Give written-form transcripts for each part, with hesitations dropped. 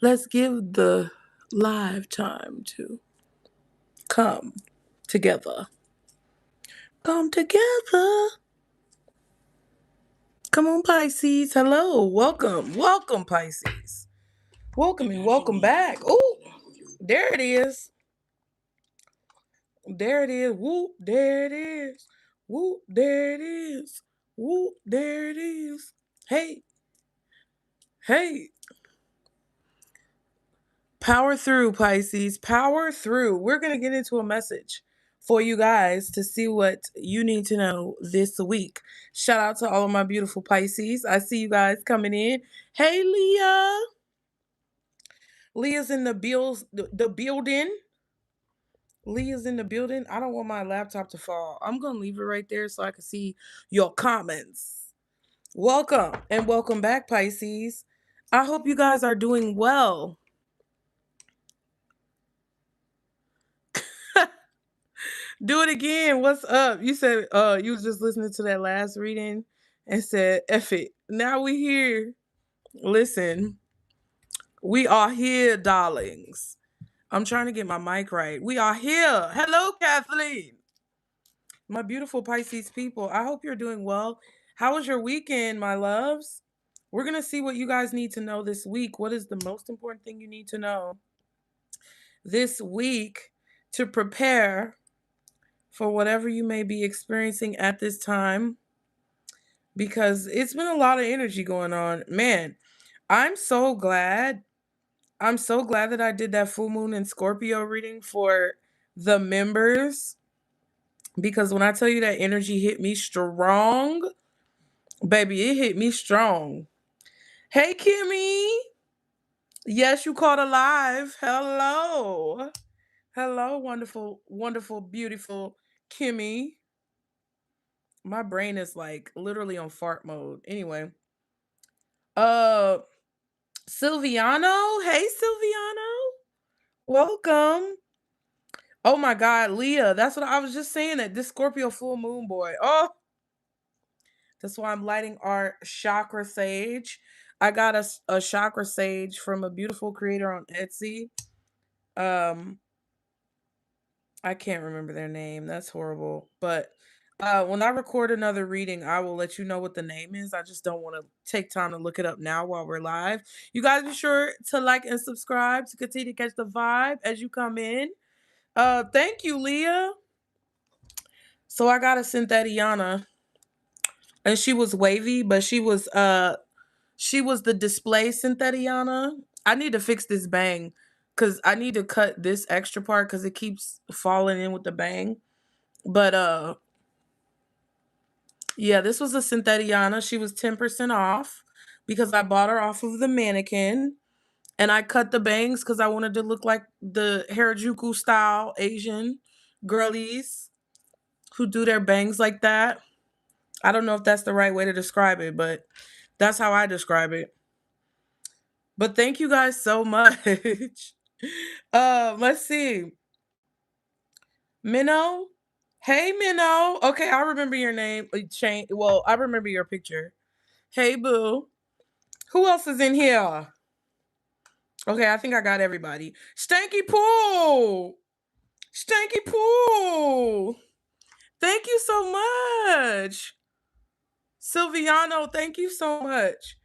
let's give the live time to come together. Come together. Come on, Pisces. Hello. Welcome. Welcome, Pisces. Welcome and welcome back. Oh, there it is. There it is. Whoop, there it is. Whoop, there it is. Whoop, there it is. Hey, hey. Power through, Pisces. Power through. We're going to get into a message for you guys to see what you need to know this week. Shout out to all of my beautiful Pisces. I see you guys coming in. Hey, Leah. Leah's in the building. Leah's in the building. I don't want my laptop to fall. I'm going to leave it right there so I can see your comments. Welcome and welcome back, Pisces. I hope you guys are doing well. Do it again. What's up? You said you was just listening to that last reading and said, F it. Now we here. Listen, we are here, darlings. I'm trying to get my mic right. We are here. Hello, Kathleen. My beautiful Pisces people. I hope you're doing well. How was your weekend, my loves? We're going to see what you guys need to know this week. What is the most important thing you need to know this week to prepare for whatever you may be experiencing at this time? Because it's been a lot of energy going on. Man, I'm so glad. I'm so glad that I did that full moon and Scorpio reading for the members. Because when I tell you that energy hit me strong, baby, it hit me strong. Hey, Kimmy. Yes, you caught alive. Hello. Hello, wonderful, wonderful, beautiful Kimmy. My brain is like literally on fart mode. Anyway. Silviano. Hey, Silviano. Welcome. Oh my God, Leah. That's what I was just saying. That this Scorpio full moon boy. Oh, that's why I'm lighting our chakra sage. I got a chakra sage from a beautiful creator on Etsy. I can't remember their name. That's horrible. But when I record another reading, I will let you know what the name is. I just don't want to take time to look it up now while we're live. You guys be sure to like and subscribe to continue to catch the vibe as you come in. Thank you, Leah. So I got a Synthetiana, and she was wavy, but she was the display Synthetiana. I need to fix this bang because I need to cut this extra part because it keeps falling in with the bang. But yeah, this was a Synthetiana. She was 10% off because I bought her off of the mannequin. And I cut the bangs because I wanted to look like the Harajuku style Asian girlies who do their bangs like that. I don't know if that's the right way to describe it, but that's how I describe it. But thank you guys so much. Let's see. Minnow. Hey, Minnow. Okay, I remember your name. Well, I remember your picture. Hey, boo. Who else is in here? Okay, I think I got everybody. Stanky Pool. Stanky Pool. Thank you so much. Silviano, thank you so much.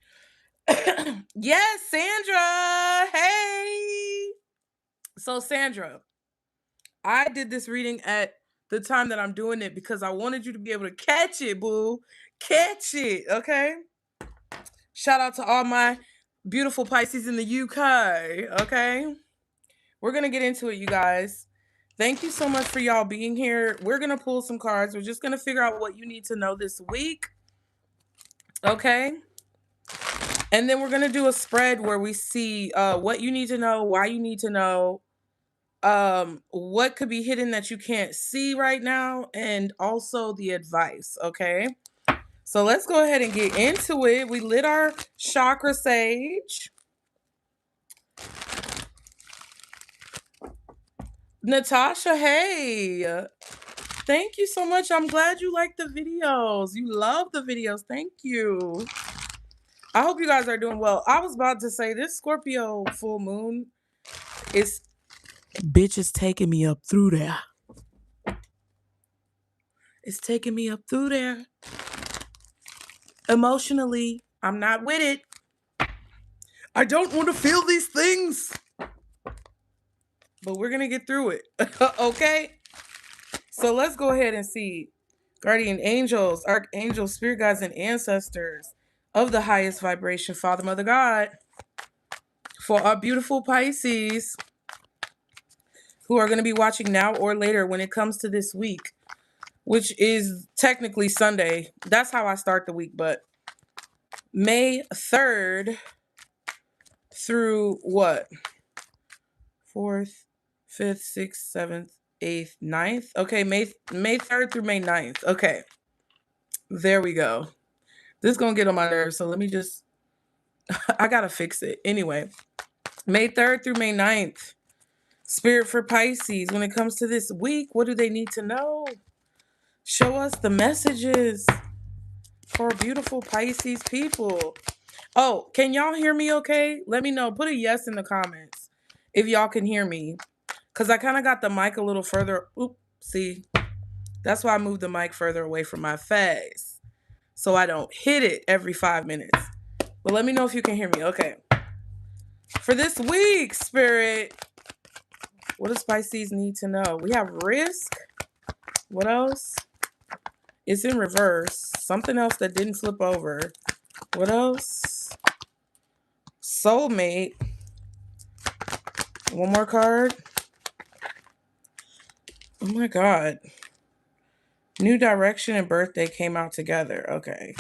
Yes, Sandra. Hey. So, Sandra, I did this reading at the time that I'm doing it because I wanted you to be able to catch it, boo. Catch it, okay? Shout out to all my beautiful Pisces in the UK, okay? We're going to get into it, you guys. Thank you so much for y'all being here. We're going to pull some cards. We're just going to figure out what you need to know this week, okay? And then we're going to do a spread where we see what you need to know, why you need to know, what could be hidden that you can't see right now, and also the advice, okay? So let's go ahead and get into it. We lit our chakra sage. Natasha, hey. Thank you so much. I'm glad you like the videos. You love the videos. Thank you. I hope you guys are doing well. I was about to say this Scorpio full moon is bitch taking me up through there. It's taking me up through there. Emotionally, I'm not with it. I don't want to feel these things. But we're going to get through it. Okay? So let's go ahead and see guardian angels, archangels, spirit guides, and ancestors of the highest vibration, Father, Mother, God, for our beautiful Pisces who are going to be watching now or later when it comes to this week, which is technically Sunday. That's how I start the week, but May 3rd through what? 4th, 5th, 6th, 7th, 8th, 9th. Okay, May 3rd through May 9th. Okay. There we go. This is going to get on my nerves, so let me just I got to fix it. Anyway, May 3rd through May 9th. Spirit for Pisces, when it comes to this week, what do they need to know? Show us the messages for beautiful Pisces people. Oh, can y'all hear me okay? Let me know. Put a yes in the comments if y'all can hear me. Because I kind of got the mic a little further. Oop, see? That's why I moved the mic further away from my face. So I don't hit it every 5 minutes. But let me know if you can hear me. Okay. For this week, Spirit, what does Pisces need to know? We have risk. What else? It's in reverse. Something else that didn't flip over. What else? Soulmate. One more card. Oh my God. New direction and birthday came out together. Okay.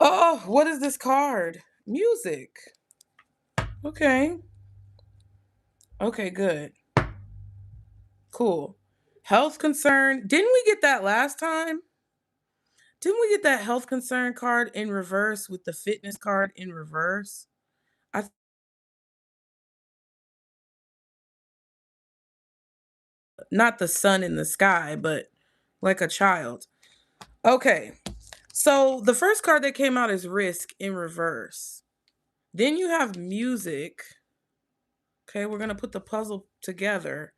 Oh, what is this card? Music. Okay. Okay, good. Cool. Health concern. Didn't we get that last time? Didn't we get that health concern card in reverse with the fitness card in reverse? I Not the sun in the sky, but like a child. Okay. So the first card that came out is risk in reverse. Then you have music. Okay, we're going to put the puzzle together.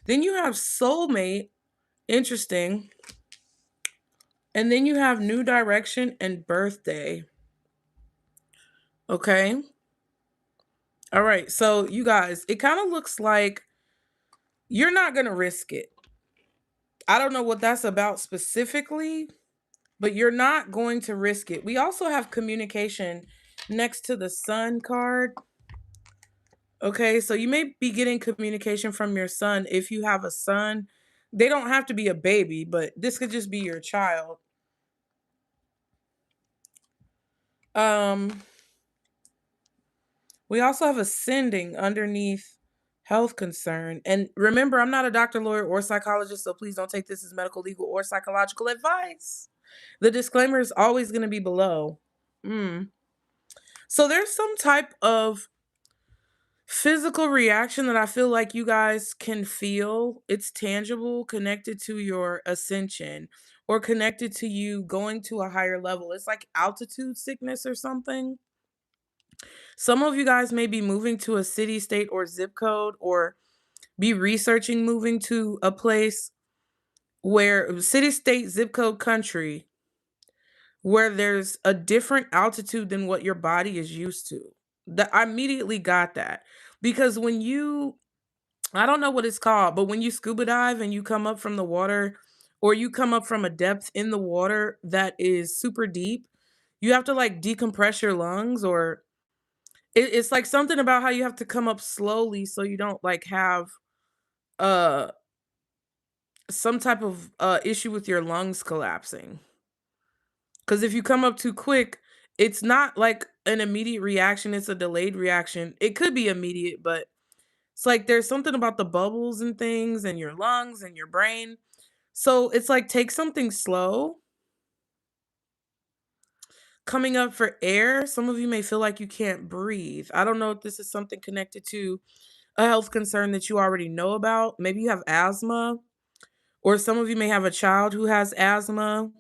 Then you have soulmate. Interesting. And then you have new direction and birthday. Okay. All right. So you guys, it kind of looks like you're not going to risk it. I don't know what that's about specifically, but you're not going to risk it. We also have communication next to the sun card. Okay, so you may be getting communication from your son if you have a son. They don't have to be a baby, but this could just be your child. Um, we also have ascending underneath health concern. And remember, I'm not a doctor, lawyer, or psychologist, so please don't take this as medical, legal, or psychological advice. The disclaimer is always going to be below. So there's some type of physical reaction that I feel like you guys can feel. It's tangible, connected to your ascension or connected to you going to a higher level. It's like altitude sickness or something. Some of you guys may be moving to a city, state, or zip code, or be researching moving to a place where city, state, zip code, country, where there's a different altitude than what your body is used to. That I immediately got that because when you I don't know what it's called, but when you scuba dive and you come up from the water or you come up from a depth in the water that is super deep, you have to like decompress your lungs or it's like something about how you have to come up slowly so you don't like have uh some type of issue with your lungs collapsing. Cuz if you come up too quick, it's not like an immediate reaction, it's a delayed reaction. It could be immediate, but it's like there's something about the bubbles and things and your lungs and your brain. So it's like take something slow. Coming up for air, some of you may feel like you can't breathe. I don't know if this is something connected to a health concern that you already know about. Maybe you have asthma, or some of you may have a child who has asthma.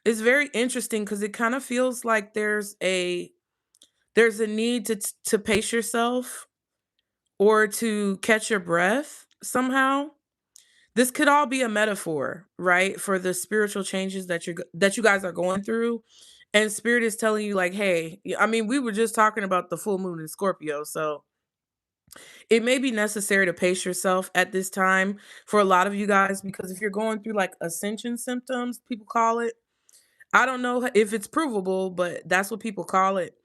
It's very interesting because it kind of feels like there's a need to pace yourself or to catch your breath somehow. This could all be a metaphor, right? For the spiritual changes that you guys are going through. And spirit is telling you like, hey, I mean, we were just talking about the full moon in Scorpio, so it may be necessary to pace yourself at this time for a lot of you guys because if you're going through like ascension symptoms, people call it. I don't know if it's provable, but that's what people call it.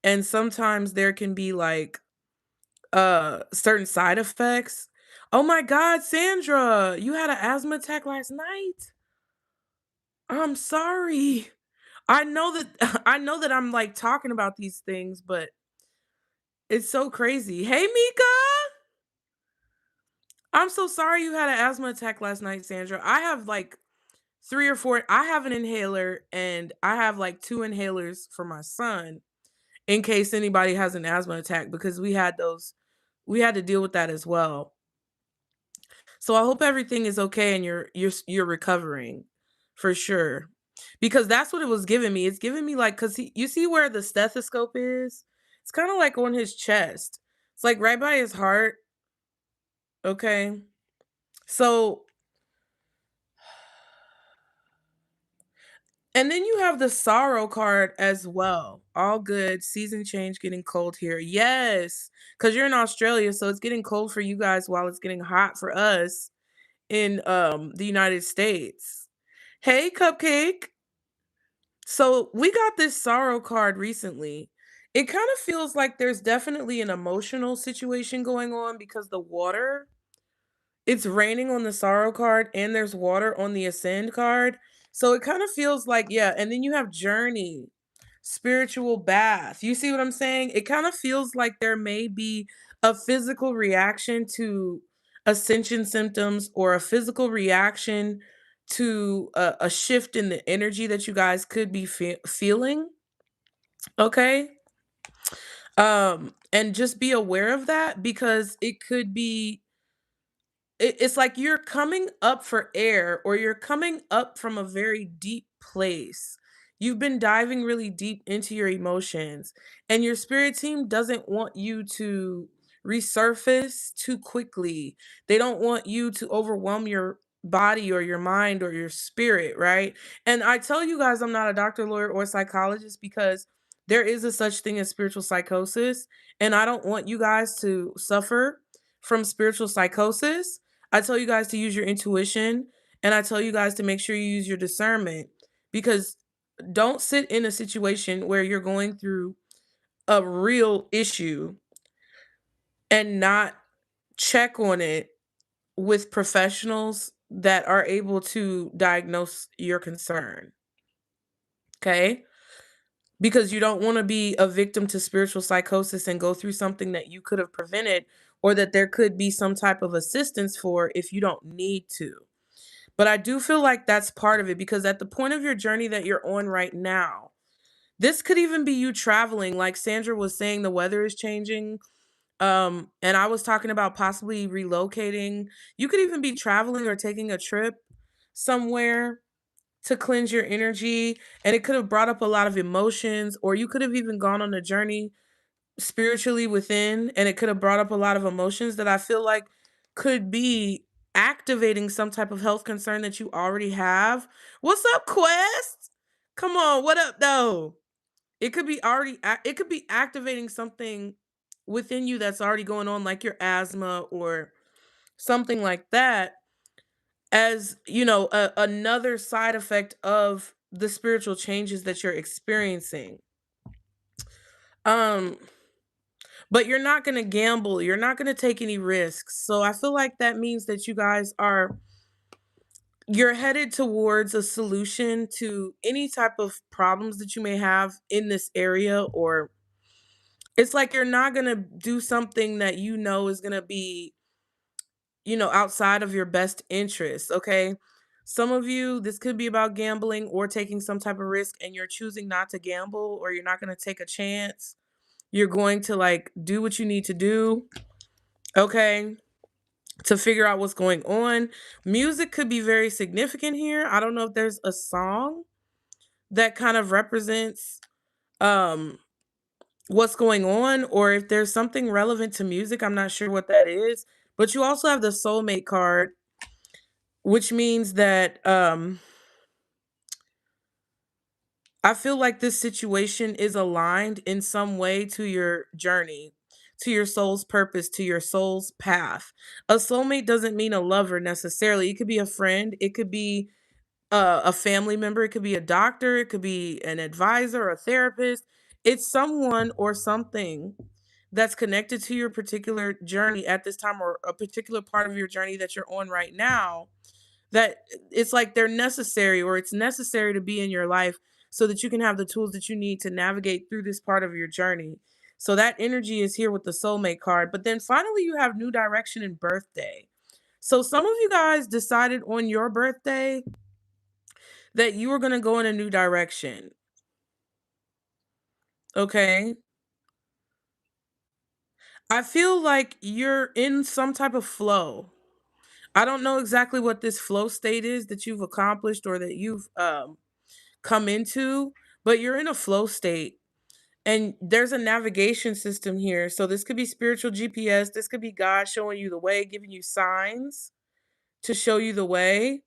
And sometimes there can be like certain side effects. Oh my god, Sandra, you had an asthma attack last night? I'm sorry. I know that I know that I'm like talking about these things, but it's so crazy. Hey Mika, I'm so sorry you had an asthma attack last night, Sandra. I have like 3 or 4. I have an inhaler and I have like 2 inhalers for my son in case anybody has an asthma attack because we had to deal with that as well. So I hope everything is okay and you're recovering for sure. Because that's what it was giving me. It's giving me like cuz you see where the stethoscope is? It's kind of like on his chest. It's like right by his heart, okay? So and then you have the sorrow card as well. All good. Season change getting cold here. Yes, cuz you're in Australia, so it's getting cold for you guys while it's getting hot for us in the United States. Hey Cupcake. So we got this sorrow card recently. It kind of feels like there's definitely an emotional situation going on because the water, it's raining on the sorrow card and there's water on the ascend card. So it kind of feels like, yeah, and then you have journey, spiritual bath. You see what I'm saying? It kind of feels like there may be a physical reaction to ascension symptoms or a physical reaction to a shift in the energy that you guys could be feeling. Okay. And just be aware of that because it could be it's like you're coming up for air or you're coming up from a very deep place. You've been diving really deep into your emotions, and your spirit team doesn't want you to resurface too quickly. They don't want you to overwhelm your body or your mind or your spirit, right? And I tell you guys, I'm not a doctor, lawyer, or psychologist because there is a such thing as spiritual psychosis, and I don't want you guys to suffer from spiritual psychosis. I tell you guys to use your intuition and I tell you guys to make sure you use your discernment because don't sit in a situation where you're going through a real issue and not check on it with professionals that are able to diagnose your concern. Okay? Because you don't want to be a victim to spiritual psychosis and go through something that you could have prevented or that there could be some type of assistance for if you don't need to. But I do feel like that's part of it because at the point of your journey that you're on right now, this could even be you traveling. Like Sandra was saying, the weather is changing. And I was talking about possibly relocating. You could even be traveling or taking a trip somewhere to cleanse your energy. And it could have brought up a lot of emotions, or you could have even gone on a journey spiritually within and it could have brought up a lot of emotions that I feel like could be activating some type of health concern that you already have. What's up, Quest? Come on, what up though? It could be it could be activating something within you that's already going on like your asthma or something like that as, another side effect of the spiritual changes that you're experiencing. Um But you're not going to gamble. You're not going to take any risks. So I feel like that means that you guys you're headed towards a solution to any type of problems that you may have in this area, or it's like you're not going to do something that you know is going to be, outside of your best interest. Okay. Some of you, this could be about gambling or taking some type of risk, and you're choosing not to gamble or you're not going to take a chance. You're going to like do what you need to do. Okay, to figure out what's going on. Music could be very significant here. I don't know if there's a song that kind of represents what's going on, or if there's something relevant to music. I'm not sure what that is. But you also have the soulmate card, which means that I feel like this situation is aligned in some way to your journey, to your soul's purpose, to your soul's path. A soulmate doesn't mean a lover necessarily. It could be a friend, it could be a family member, it could be a doctor, it could be an advisor, a therapist. It's someone or something that's connected to your particular journey at this time, or a particular part of your journey that you're on right now, that it's like they're necessary, or it's necessary to be in your life so that you can have the tools that you need to navigate through this part of your journey. So that energy is here with the soulmate card. But then finally, you have new direction and birthday. So some of you guys decided on your birthday that you were going to go in a new direction. Okay. I feel like you're in some type of flow. I don't know exactly what this flow state is that you've accomplished or that you've come into, but you're in a flow state. And there's a navigation system here. So this could be spiritual GPS. This could be God showing you the way, giving you signs to show you the way.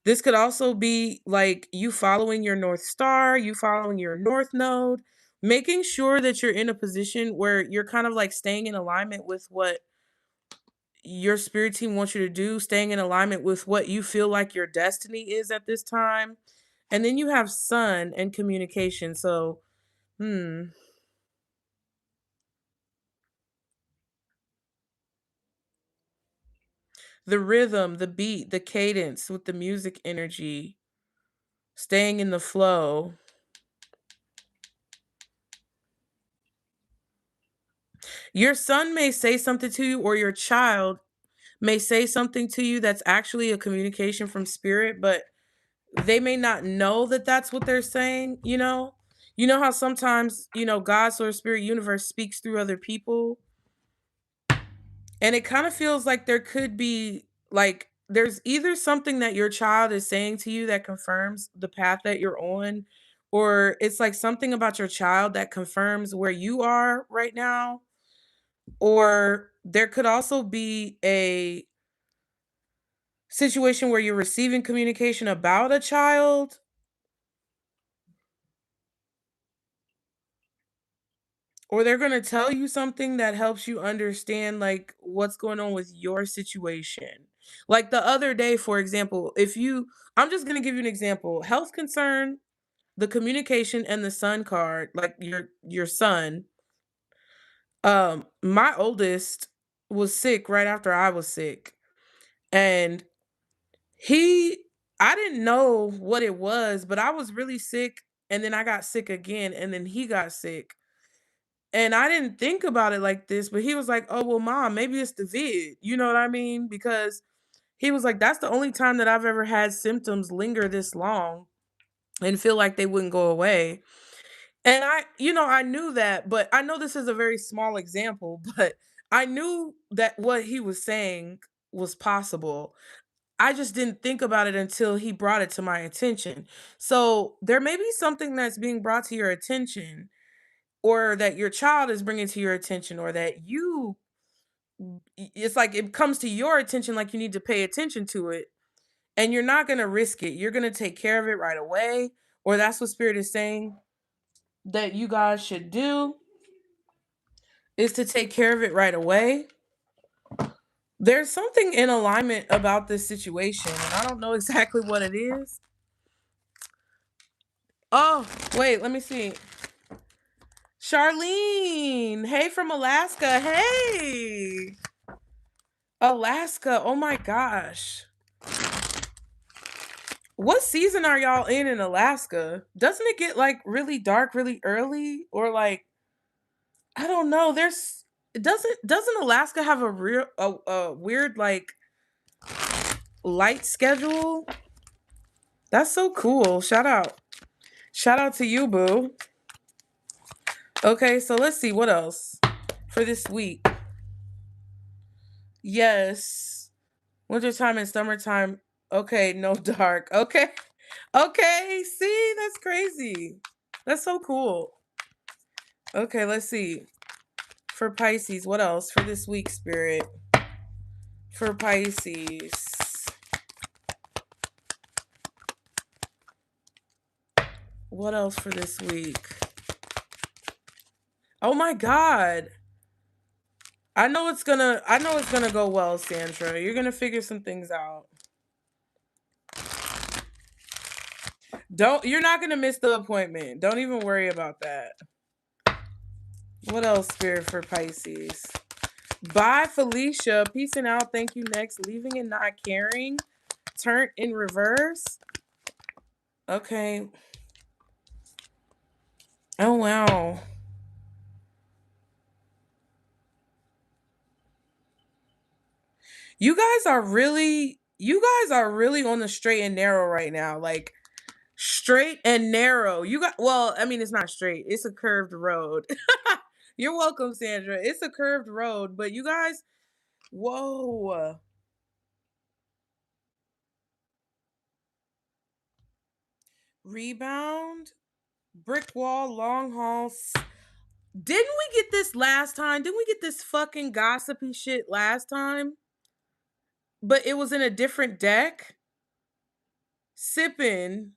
This could also be like you following your North Star, you following your North Node, making sure that you're in a position where you're kind of like staying in alignment with what your spirit team wants you to do, staying in alignment with what you feel like your destiny is at this time. And then you have sun and communication. So, hmm, the rhythm, the beat, the cadence with the music energy, staying in the flow. Your son may say something to you, or your child may say something to you that's actually a communication from spirit, but they may not know that that's what they're saying, you know? You know how sometimes, God, source, spirit, universe speaks through other people? And it kind of feels like there could be like there's either something that your child is saying to you that confirms the path that you're on, or it's like something about your child that confirms where you are right now, or there could also be a situation where you're receiving communication about a child, or they're going to tell you something that helps you understand like what's going on with your situation. Like the other day, for example, if you I'm just going to give you an example. Health concern, the communication, and the sun card, like your son. My oldest was sick right after I was sick. And he I didn't know what it was, but I was really sick, and then I got sick again, and then he got sick. And I didn't think about it like this, but he was like, "Oh, well, mom, maybe it's the vid." You know what I mean? Because he was like, "That's the only time that I've ever had symptoms linger this long and feel like they wouldn't go away." And I knew that, but I know this is a very small example, but I knew that what he was saying was possible. I just didn't think about it until he brought it to my attention. So there may be something that's being brought to your attention, or that your child is bringing to your attention, or that it's like it comes to your attention, like you need to pay attention to it, and you're not going to risk it. You're going to take care of it right away, or that's what spirit is saying that you guys should do, is to take care of it right away. There's something in alignment about this situation, and I don't know exactly what it is. Oh, wait, let me see. Charlene, hey from Alaska. Hey, Alaska. Oh my gosh. What season are y'all in Alaska? Doesn't it get like really dark really early, or like I don't know. Doesn't Alaska have a weird like light schedule? That's so cool. Shout out. Shout out to you, boo. Okay, so let's see what else for this week. Yes. Wintertime and summertime. Okay, no dark. Okay. Okay, see, that's crazy. That's so cool. Okay, let's see. For Pisces, what else for this week, Spirit? For Pisces. What else for this week? Oh my God. I know it's gonna go well, Sandra. You're gonna figure some things out. You're not gonna miss the appointment. Don't even worry about that. What else, Spirit, for Pisces? Bye, Felicia. Peacing out. Thank you. Next. Leaving and not caring. Turn in reverse. Okay. Oh, wow. You guys are really on the straight and narrow right now. Like, straight and narrow. Well, I mean, it's not straight. It's a curved road. You're welcome, Sandra. It's a curved road, but you guys, whoa. Rebound, brick wall, long haul. Didn't we get this last time? Didn't we get this fucking gossipy shit last time? But it was in a different deck. Sipping,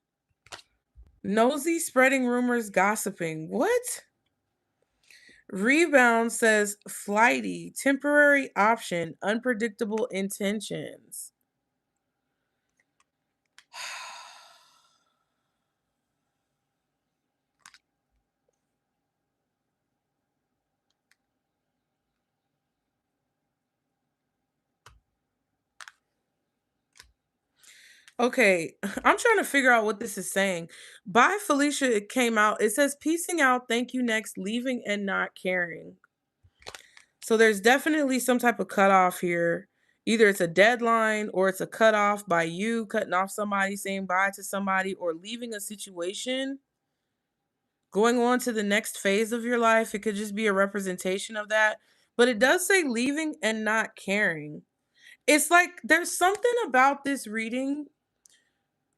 nosy, spreading rumors, gossiping. What? Rebound says flighty, temporary option, unpredictable intentions. Okay, I'm trying to figure out what this is saying. By Felicia, it came out. It says piecing out, thank you next, leaving and not caring. So there's definitely some type of cutoff here. Either it's a deadline or it's a cutoff by you cutting off somebody, saying bye to somebody, or leaving a situation, going on to the next phase of your life. It could just be a representation of that. But it does say leaving and not caring. It's like there's something about this reading,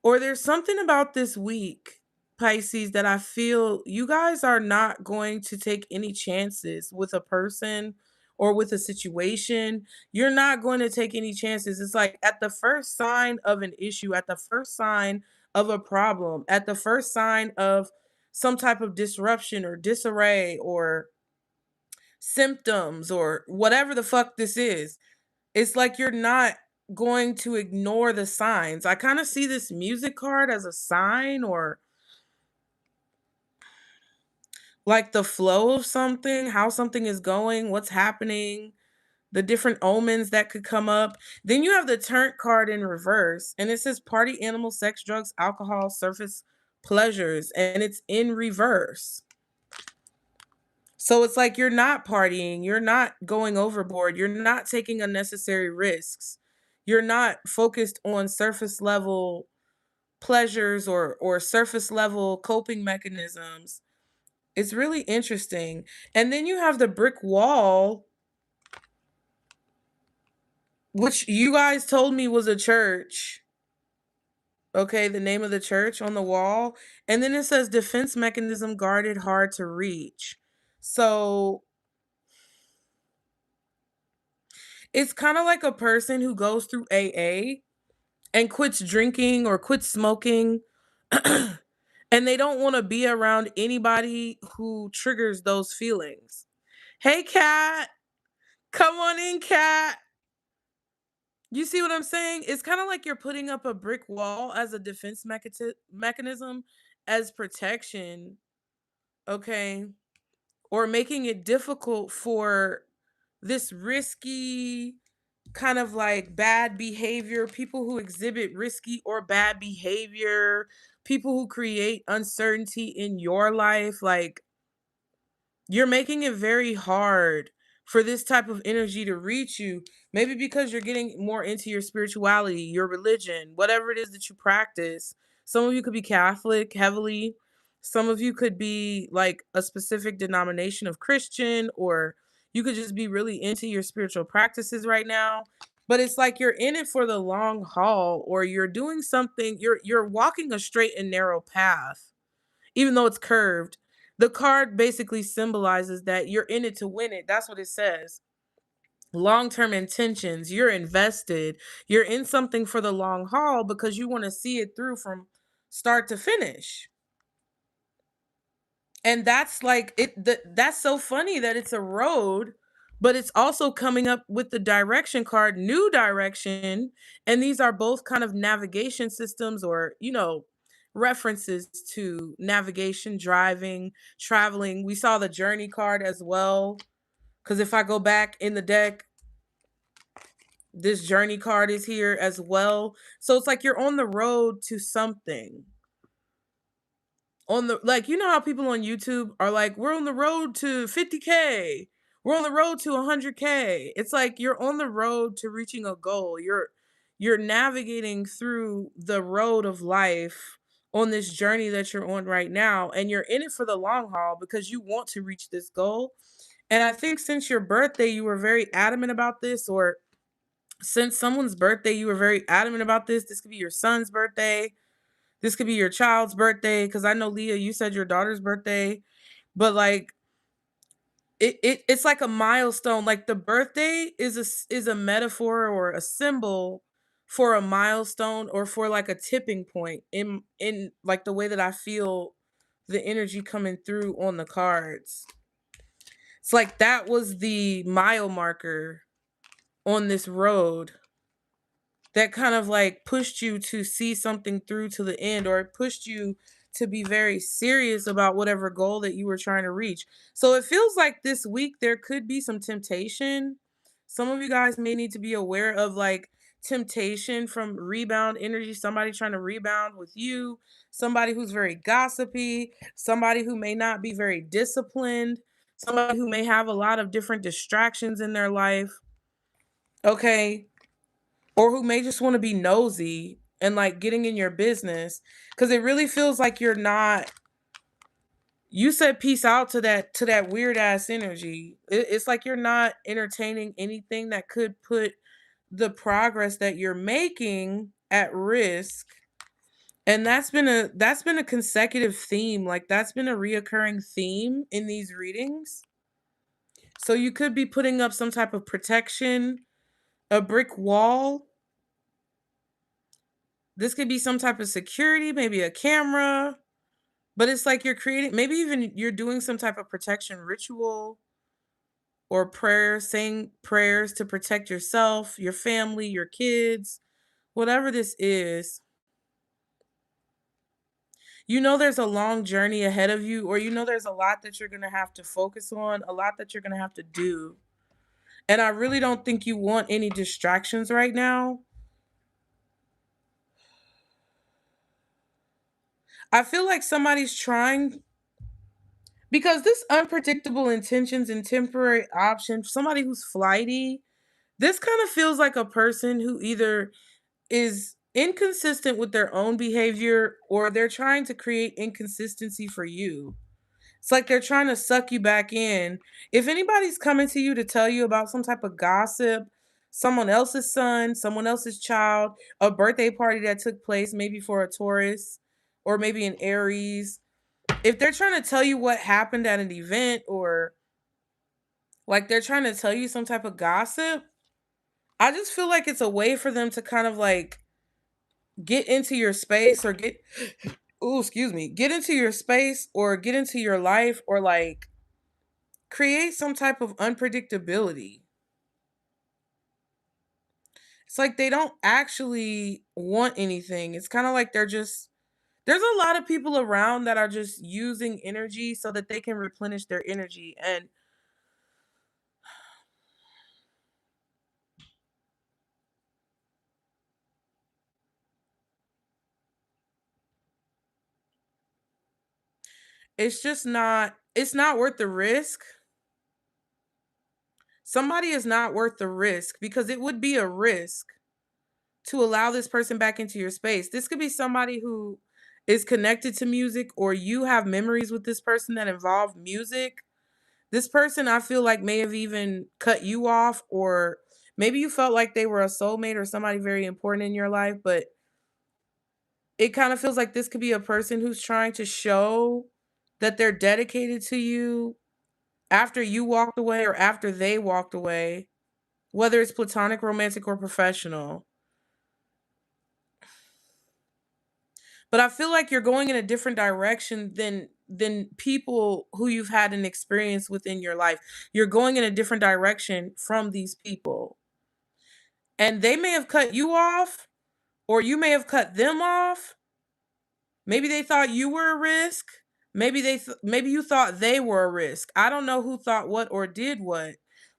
or there's something about this week, Pisces, that I feel you guys are not going to take any chances with a person or with a situation. You're not going to take any chances. It's like at the first sign of an issue, at the first sign of a problem, at the first sign of some type of disruption or disarray or symptoms or whatever the fuck this is, it's like you're not going to ignore the signs. I kind of see this music card as a sign, or like the flow of something, how something is going, what's happening, the different omens that could come up. Then you have the Turnt card in reverse, and it says party animal, sex, drugs, alcohol, surface pleasures, and it's in reverse. So it's like you're not partying, you're not going overboard, you're not taking unnecessary risks. You're not focused on surface level pleasures or surface level coping mechanisms. It's really interesting. And then you have the brick wall, which you guys told me was a church. Okay, the name of the church on the wall. And then it says defense mechanism guarded, hard to reach. So it's kind of like a person who goes through AA and quits drinking or quits smoking. And they don't want to be around anybody who triggers those feelings. Hey, Kat. Come on in, Kat. You see what I'm saying? It's kind of like you're putting up a brick wall as a defense mechanism, as protection, okay? Or making it difficult for this risky kind of like bad behavior, people who exhibit risky or bad behavior, people who create uncertainty in your life. Like, you're making it very hard for this type of energy to reach you. Maybe because you're getting more into your spirituality, your religion, whatever it is that you practice. Some of you could be Catholic heavily. Some of you could be like a specific denomination of Christian, or you could just be really into your spiritual practices right now. but it's like you're in it for the long haul, or you're doing something, you're walking a straight and narrow path, even though it's curved. The card basically symbolizes that you're in it to win it. That's what it says. Long-term intentions, you're invested, you're in something for the long haul because you want to see it through from start to finish. And that's like that's so funny that it's a road, but it's also coming up with the direction card, new direction, and these are both kind of navigation systems, or references to navigation, driving, traveling. We saw the journey card as well, cuz if I go back in the deck, this journey card is here as well. So it's like you're on the road to something. On the, like, how people on YouTube are like, we're on the road to 50K. We're on the road to 100K. It's like you're on the road to reaching a goal. You're navigating through the road of life on this journey that you're on right now, and you're in it for the long haul because you want to reach this goal. And I think since your birthday you were very adamant about this, or since someone's birthday you were very adamant about this. This could be your son's birthday, this could be your child's birthday, because I know, Leah, you said your daughter's birthday, but like it's like a milestone. Like the birthday is a metaphor or a symbol for a milestone, or for like a tipping point in like the way that I feel the energy coming through on the cards. It's like that was the mile marker on this road that kind of like pushed you to see something through to the end, or it pushed you to be very serious about whatever goal that you were trying to reach. So it feels like this week there could be some temptation. Some of you guys may need to be aware of like temptation from rebound energy, somebody trying to rebound with you, somebody who's very gossipy, somebody who may not be very disciplined, somebody who may have a lot of different distractions in their life. Okay, or who may just want to be nosy and like getting in your business, because it really feels like you're not, you said peace out to that weird ass energy. It's like you're not entertaining anything that could put the progress that you're making at risk. And that's been a consecutive theme. Like that's been a reoccurring theme in these readings. So you could be putting up some type of protection, a brick wall. This could be some type of security, maybe a camera, but it's like you're creating, maybe even you're doing some type of protection ritual or prayer, saying prayers to protect yourself, your family, your kids, whatever this is. There's a long journey ahead of you, or there's a lot that you're going to have to focus on, a lot that you're going to have to do. And I really don't think you want any distractions right now. I feel like somebody's trying, because this unpredictable intentions and temporary option, somebody who's flighty, this kind of feels like a person who either is inconsistent with their own behavior, or they're trying to create inconsistency for you. It's like they're trying to suck you back in. If anybody's coming to you to tell you about some type of gossip, someone else's son, someone else's child, a birthday party that took place, maybe for a Taurus or maybe an Aries, if they're trying to tell you what happened at an event, or like they're trying to tell you some type of gossip, I just feel like it's a way for them to kind of like get into your space, or get oh, excuse me, get into your space or get into your life, or like create some type of unpredictability. It's like they don't actually want anything. It's kind of like there's a lot of people around that are just using energy so that they can replenish their energy, and it's not worth the risk. Somebody is not worth the risk, because it would be a risk to allow this person back into your space. This could be somebody who is connected to music, or you have memories with this person that involve music. This person, I feel like, may have even cut you off, or Maybe you felt like they were a soulmate or somebody very important in your life, but it kind of feels like this could be a person who's trying to show that they're dedicated to you after you walked away or after they walked away, whether it's platonic, romantic, or professional. But I feel like you're going in a different direction than people who you've had an experience with in your life. You're going in a different direction from these people. And they may have cut you off, or you may have cut them off. Maybe they thought you were a risk. Maybe you thought they were a risk. I don't know who thought what or did what.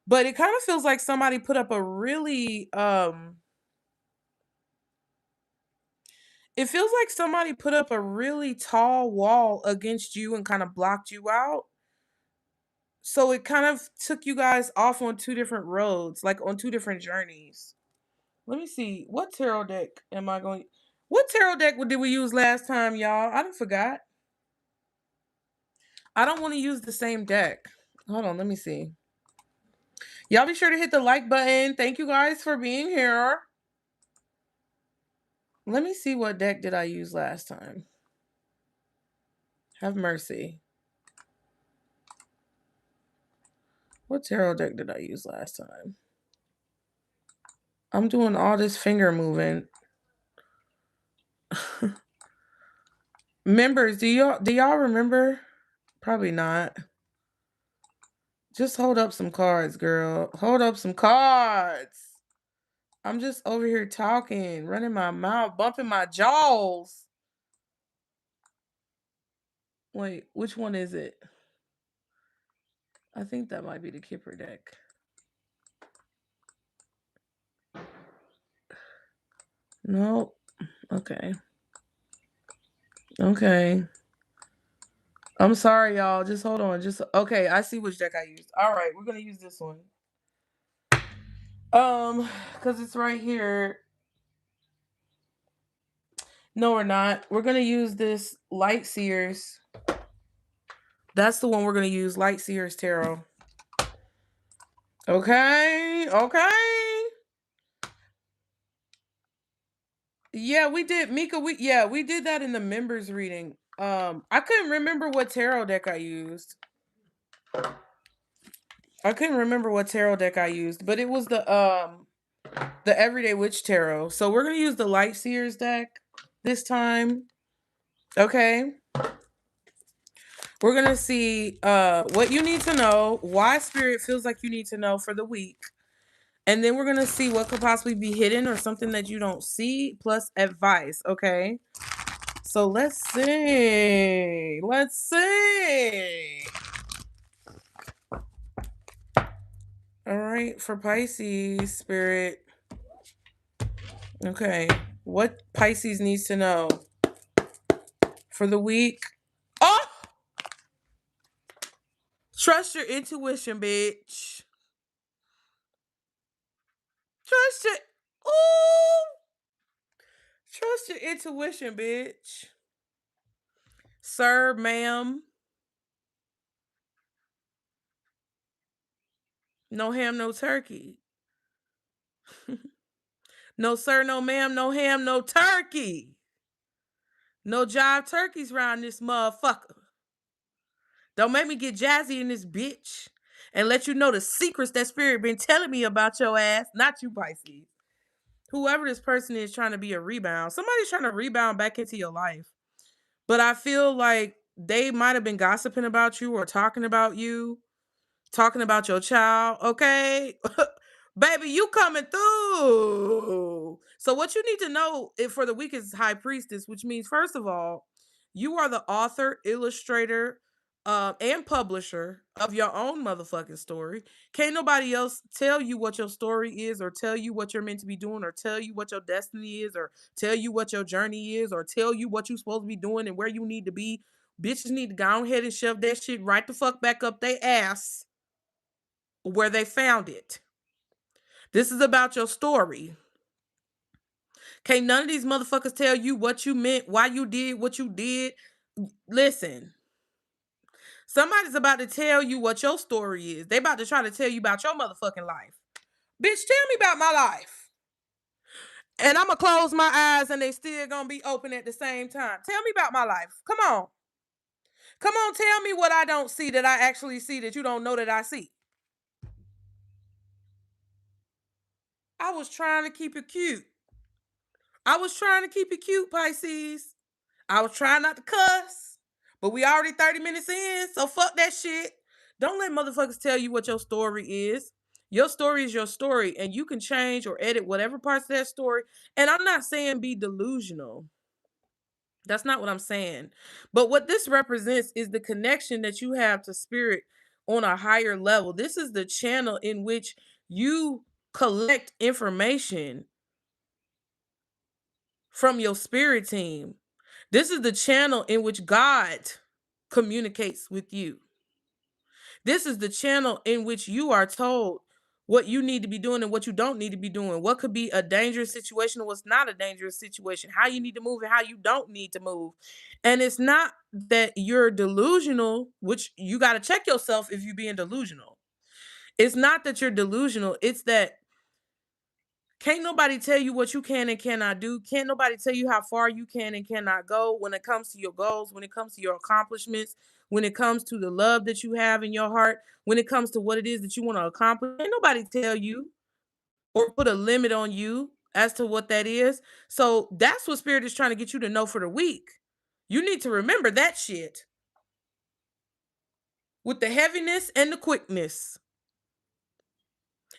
But it kind of feels like somebody put up a really it feels like somebody put up a really tall wall against you and kind of blocked you out. So it kind of took you guys off on two different roads, like on two different journeys. Let me see. What tarot deck am I going? What tarot deck did we use last time, y'all? I don't forgot. I don't want to use the same deck. Hold on, let me see. Y'all be sure to hit the like button. Thank you guys for being here. Let me see, what deck did I use last time? Have mercy. What tarot deck did I use last time? I'm doing all this finger moving. Members, do y'all remember? Probably not. Just hold up some cards, girl. Hold up some cards. I'm just over here talking, running my mouth, bumping my jaws. Wait, which one is it? I think that might be the Kipper deck. No. Okay. Okay. I'm sorry, y'all. Just hold on. Okay, I see which deck I used. All right, we're gonna use this one. Because it's right here. No, we're not. We're gonna use this Light Seers. That's the one we're gonna use, Light Seers Tarot. Okay. Yeah, we did, Mika. We did that in the members reading. I couldn't remember what tarot deck I used. But it was the Everyday Witch Tarot. So we're gonna use the Light Seers deck this time. Okay. We're gonna see what you need to know, why Spirit feels like you need to know for the week. And then we're gonna see what could possibly be hidden or something that you don't see, plus advice, okay? So let's see. All right, for Pisces, Spirit. Okay, what Pisces needs to know for the week? Oh! Trust your intuition, bitch. Trust it. Ooh! Trust your intuition, bitch. Sir, ma'am. No ham, no turkey. No sir, no ma'am, no ham, no turkey. No jive turkeys round this motherfucker. Don't make me get jazzy in this bitch and let you know the secrets that Spirit been telling me about your ass. Not you, Pisces. Whoever this person is trying to be a rebound. Somebody's trying to rebound back into your life. But I feel like they might have been gossiping about you or talking about you, talking about your child, okay? Baby, you coming through. So what you need to know for the week is High Priestess, which means, first of all, you are the author, illustrator, and publisher of your own motherfucking story. Can't nobody else tell you what your story is, or tell you what you're meant to be doing, or tell you what your destiny is, or tell you what your journey is, or tell you what you're supposed to be doing and where you need to be. Bitches need to go ahead and shove that shit right the fuck back up their ass where they found it. This is about your story. Can't none of these motherfuckers tell you what you meant, why you did what you did. Listen, somebody's about to tell you what your story is. They about to try to tell you about your motherfucking life. Bitch, tell me about my life. And I'm going to close my eyes and they still going to be open at the same time. Tell me about my life. Come on. Come on, tell me what I don't see that I actually see that you don't know that I see. I was trying to keep it cute. I was trying to keep it cute, Pisces. I was trying not to cuss, but we already 30 minutes in, so fuck that shit. Don't let motherfuckers tell you what your story is. Your story is your story, and you can change or edit whatever parts of that story. And I'm not saying be delusional. That's not what I'm saying. But what this represents is the connection that you have to spirit on a higher level. This is the channel in which you collect information from your spirit team. This is the channel in which God communicates with you. This is the channel in which you are told what you need to be doing and what you don't need to be doing. What could be a dangerous situation and what's not a dangerous situation. How you need to move and how you don't need to move. And it's not that you're delusional, which you got to check yourself if you're being delusional. It's not that you're delusional. It's that can't nobody tell you what you can and cannot do. Can't nobody tell you how far you can and cannot go when it comes to your goals, when it comes to your accomplishments, when it comes to the love that you have in your heart, when it comes to what it is that you want to accomplish. Ain't nobody tell you or put a limit on you as to what that is. So that's what Spirit is trying to get you to know for the week. You need to remember that shit with the heaviness and the quickness.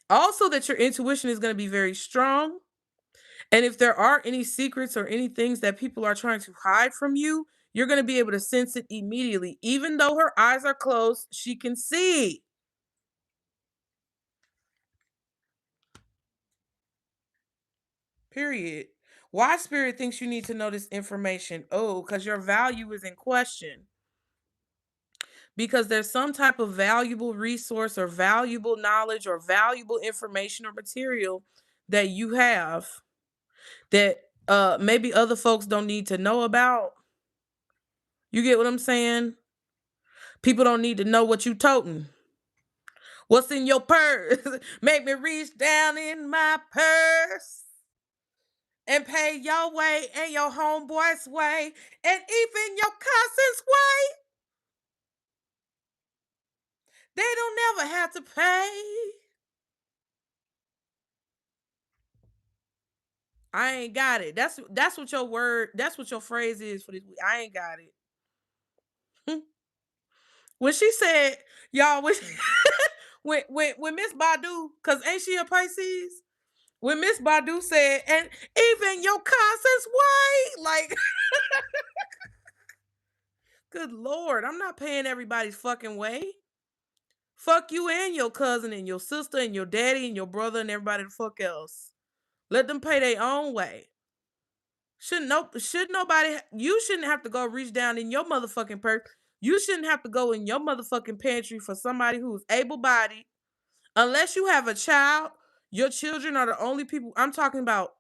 Also, that your intuition is going to be very strong. And if there are any secrets or any things that people are trying to hide from you, you're going to be able to sense it immediately. Even though her eyes are closed, she can see. Period. Why Spirit thinks you need to know this information? Oh, because your value is in question. Because there's some type of valuable resource or valuable knowledge or valuable information or material that you have that maybe other folks don't need to know about. You get what I'm saying? People don't need to know what you toting. What's in your purse? Make me reach down in my purse and pay your way and your homeboy's way and even your cousin's way. They don't never have to pay. I ain't got it. That's what your word, that's what your phrase is for this week. I ain't got it. When she said, y'all, when Miss Badu, cause ain't she a Pisces? When Miss Badu said, and even your cousin's way, like, good Lord, I'm not paying everybody's fucking way. Fuck you and your cousin and your sister and your daddy and your brother and everybody the fuck else. Let them pay their own way. Should nobody, you shouldn't have to go reach down in your motherfucking purse. You shouldn't have to go in your motherfucking pantry for somebody who's able-bodied. Unless you have a child, your children are the only people. I'm talking about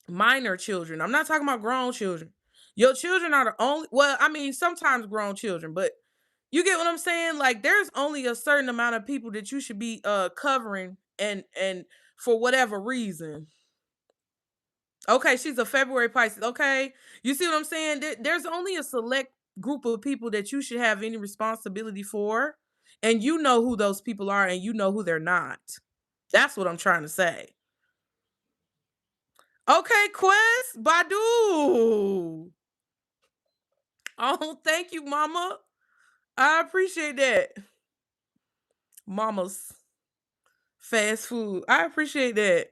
minor children. I'm not talking about grown children. Your children are the only, well, I mean, sometimes grown children, but you get what I'm saying? Like there's only a certain amount of people that you should be covering and for whatever reason. Okay, she's a February Pisces. Okay. You see what I'm saying? There's only a select group of people that you should have any responsibility for. And you know who those people are and you know who they're not. That's what I'm trying to say. Okay, Quest Badu. Oh, thank you, Mama. I appreciate that. Mama's fast food. I appreciate that.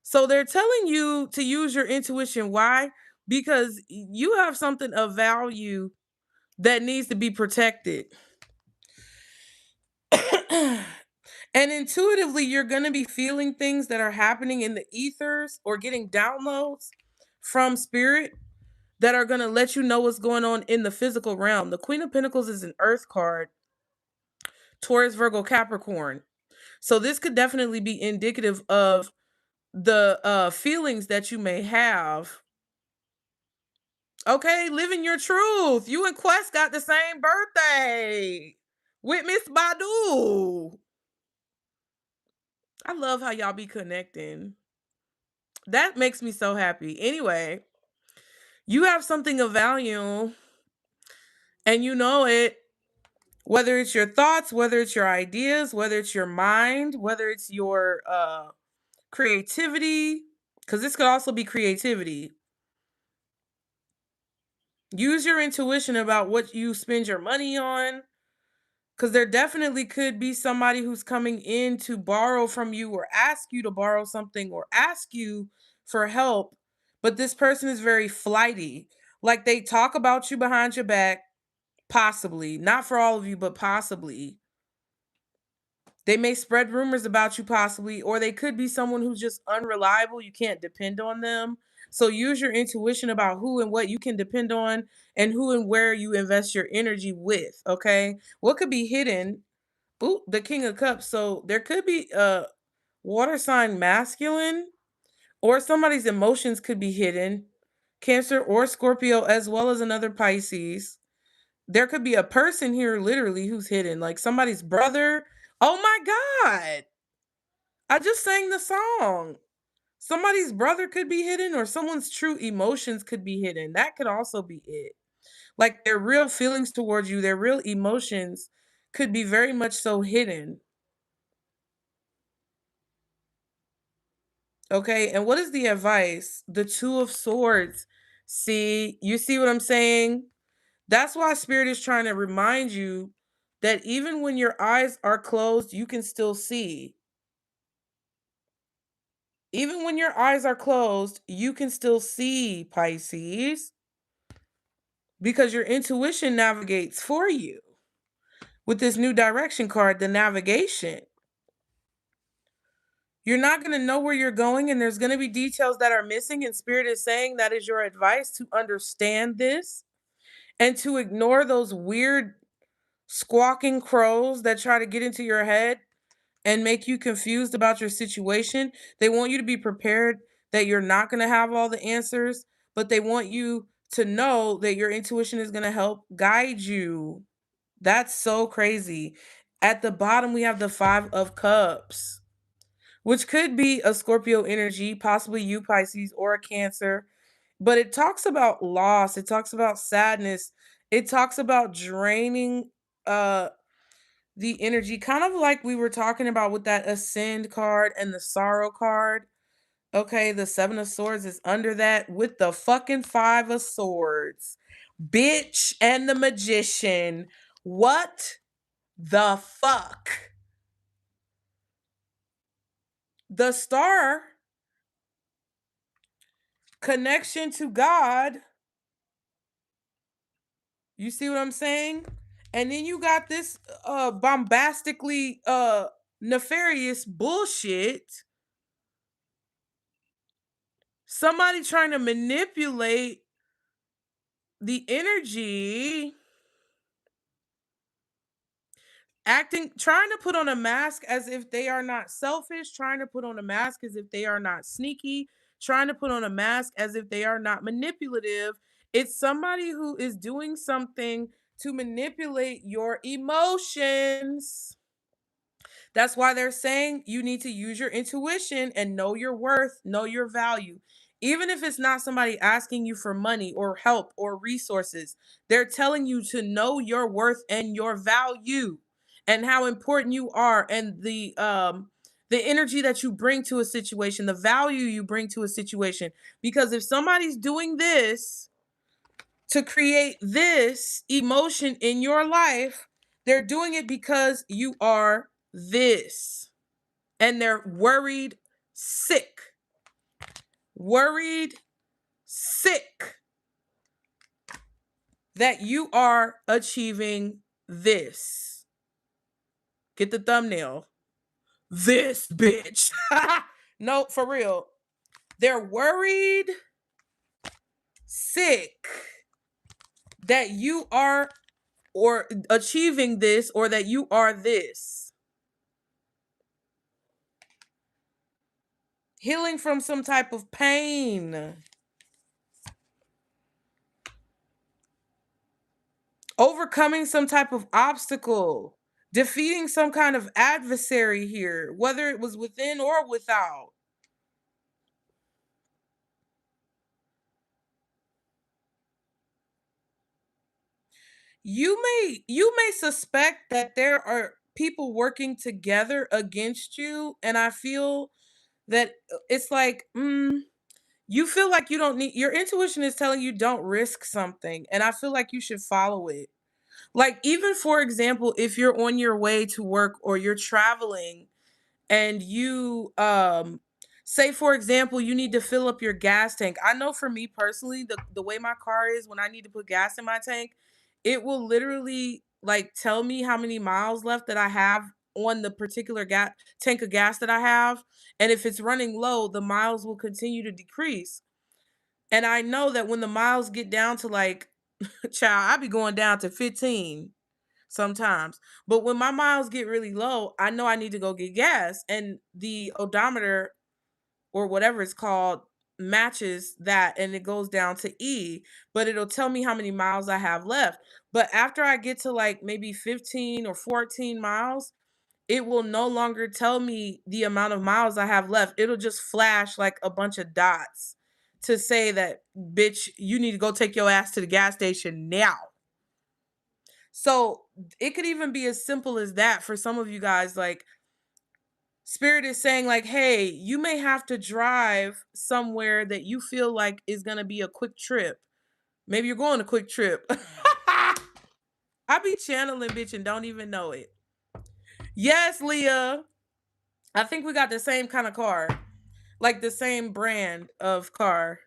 So they're telling you to use your intuition. Why? Because you have something of value that needs to be protected. And intuitively, you're going to be feeling things that are happening in the ethers or getting downloads from spirit that are going to let you know what's going on in the physical realm. The Queen of Pentacles is an earth card, Taurus, Virgo, Capricorn. So this could definitely be indicative of the feelings that you may have. Okay, living your truth. You and Quest got the same birthday with Miss Badu. I love how y'all be connecting. That makes me so happy. Anyway, you have something of value and you know it, whether it's your thoughts, whether it's your ideas, whether it's your mind, whether it's your creativity, because this could also be creativity. Use your intuition about what you spend your money on, because there definitely could be somebody who's coming in to borrow from you or ask you to borrow something or ask you for help. But this person is very flighty. Like they talk about you behind your back, possibly. Not for all of you, but possibly. They may spread rumors about you, possibly, or they could be someone who's just unreliable. You can't depend on them. So use your intuition about who and what you can depend on and who and where you invest your energy with. Okay. What could be hidden? Ooh, the King of Cups. So there could be a water sign masculine, or somebody's emotions could be hidden. Cancer or Scorpio, as well as another Pisces. There could be a person here literally who's hidden, like somebody's brother. Oh my God. I just sang the song. Somebody's brother could be hidden, or someone's true emotions could be hidden. That could also be it. Like their real feelings towards you, their real emotions could be very much so hidden. Okay. And what is the advice? The Two of Swords. See, you see what I'm saying? That's why Spirit is trying to remind you that even when your eyes are closed, you can still see. Even when your eyes are closed, you can still see, Pisces, because your intuition navigates for you. With this new direction card, the navigation, you're not going to know where you're going, and there's going to be details that are missing. And Spirit is saying that is your advice to understand this and to ignore those weird squawking crows that try to get into your head and make you confused about your situation. They want you to be prepared that you're not going to have all the answers, but they want you to know that your intuition is going to help guide you. That's so crazy. At the bottom, we have the Five of Cups, which could be a Scorpio energy, possibly you, Pisces, or a Cancer. But it talks about loss, it talks about sadness, it talks about draining uh the energy, kind of like we were talking about with that Ascend card and the Sorrow card. Okay, the Seven of Swords is under that with the fucking Five of Swords. Bitch and the Magician. What the fuck? The Star, connection to God. You see what I'm saying? And then you got this bombastically nefarious bullshit. Somebody trying to manipulate the energy, acting, trying to put on a mask as if they are not selfish, trying to put on a mask as if they are not sneaky, trying to put on a mask as if they are not manipulative. It's somebody who is doing something to manipulate your emotions. That's why they're saying you need to use your intuition and know your worth, know your value. Even if it's not somebody asking you for money or help or resources, they're telling you to know your worth and your value and how important you are, and the energy that you bring to a situation, the value you bring to a situation. Because if somebody's doing this to create this emotion in your life, they're doing it because you are this. And they're worried, sick, worried, sick that you are achieving this. Get the thumbnail. This bitch. No, for real. They're worried, sick that you are or achieving this, or that you are this. Healing from some type of pain. Overcoming some type of obstacle. defeating some kind of adversary here, whether it was within or without. You may suspect that there are people working together against you, and I feel that it's like you feel like you don't need, your intuition is telling you don't risk something, and I feel like you should follow it. Like, even for example, if you're on your way to work or you're traveling and you say for example you need to fill up your gas tank. I know for me personally, the way my car is, when I need to put gas in my tank, it will literally like tell me how many miles left that I have on the particular gas tank of gas that I have, and if it's running low, the miles will continue to decrease. And I know that when the miles get down to like child, I be going down to 15 sometimes. But when my miles get really low, I know I need to go get gas. And the odometer or whatever it's called matches that, and it goes down to E, but it'll tell me how many miles I have left. But after I get to like maybe 15 or 14 miles, it will no longer tell me the amount of miles I have left. It'll just flash like a bunch of dots to say that, bitch, you need to go take your ass to the gas station now. So it could even be as simple as that for some of you guys. Like, Spirit is saying, like, hey, you may have to drive somewhere that you feel like is going to be a quick trip. Maybe you're going a quick trip. I be channeling, bitch, and don't even know it. Yes, Leah. I think we got the same kind of car, like the same brand of car.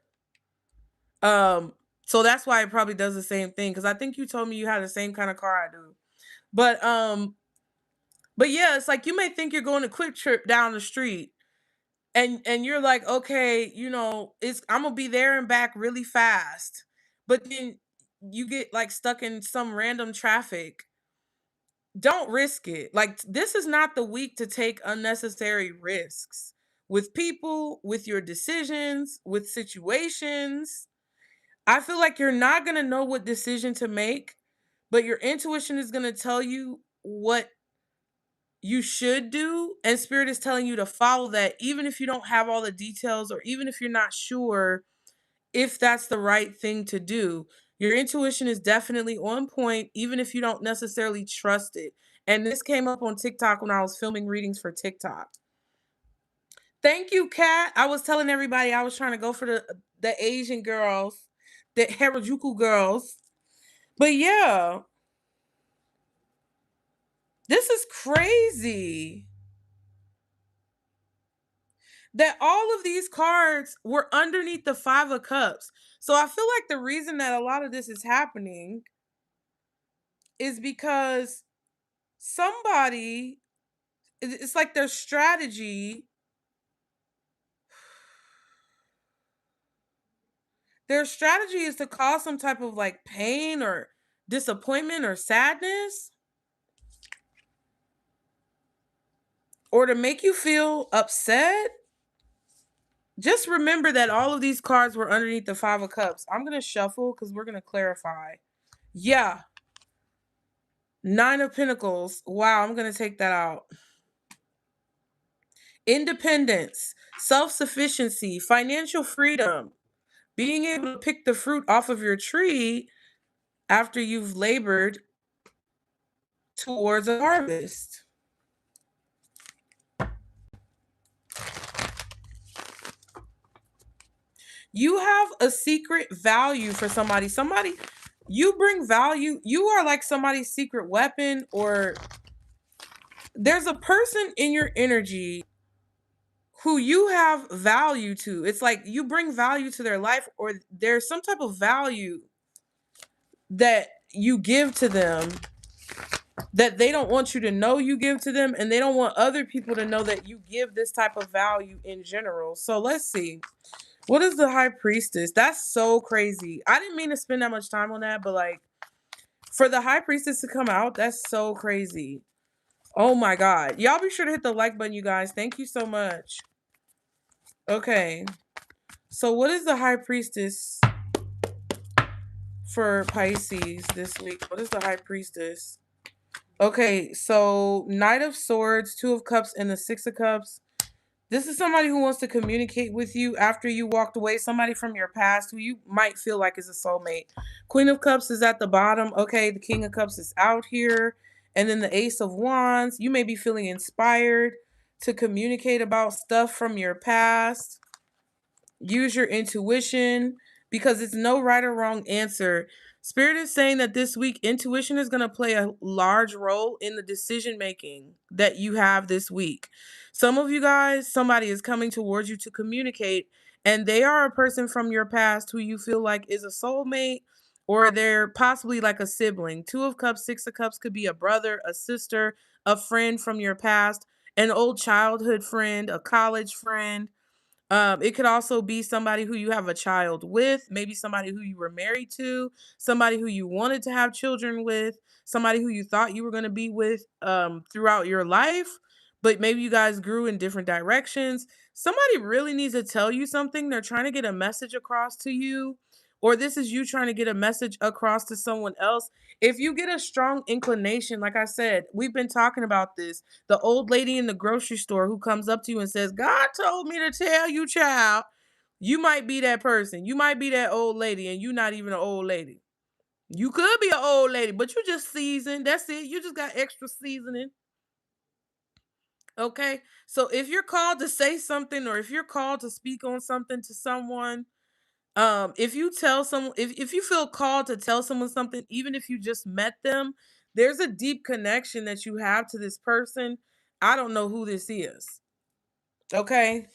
Um, so that's why it probably does the same thing. Because I think you told me you had the same kind of car I do. But yeah, it's like you may think you're going a quick trip down the street, and you're like, okay, it's I'm gonna be there and back really fast. But then you get like stuck in some random traffic. Don't risk it. Like, this is not the week to take unnecessary risks with people, with your decisions, with situations. I feel like you're not going to know what decision to make, but your intuition is going to tell you what you should do. And Spirit is telling you to follow that, even if you don't have all the details, or even if you're not sure if that's the right thing to do. Your intuition is definitely on point, even if you don't necessarily trust it. And this came up on TikTok when I was filming readings for TikTok. Thank you, Kat. I was telling everybody I was trying to go for the Asian girls, the Harajuku girls. But yeah, this is crazy that all of these cards were underneath the Five of Cups. So I feel like the reason that a lot of this is happening is because somebody, it's like their strategy is to cause some type of like pain or disappointment or sadness, or to make you feel upset. Just remember that all of these cards were underneath the Five of Cups. I'm going to shuffle because we're going to clarify. Yeah. Nine of Pentacles. Wow, I'm going to take that out. Independence, self-sufficiency, financial freedom, being able to pick the fruit off of your tree after you've labored towards a harvest. You have a secret value for somebody. You bring value. You are like somebody's secret weapon, or there's a person in your energy who you have value to. It's like you bring value to their life, or there's some type of value that you give to them that they don't want you to know you give to them, and they don't want other people to know that you give this type of value in general. So let's see. What is the High Priestess? That's so crazy. I didn't mean to spend that much time on that, but like, for the High Priestess to come out, that's so crazy. Oh my God. Y'all be sure to hit the like button, you guys. Thank you so much. Okay. So what is the High Priestess for Pisces this week? What is the High Priestess? Okay, so Knight of Swords, Two of Cups, and the Six of Cups. This is somebody who wants to communicate with you after you walked away, somebody from your past who you might feel like is a soulmate. Queen of Cups is at the bottom. Okay, the King of Cups is out here. And then the Ace of Wands. You may be feeling inspired to communicate about stuff from your past. Use your intuition because it's no right or wrong answer. Spirit is saying that this week, intuition is going to play a large role in the decision making that you have this week. Some of you guys, somebody is coming towards you to communicate, and they are a person from your past who you feel like is a soulmate, or they're possibly like a sibling. Two of Cups, Six of Cups could be a brother, a sister, a friend from your past, an old childhood friend, a college friend. It could also be somebody who you have a child with, maybe somebody who you were married to, somebody who you wanted to have children with, somebody who you thought you were going to be with throughout your life, but maybe you guys grew in different directions. Somebody really needs to tell you something. They're trying to get a message across to you, or this is you trying to get a message across to someone else. If you get a strong inclination, like I said, we've been talking about this, the old lady in the grocery store who comes up to you and says, God told me to tell you, child, you might be that person. You might be that old lady, and you're not even an old lady. You could be an old lady, but you just seasoned. That's it. You just got extra seasoning. Okay. So if you're called to say something, or if you're called to speak on something to someone, if you tell someone, if you feel called to tell someone something, even if you just met them, there's a deep connection that you have to this person. I don't know who this is. Okay.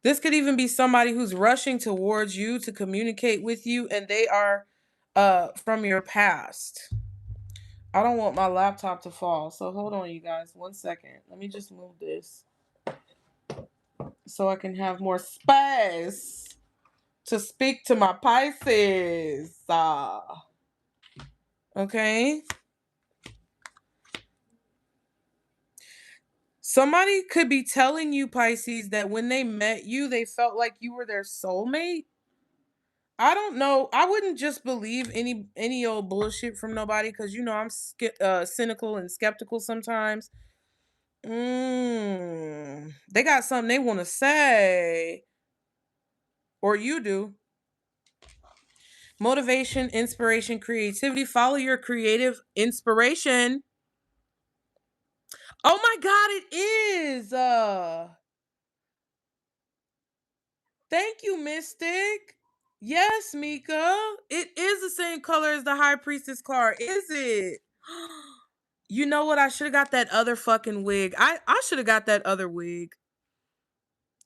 This could even be somebody who's rushing towards you to communicate with you, and they are from your past. I don't want my laptop to fall. So hold on, you guys. 1 second. Let me just move this so I can have more space to speak to my Pisces. Okay. Somebody could be telling you, Pisces, that when they met you, they felt like you were their soulmate. I don't know. I wouldn't just believe any old bullshit from nobody, because I'm cynical and skeptical sometimes. They got something they want to say, or you do. Motivation, inspiration, creativity. Follow your creative inspiration. Oh my God, it is. Thank you, Mystic. Yes, Mika. It is the same color as the High Priestess card. Is it? You know what? I should have got that other fucking wig. I should have got that other wig.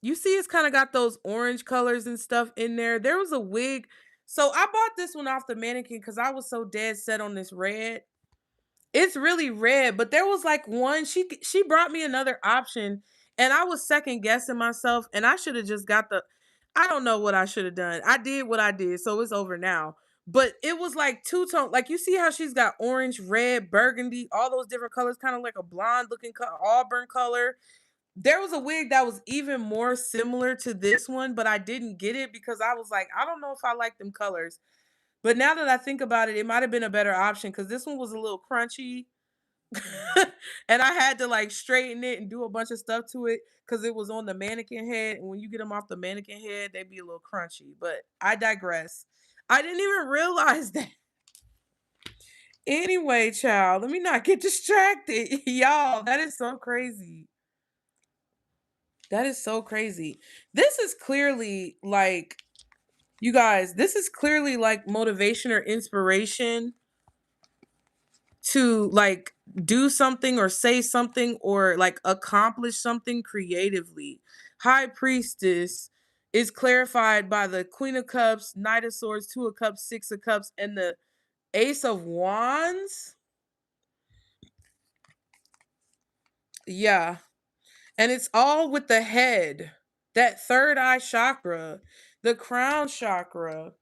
You see, it's kind of got those orange colors and stuff in there. There was a wig. So I bought this one off the mannequin because I was so dead set on this red. It's really red, but there was like one. She brought me another option, and I was second guessing myself, and I should have just got the. I don't know what I should have done. I did what I did, so it's over now. But it was like two tone. Like, you see how she's got orange, red, burgundy, all those different colors, kind of like a blonde looking auburn color. There was a wig that was even more similar to this one, but I didn't get it because I was like, I don't know if I like them colors. But now that I think about it, it might have been a better option because this one was a little crunchy. And I had to like straighten it and do a bunch of stuff to it because it was on the mannequin head. And when you get them off the mannequin head, they be a little crunchy. But I digress. I didn't even realize that. Anyway, child, let me not get distracted. Y'all, that is so crazy. That is so crazy. This is clearly like, you guys, this is clearly like motivation or inspiration to like do something or say something or like accomplish something creatively. High Priestess is clarified by the Queen of Cups, Knight of Swords, Two of Cups, Six of Cups, and the Ace of Wands. Yeah. And it's all with the head, that third eye chakra, the crown chakra.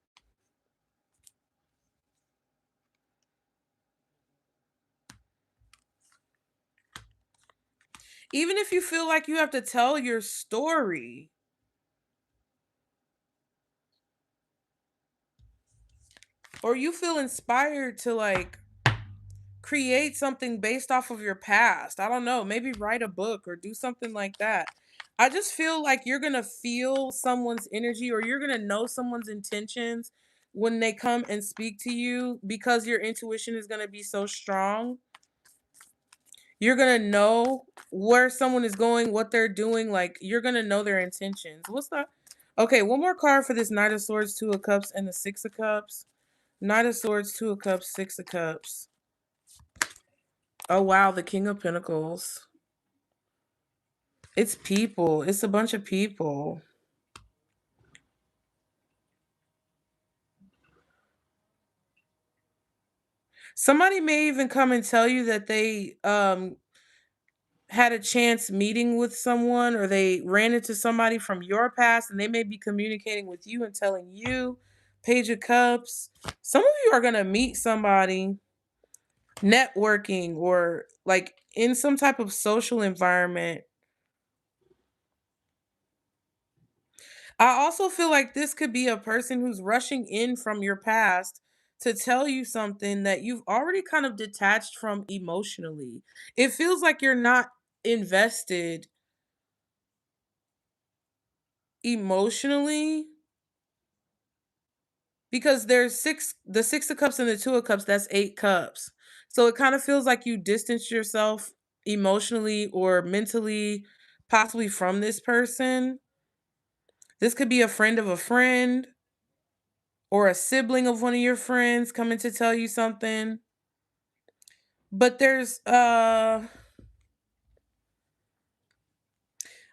Even if you feel like you have to tell your story, or you feel inspired to like create something based off of your past. I don't know, maybe write a book or do something like that. I just feel like you're going to feel someone's energy, or you're going to know someone's intentions when they come and speak to you, because your intuition is going to be so strong. You're going to know where someone is going, what they're doing. Like, you're going to know their intentions. What's that? Okay, one more card for this Knight of Swords, Two of Cups, and the Six of Cups. Knight of Swords, Two of Cups, Six of Cups. Oh, wow, the King of Pentacles. It's people. It's a bunch of people. Somebody may even come and tell you that they had a chance meeting with someone, or they ran into somebody from your past, and they may be communicating with you and telling you. Page of Cups. Some of you are going to meet somebody networking, or like in some type of social environment. I also feel like this could be a person who's rushing in from your past to tell you something that you've already kind of detached from emotionally. It feels like you're not invested emotionally, because there's the Six of Cups and the Two of Cups, that's 8 cups. So it kind of feels like you distance yourself emotionally or mentally, possibly, from this person. This could be a friend of a friend, or a sibling of one of your friends coming to tell you something. But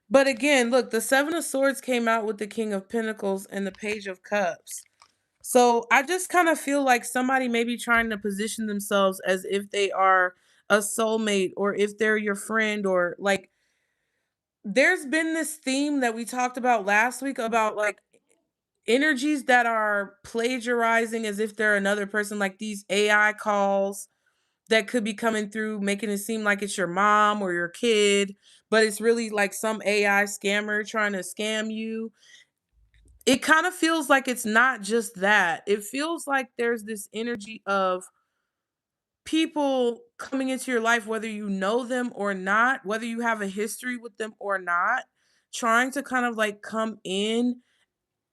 but again, look, the Seven of Swords came out with the King of Pentacles and the Page of Cups. So I just kind of feel like somebody may be trying to position themselves as if they are a soulmate, or if they're your friend, or like, there's been this theme that we talked about last week about like energies that are plagiarizing as if they're another person, like these AI calls that could be coming through, making it seem like it's your mom or your kid, but it's really like some AI scammer trying to scam you. It kind of feels like it's not just that. It feels like there's this energy of people coming into your life, whether you know them or not, whether you have a history with them or not, trying to kind of like come in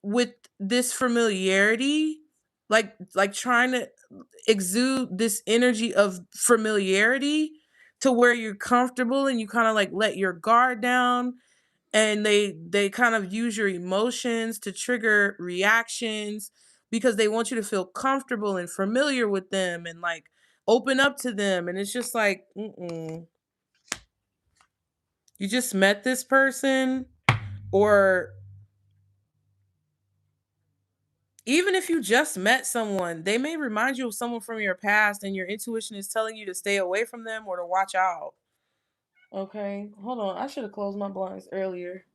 with this familiarity, like trying to exude this energy of familiarity to where you're comfortable, and you kind of like let your guard down, and they kind of use your emotions to trigger reactions, because they want you to feel comfortable and familiar with them, and like open up to them. And it's just like, you just met this person, or even if you just met someone, they may remind you of someone from your past, and your intuition is telling you to stay away from them or to watch out. Okay, hold on. I should have closed my blinds earlier,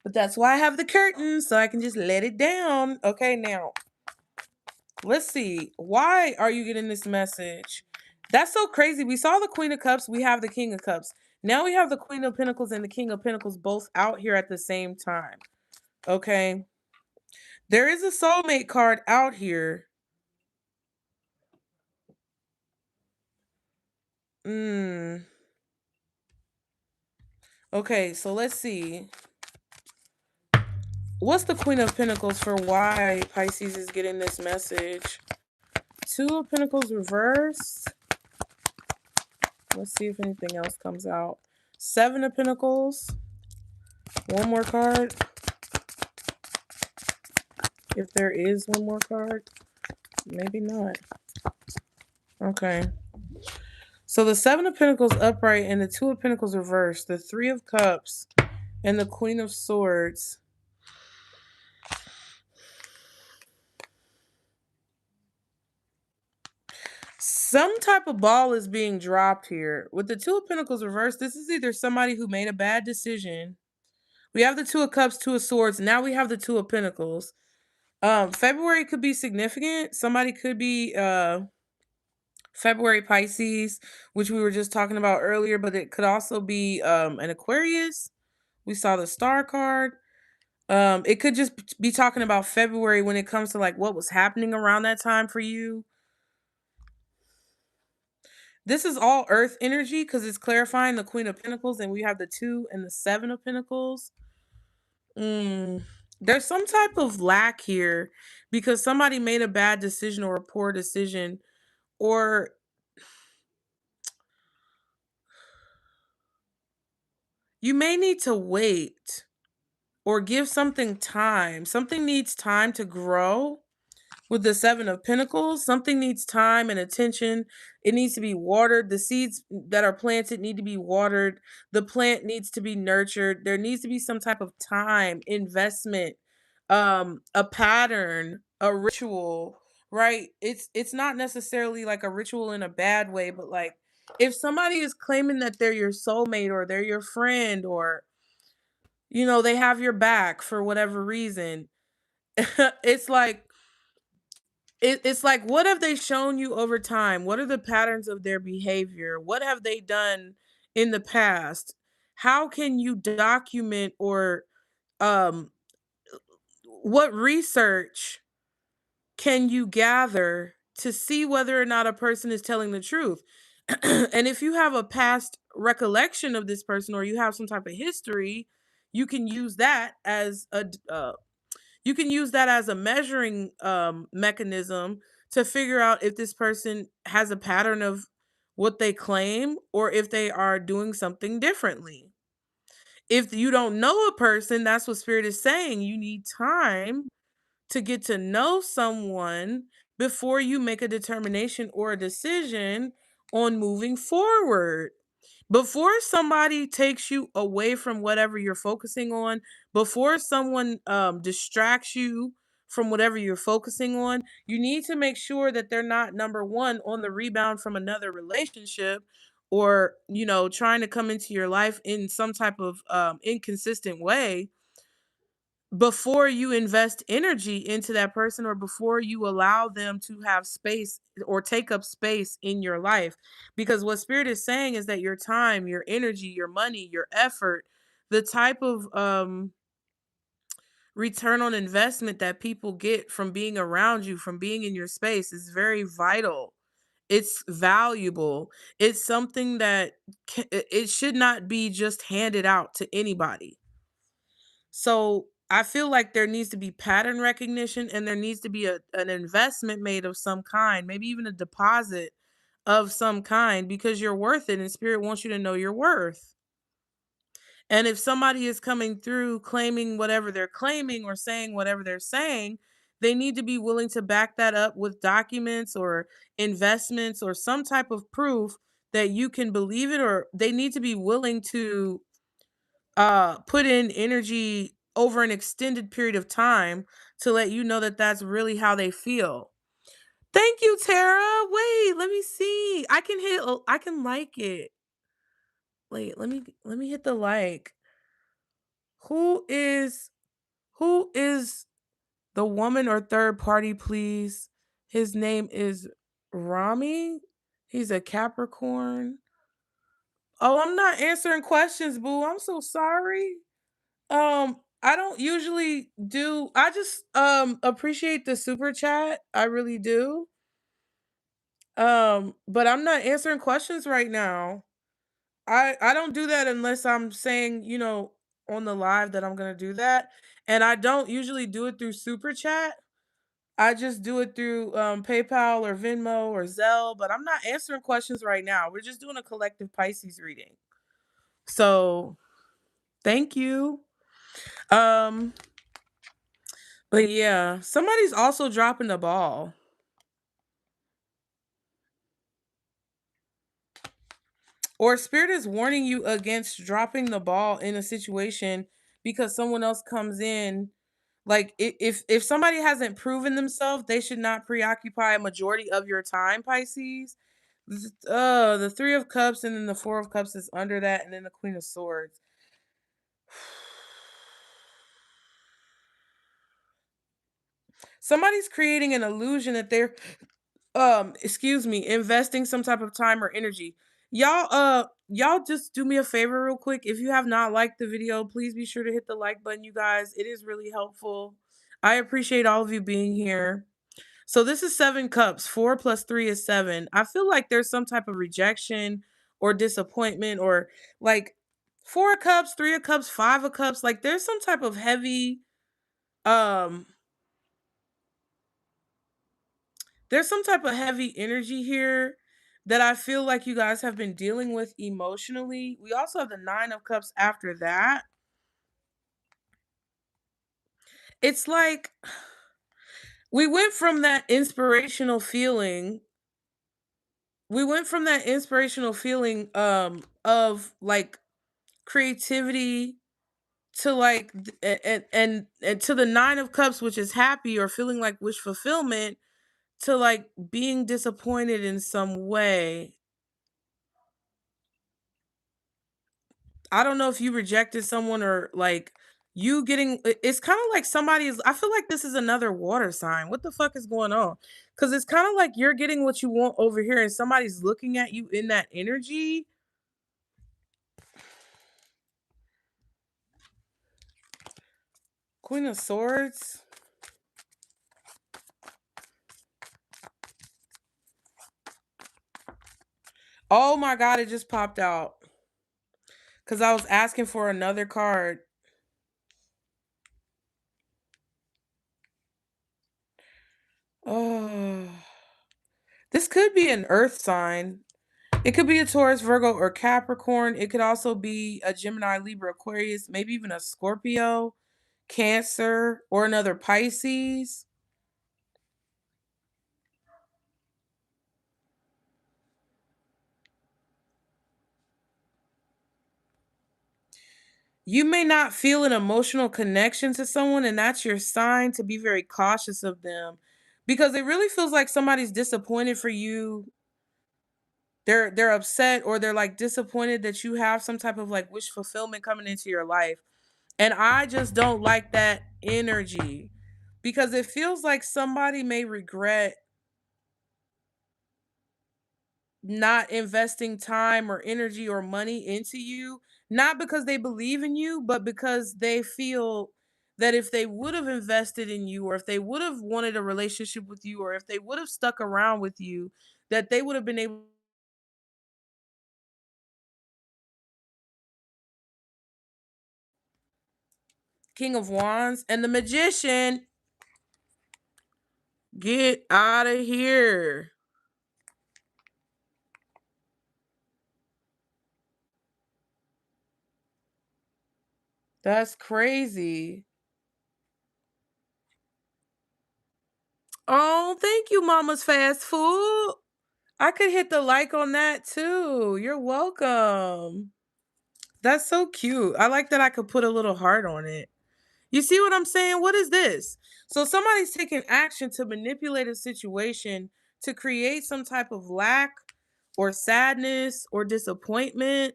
but that's why I have the curtains, so I can just let it down. Okay, now let's see. Why are you getting this message? That's so crazy. We saw the Queen of Cups, we have the King of Cups. Now we have the Queen of Pentacles and the King of Pentacles both out here at the same time. Okay. There is a soulmate card out here. Okay, so let's see. What's the Queen of Pentacles for why Pisces is getting this message? Two of Pentacles reversed. Let's see if anything else comes out. Seven of Pentacles. One more card. If there is one more card. Maybe not. Okay. So the Seven of Pentacles upright and the Two of Pentacles reversed. The Three of Cups and the Queen of Swords. Some type of ball is being dropped here. With the Two of Pentacles reversed, this is either somebody who made a bad decision. We have the Two of Cups, Two of Swords. Now we have the Two of Pentacles. February could be significant. Somebody could be February Pisces, which we were just talking about earlier, but it could also be an Aquarius. We saw the Star card. It could just be talking about February when it comes to like what was happening around that time for you. This is all earth energy because it's clarifying the Queen of Pentacles, and we have the 2 and the 7 of Pentacles. Mm, there's some type of lack here because somebody made a bad decision or a poor decision, or you may need to wait or give something time. Something needs time to grow. With the 7 of Pentacles, something needs time and attention. It needs to be watered. The seeds that are planted need to be watered. The plant needs to be nurtured. There needs to be some type of time, investment, a pattern, a ritual, right? It's not necessarily like a ritual in a bad way, but like if somebody is claiming that they're your soulmate or they're your friend or they have your back for whatever reason, it's like it's like, what have they shown you over time? What are the patterns of their behavior? What have they done in the past? How can you document or um what research can you gather to see whether or not a person is telling the truth? And if you have a past recollection of this person or you have some type of history, you can use that as a measuring mechanism to figure out if this person has a pattern of what they claim or if they are doing something differently. If you don't know a person, that's what spirit is saying. You need time to get to know someone before you make a determination or a decision on moving forward. Before somebody takes you away from whatever you're focusing on, before someone distracts you from whatever you're focusing on, you need to make sure that they're not, number one, on the rebound from another relationship or trying to come into your life in some type of inconsistent way before you invest energy into that person or before you allow them to have space or take up space in your life. Because what spirit is saying is that your time, your energy, your money, your effort, the type of return on investment that people get from being around you, from being in your space is very vital. It's valuable. It's something that it should not be just handed out to anybody. So I feel like there needs to be pattern recognition and there needs to be an investment made of some kind, maybe even a deposit of some kind because you're worth it and spirit wants you to know your worth. And if somebody is coming through claiming whatever they're claiming or saying whatever they're saying, they need to be willing to back that up with documents or investments or some type of proof that you can believe it, or they need to be willing to put in energy over an extended period of time to let you know that that's really how they feel. Thank you, Tara. Wait, let me see. I can like it. Wait, let me hit the like. Who is who is the woman or third party, please? His name is Rami. He's a Capricorn. Oh, I'm not answering questions, boo. I'm so sorry. I don't usually do. I just appreciate the super chat. I really do. But I'm not answering questions right now. I don't do that unless I'm saying, on the live that I'm going to do that. And I don't usually do it through super chat. I just do it through PayPal or Venmo or Zelle, but I'm not answering questions right now. We're just doing a collective Pisces reading. So, thank you. Um But yeah, somebody's also dropping the ball. Or spirit is warning you against dropping the ball in a situation because someone else comes in. Like if somebody hasn't proven themselves, they should not preoccupy a majority of your time, Pisces. The 3 of Cups and then the 4 of Cups is under that and then the Queen of Swords. Somebody's creating an illusion that they're investing some type of time or energy. Y'all just do me a favor real quick. If you have not liked the video, please be sure to hit the like button, you guys. It is really helpful. I appreciate all of you being here. So this is 7 cups. 4 plus 3 is 7. I feel like there's some type of rejection or disappointment, or like 4 of cups, 3 of cups, 5 of cups. Like there's some type of heavy, um, there's some type of heavy energy here that I feel like you guys have been dealing with emotionally. We also have the 9 of cups after that. It's like we went from that inspirational feeling. We went from that inspirational feeling of like creativity to like and to the 9 of cups, which is happy or feeling like wish fulfillment, to like being disappointed in some way. I don't know if you rejected someone or like you getting it's kind of like somebody is. I feel like this is another water sign. What the fuck is going on? Cuz it's kind of like you're getting what you want over here and somebody's looking at you in that energy. Queen of Swords. Oh my god, it just popped out cuz I was asking for another card. Oh. This could be an earth sign. It could be a Taurus, Virgo, or Capricorn. It could also be a Gemini, Libra, Aquarius, maybe even a Scorpio, Cancer, or another Pisces. You may not feel an emotional connection to someone, and that's your sign to be very cautious of them because it really feels like somebody's disappointed for you. They're upset or they're like disappointed that you have some type of like wish fulfillment coming into your life. And I just don't like that energy because it feels like somebody may regret not investing time or energy or money into you, not because they believe in you, but because they feel that if they would have invested in you, or if they would have wanted a relationship with you, or if they would have stuck around with you, that they would have been able. King of Wands and the Magician. Get out of here. That's crazy. Oh, thank you, Mama's Fast Food. I could hit the like on that too. You're welcome. That's so cute. I like that I could put a little heart on it. You see what I'm saying? What is this? So somebody's taking action to manipulate a situation to create some type of lack or sadness or disappointment.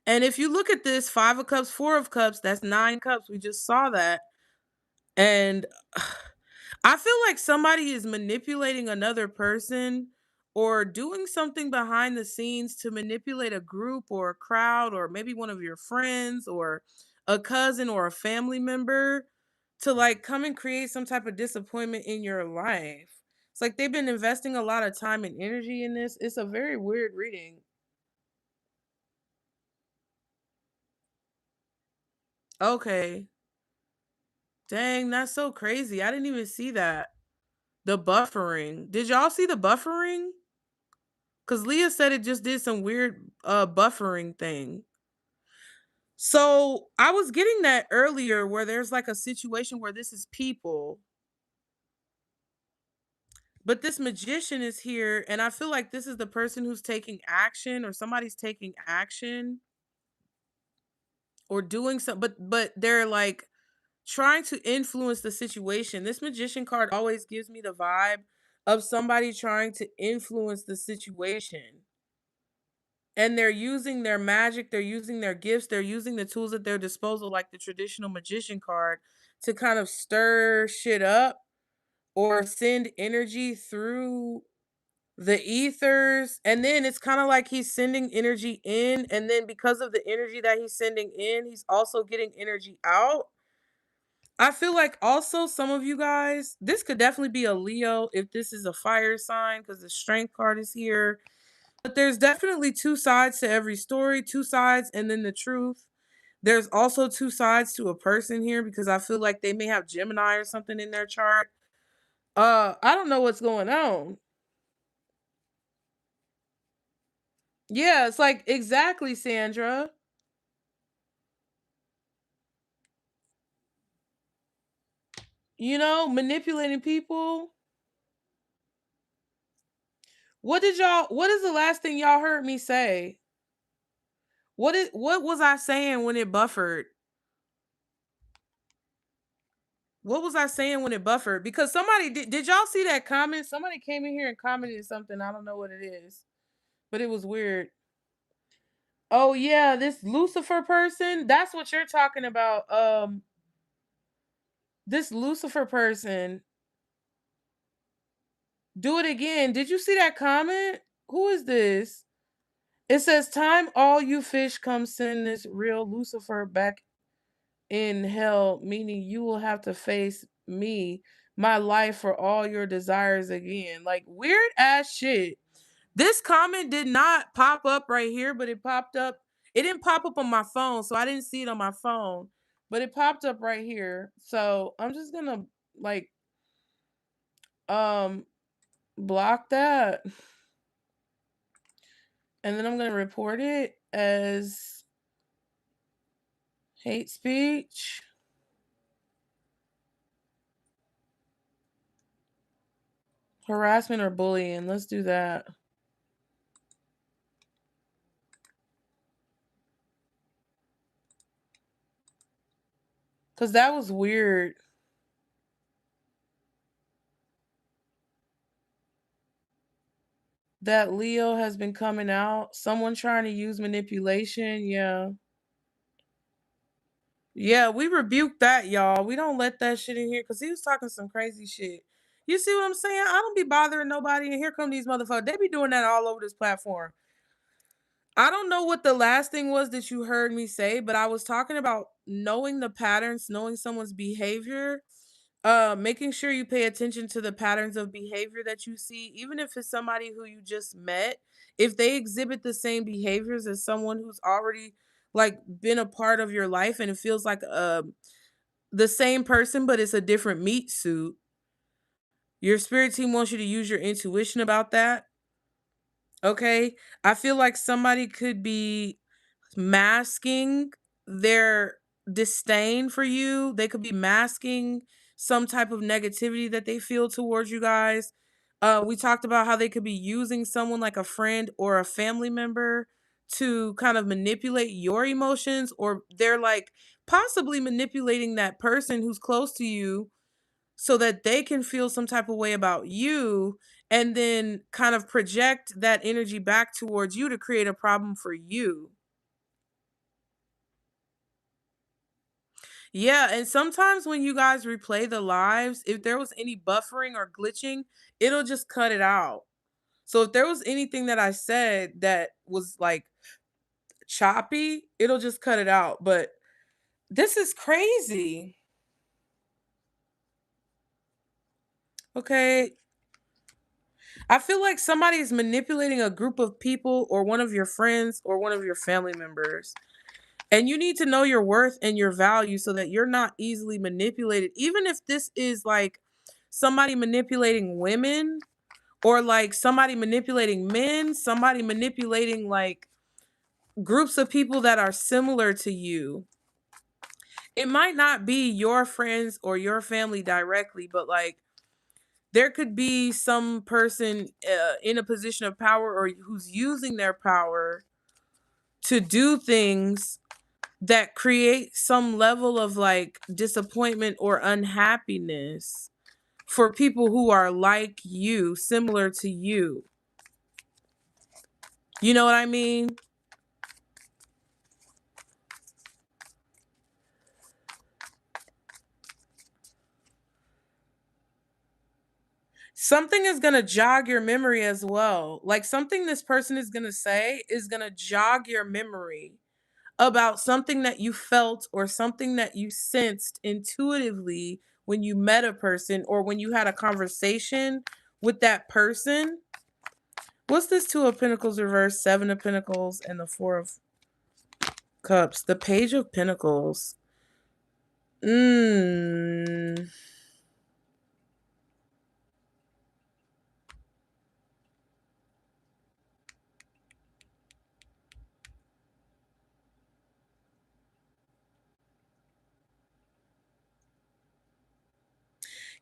And if you look at this, 5 of cups, 4 of cups, that's 9 cups. We just saw that. And I feel like somebody is manipulating another person or doing something behind the scenes to manipulate a group or a crowd or maybe one of your friends or a cousin or a family member to like come and create some type of disappointment in your life. It's like they've been investing a lot of time and energy in this. It's a very weird reading. Okay. Dang, that's so crazy. I didn't even see that. The buffering. Did y'all see the buffering? Cause Leah said it just did some weird buffering thing. So I was getting that earlier where there's like a situation where this is people, but this magician is here, and I feel like this is the person who's taking action or somebody's taking action or doing something, but they're like trying to influence the situation. This magician card always gives me the vibe of somebody trying to influence the situation. And they're using their magic, they're using their gifts, they're using the tools at their disposal, like the traditional magician card, to kind of stir shit up or send energy through. the ethers, and then it's kind of like he's sending energy in, and then because of the energy that he's sending in, he's also getting energy out. I feel like also some of you guys, this could definitely be a Leo if this is a fire sign because the strength card is here. But there's definitely two sides to every story, two sides, and then the truth. There's also two sides to a person here because I feel like they may have Gemini or something in their chart. I don't know what's going on. Yeah, it's like exactly, Sandra. Manipulating people. What is the last thing y'all heard me say? What was I saying when it buffered? What was I saying when it buffered? Because somebody did y'all see that comment? Somebody came in here and commented something. I don't know what it is, but it was weird. Oh yeah, this Lucifer person. That's what you're talking about. This Lucifer person. Do it again. Did you see that comment? Who is this? It says, "Time all you fish come send this real Lucifer back in hell, meaning you will have to face me, my life for all your desires again." Like weird ass shit. This comment did not pop up right here, but it popped up. It didn't pop up on my phone, so I didn't see it on my phone, but it popped up right here. So I'm just gonna like um block that, and then I'm gonna report it as hate speech, harassment, or bullying. Let's do that. Cause that was weird. That Leo has been coming out. Someone trying to use manipulation. Yeah. Yeah, we rebuke that, y'all. We don't let that shit in here because he was talking some crazy shit. You see what I'm saying? I don't be bothering nobody, and here come these motherfuckers. They be doing that all over this platform. I don't know what the last thing was that you heard me say, but I was talking about knowing the patterns, knowing someone's behavior, making sure you pay attention to the patterns of behavior that you see, even if it's somebody who you just met. If they exhibit the same behaviors as someone who's already like been a part of your life and it feels like the same person, but it's a different meat suit, your spirit team wants you to use your intuition about that. Okay. I feel like somebody could be masking their disdain for you. They could be masking some type of negativity that they feel towards you guys. We talked about how they could be using someone like a friend or a family member to kind of manipulate your emotions, or they're like possibly manipulating that person who's close to you so that they can feel some type of way about you and then kind of project that energy back towards you to create a problem for you. Yeah, and sometimes when you guys replay the lives, if there was any buffering or glitching, it'll just cut it out. So if there was anything that I said that was like choppy, it'll just cut it out. But this is crazy. Okay. I feel like somebody is manipulating a group of people or one of your friends or one of your family members. And you need to know your worth and your value so that you're not easily manipulated. Even if this is like somebody manipulating women or like somebody manipulating men, somebody manipulating like groups of people that are similar to you. It might not be your friends or your family directly, but like there could be some person in a position of power or who's using their power to do things that create some level of like disappointment or unhappiness for people who are like you, similar to you. You know what I mean? Something is going to jog your memory as well. Like something this person is going to say is going to jog your memory about something that you felt or something that you sensed intuitively when you met a person or when you had a conversation with that person. What's this Two of Pentacles reverse, Seven of Pentacles, and the Four of Cups? The Page of Pentacles. Mm.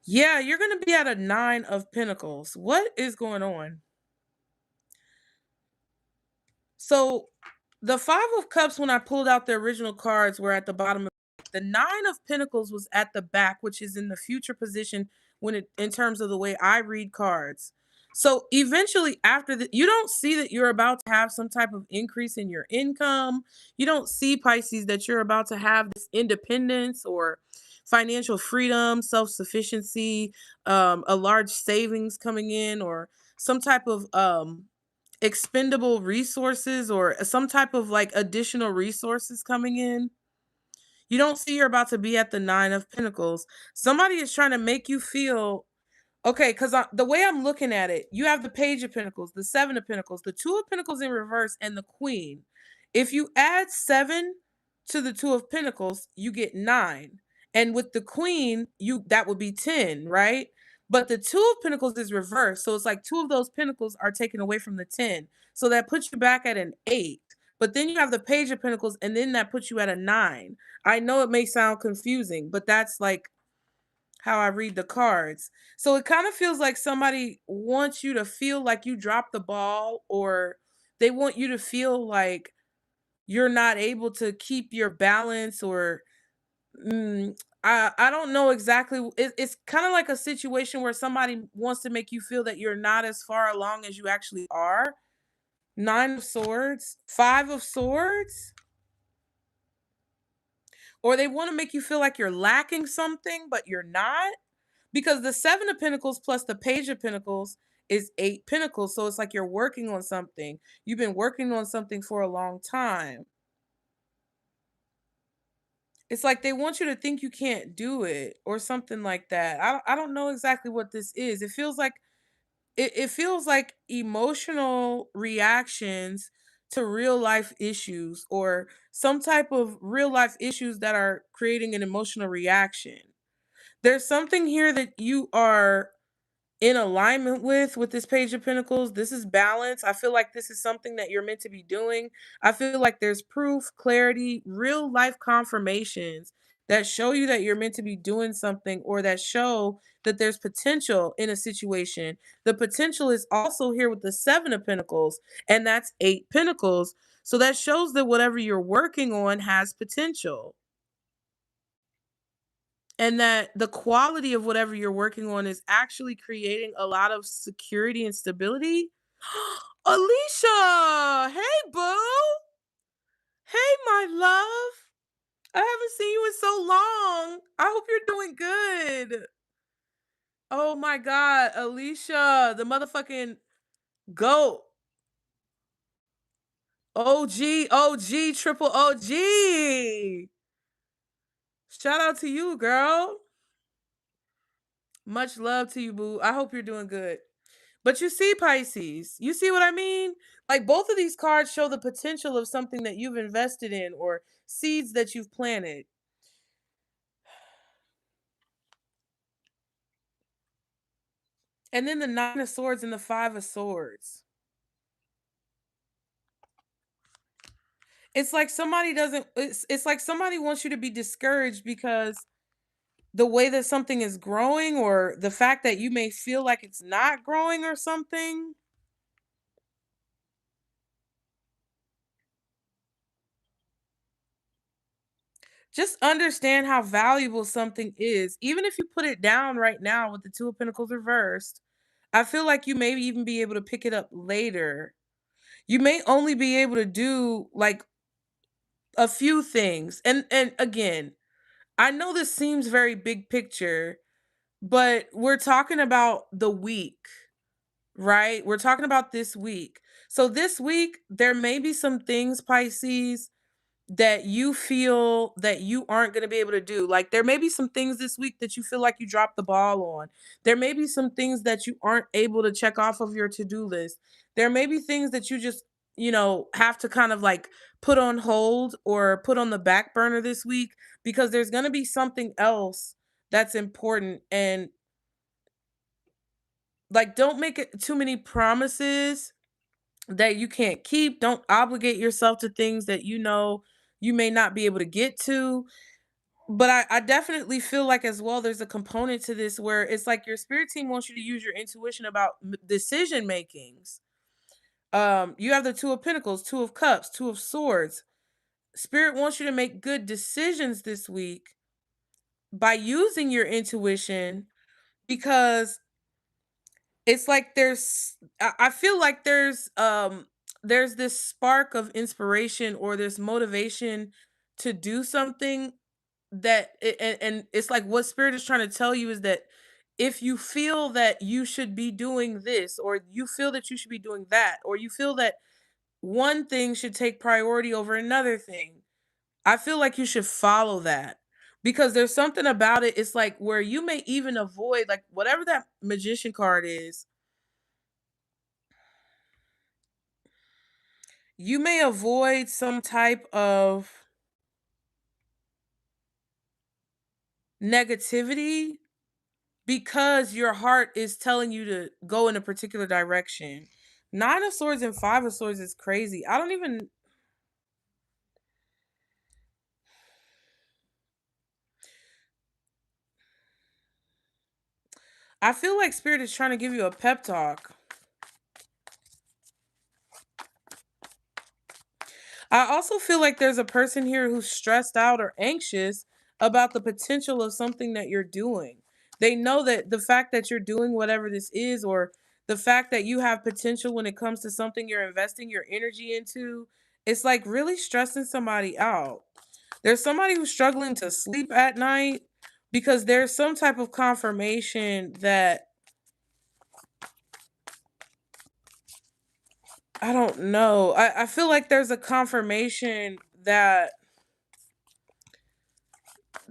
Yeah, you're going to be at a Nine of Pentacles. What is going on? So the Five of Cups, when I pulled out the original cards, were at the bottom. The Nine of Pentacles was at the back, which is in the future position when it in terms of the way I read cards. So eventually after that, you don't see that you're about to have some type of increase in your income. You don't see, Pisces, that you're about to have this independence or financial freedom, self-sufficiency, a large savings coming in, or some type of expendable resources or some type of like additional resources coming in. You don't see you're about to be at the Nine of Pentacles. Somebody is trying to make you feel okay, because the way I'm looking at it, you have the Page of Pentacles, the Seven of Pentacles, the Two of Pentacles in reverse, and the Queen. If you add seven to the Two of Pentacles, you get nine. And with the Queen, that would be 10, right? But the Two of Pentacles is reversed. So it's like two of those pentacles are taken away from the 10. So that puts you back at an 8. But then you have the Page of Pentacles, and then that puts you at a 9. I know it may sound confusing, but that's like how I read the cards. So it kind of feels like somebody wants you to feel like you dropped the ball, or they want you to feel like you're not able to keep your balance, or I don't know exactly. It's kind of like a situation where somebody wants to make you feel that you're not as far along as you actually are. Nine of Swords, Five of Swords, or they want to make you feel like you're lacking something, but you're not. Because the Seven of Pentacles plus the Page of Pentacles is Eight Pentacles. So it's like you're working on something. You've been working on something for a long time. It's like they want you to think you can't do it or something like that. I don't know exactly what this is. It feels like emotional reactions to real life issues, or some type of real life issues that are creating an emotional reaction. There's something here that you are in alignment with this Page of Pentacles. This is balance. I feel like this is something that you're meant to be doing. I feel like there's proof, clarity, real life confirmations that show you that you're meant to be doing something, or that show that there's potential in a situation. The potential is also here with the Seven of Pentacles, and that's Eight Pentacles. So that shows that whatever you're working on has potential, and that the quality of whatever you're working on is actually creating a lot of security and stability. Alicia, hey boo, hey my love. I haven't seen you in so long. I hope you're doing good. Oh my god, Alicia, the motherfucking goat. OG, OG, triple OG. Shout out to you, girl. Much love to you, boo. I hope you're doing good. But you see, Pisces, you see what I mean? Like both of these cards show the potential of something that you've invested in, or seeds that you've planted. And then the Nine of Swords and the Five of Swords. It's like somebody doesn't, it's like somebody wants you to be discouraged because the way that something is growing, or the fact that you may feel like it's not growing or something. Just understand how valuable something is. Even if you put it down right now with the Two of Pentacles reversed, I feel like you may even be able to pick it up later. You may only be able to do like a few things. And again, I know this seems very big picture, But we're talking about the week, right? We're talking about this week. So this week, there may be some things, Pisces, that you feel that you aren't going to be able to do. Like there may be some things this week that you feel like you dropped the ball on. There may be some things that you aren't able to check off of your to-do list. There may be things that you just, have to kind of like put on hold or put on the back burner this week because there's going to be something else that's important. And like don't make it too many promises that you can't keep. Don't obligate yourself to things that you may not be able to get to. But I definitely feel like as well, there's a component to this where it's like your spirit team wants you to use your intuition about decision makings. You have the Two of Pentacles, Two of Cups, Two of Swords. Spirit wants you to make good decisions this week by using your intuition because it's like I feel like there's this spark of inspiration or this motivation to do something and it's like what spirit is trying to tell you is that if you feel that you should be doing this or you feel that you should be doing that or you feel that one thing should take priority over another thing, I feel like you should follow that because there's something about it. It's like where you may even avoid like whatever that magician card is. You may avoid some type of negativity because your heart is telling you to go in a particular direction. Nine of Swords and Five of Swords is crazy. I feel like Spirit is trying to give you a pep talk. I also feel like there's a person here who's stressed out or anxious about the potential of something that you're doing. They know that the fact that you're doing whatever this is, or the fact that you have potential when it comes to something you're investing your energy into, it's like really stressing somebody out. There's somebody who's struggling to sleep at night because there's some type of confirmation that I don't know. I feel like there's a confirmation that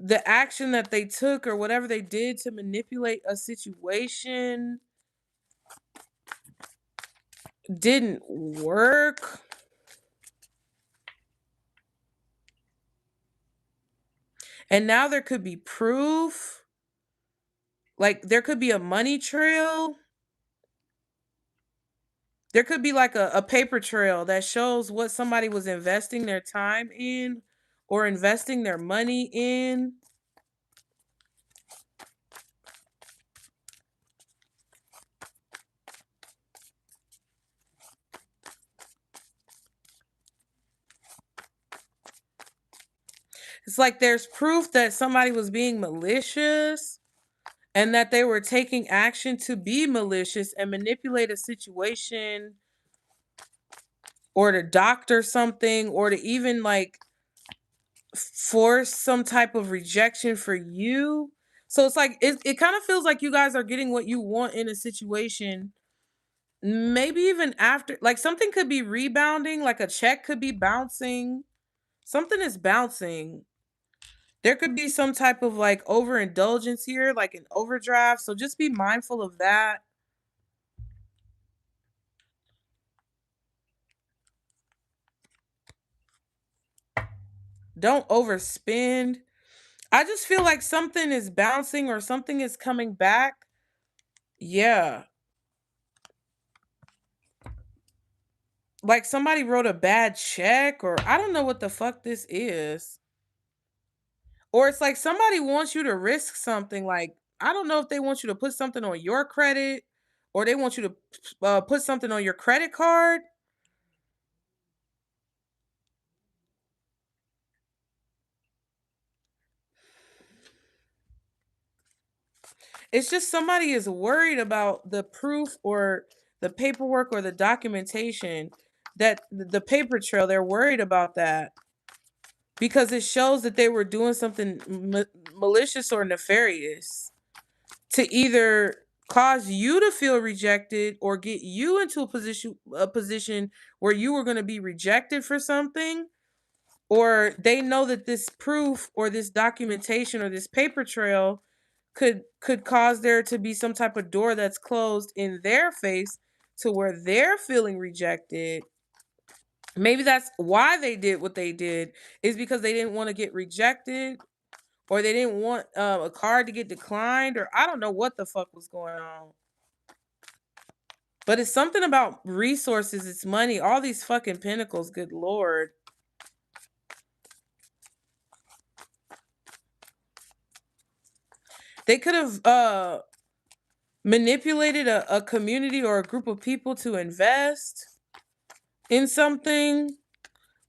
the action that they took or whatever they did to manipulate a situation didn't work. And now there could be proof. Like there could be a money trail. There could be like a paper trail that shows what somebody was investing their time in or investing their money in. It's like there's proof that somebody was being malicious and that they were taking action to be malicious and manipulate a situation or to doctor something or to even like force some type of rejection for you. So it's like it kind of feels like you guys are getting what you want in a situation. Maybe even after like something could be rebounding, like a check could be bouncing. Something is bouncing. There could be some type of like overindulgence here, like an overdraft. So just be mindful of that. Don't overspend. I just feel like something is bouncing or something is coming back. Yeah. Like somebody wrote a bad check or I don't know what the fuck this is. Or it's like somebody wants you to risk something like I don't know if they want you to put something on your credit or they want you to put something on your credit card. It's just somebody is worried about the proof or the paperwork or the documentation that the paper trail, they're worried about that because it shows that they were doing something malicious or nefarious. to either cause you to feel rejected or get you into a position where you were going to be rejected for something, or they know that this proof or this documentation or this paper trail could cause there to be some type of door that's closed in their face to where they're feeling rejected. Maybe that's why they did what they did, is because they didn't want to get rejected, or they didn't want a card to get declined, or I don't know what the fuck was going on. But it's something about resources, it's money, all these fucking pentacles, good lord. They could have manipulated a community or a group of people to invest in something,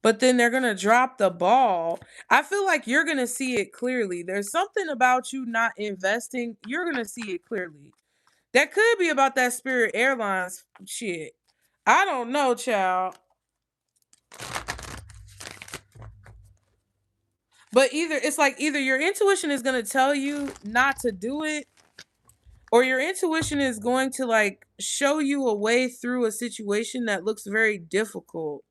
but then they're going to drop the ball. I feel like you're going to see it clearly. There's something about you not investing. You're going to see it clearly. That could be about that Spirit Airlines shit. I don't know, child. But it's like either your intuition is going to tell you not to do it, or your intuition is going to like show you a way through a situation that looks very difficult.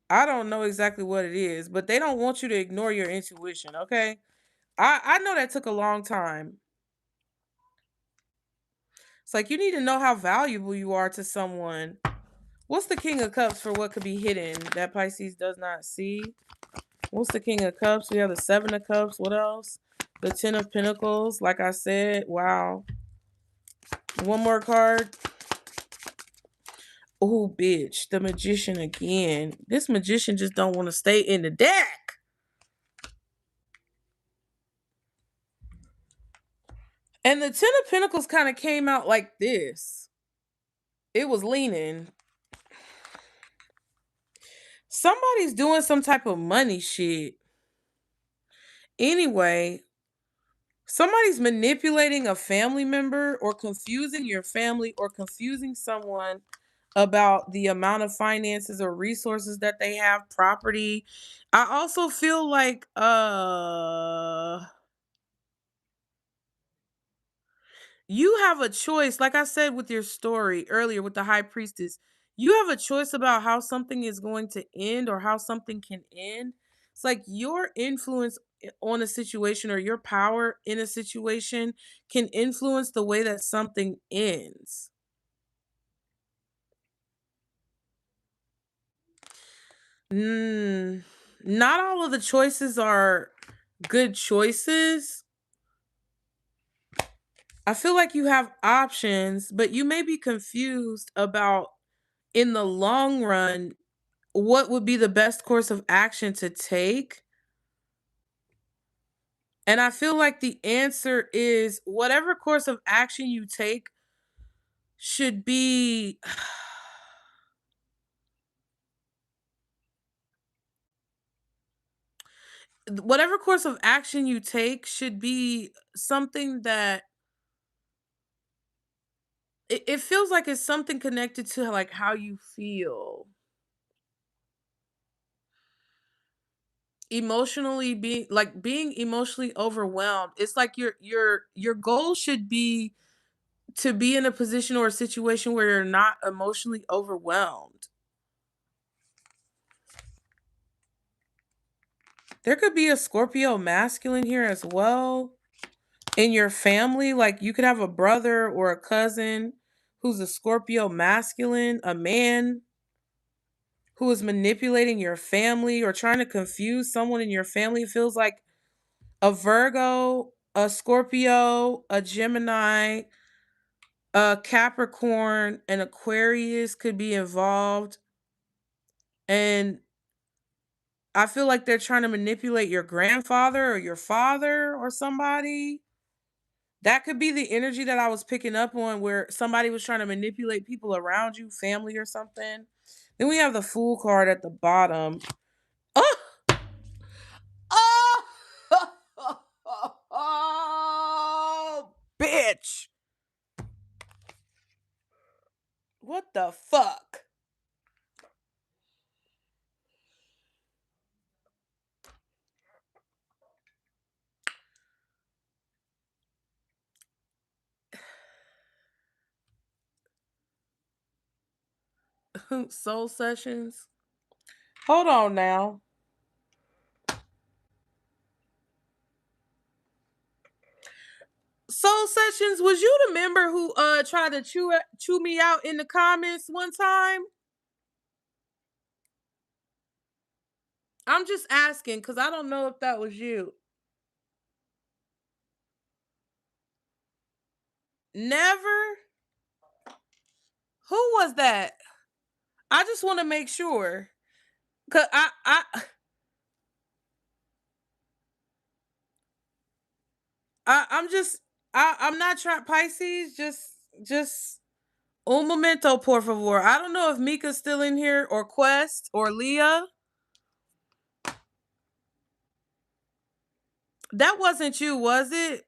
I don't know exactly what it is, but they don't want you to ignore your intuition, okay? I know that took a long time. It's like you need to know how valuable you are to someone. What's the King of Cups for what could be hidden that Pisces does not see? What's the King of Cups? We have the Seven of Cups. What else? The Ten of Pentacles. Like I said, wow. One more card. Oh, bitch. The Magician again. This Magician just don't want to stay in the deck. And the Ten of Pentacles kind of came out like this. It was leaning. Somebody's doing some type of money shit. Anyway, somebody's manipulating a family member or confusing your family or confusing someone about the amount of finances or resources that they have, property. I also feel like you have a choice. Like I said with your story earlier with the High Priestess, you have a choice about how something is going to end or how something can end. It's like your influence on a situation or your power in a situation can influence the way that something ends. Mm, not all of the choices are good choices. I feel like you have options, but you may be confused about in the long run what would be the best course of action to take. And I feel like the answer is whatever course of action you take should be whatever course of action you take should be something that it feels like it's something connected to like how you feel emotionally, being emotionally overwhelmed. It's like your goal should be to be in a position or a situation where you're not emotionally overwhelmed. There could be a Scorpio masculine here as well in your family. Like you could have a brother or a cousin who's a Scorpio masculine, a man who is manipulating your family or trying to confuse someone in your family. It feels like a Virgo, a Scorpio, a Gemini, a Capricorn, an Aquarius could be involved. And I feel like they're trying to manipulate your grandfather or your father or somebody. That could be the energy that I was picking up on, where somebody was trying to manipulate people around you, family or something. Then we have the Fool card at the bottom. Oh, oh, oh, bitch. What the fuck? Soul sessions. Hold on now. Soul sessions, was you the member who tried to chew me out in the comments one time? I'm just asking because I don't know if that was you. Never? Who was that? I just want to make sure. Cause I'm just I'm not trying Pisces, just un momento, por favor. I don't know if Mika's still in here or Quest or Leah. That wasn't you, was it?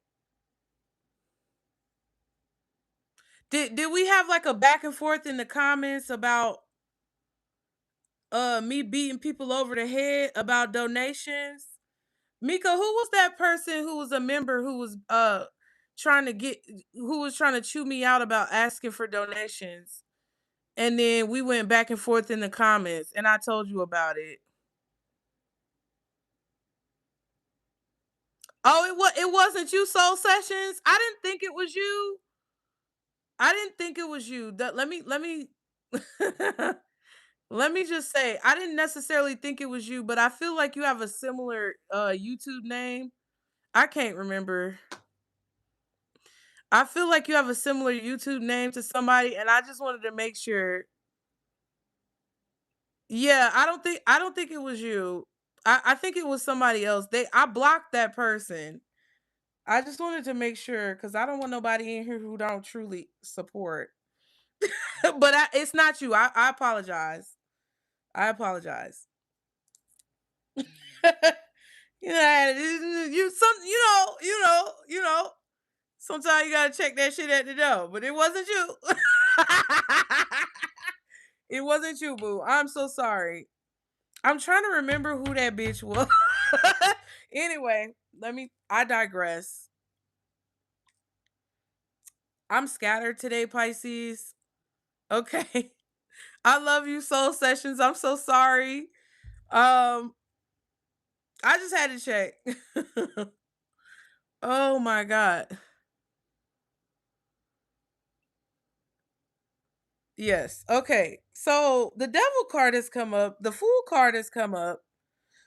Did we have like a back and forth in the comments about me beating people over the head about donations? Mika, who was that person who was a member who was trying to get who was trying to chew me out about asking for donations? And then we went back and forth in the comments and I told you about it. Oh, it wasn't you, Soul Sessions? I didn't think it was you. I didn't think it was you. Let me let me just say, I didn't necessarily think it was you, but I feel like you have a similar YouTube name. I can't remember. I feel like you have a similar YouTube name to somebody, and I just wanted to make sure. Yeah, I don't think it was you. I think it was somebody else. I blocked that person. I just wanted to make sure because I don't want nobody in here who don't truly support. But it's not you. I apologize. I apologize. You know. Sometimes you gotta check that shit at the door, but it wasn't you. It wasn't you, boo. I'm so sorry. I'm trying to remember who that bitch was. Anyway, I digress. I'm scattered today, Pisces. Okay. I love you, Soul Sessions. I'm so sorry. Um, I just had to check. Oh my God. Yes. Okay. So the devil card has come up. The fool card has come up.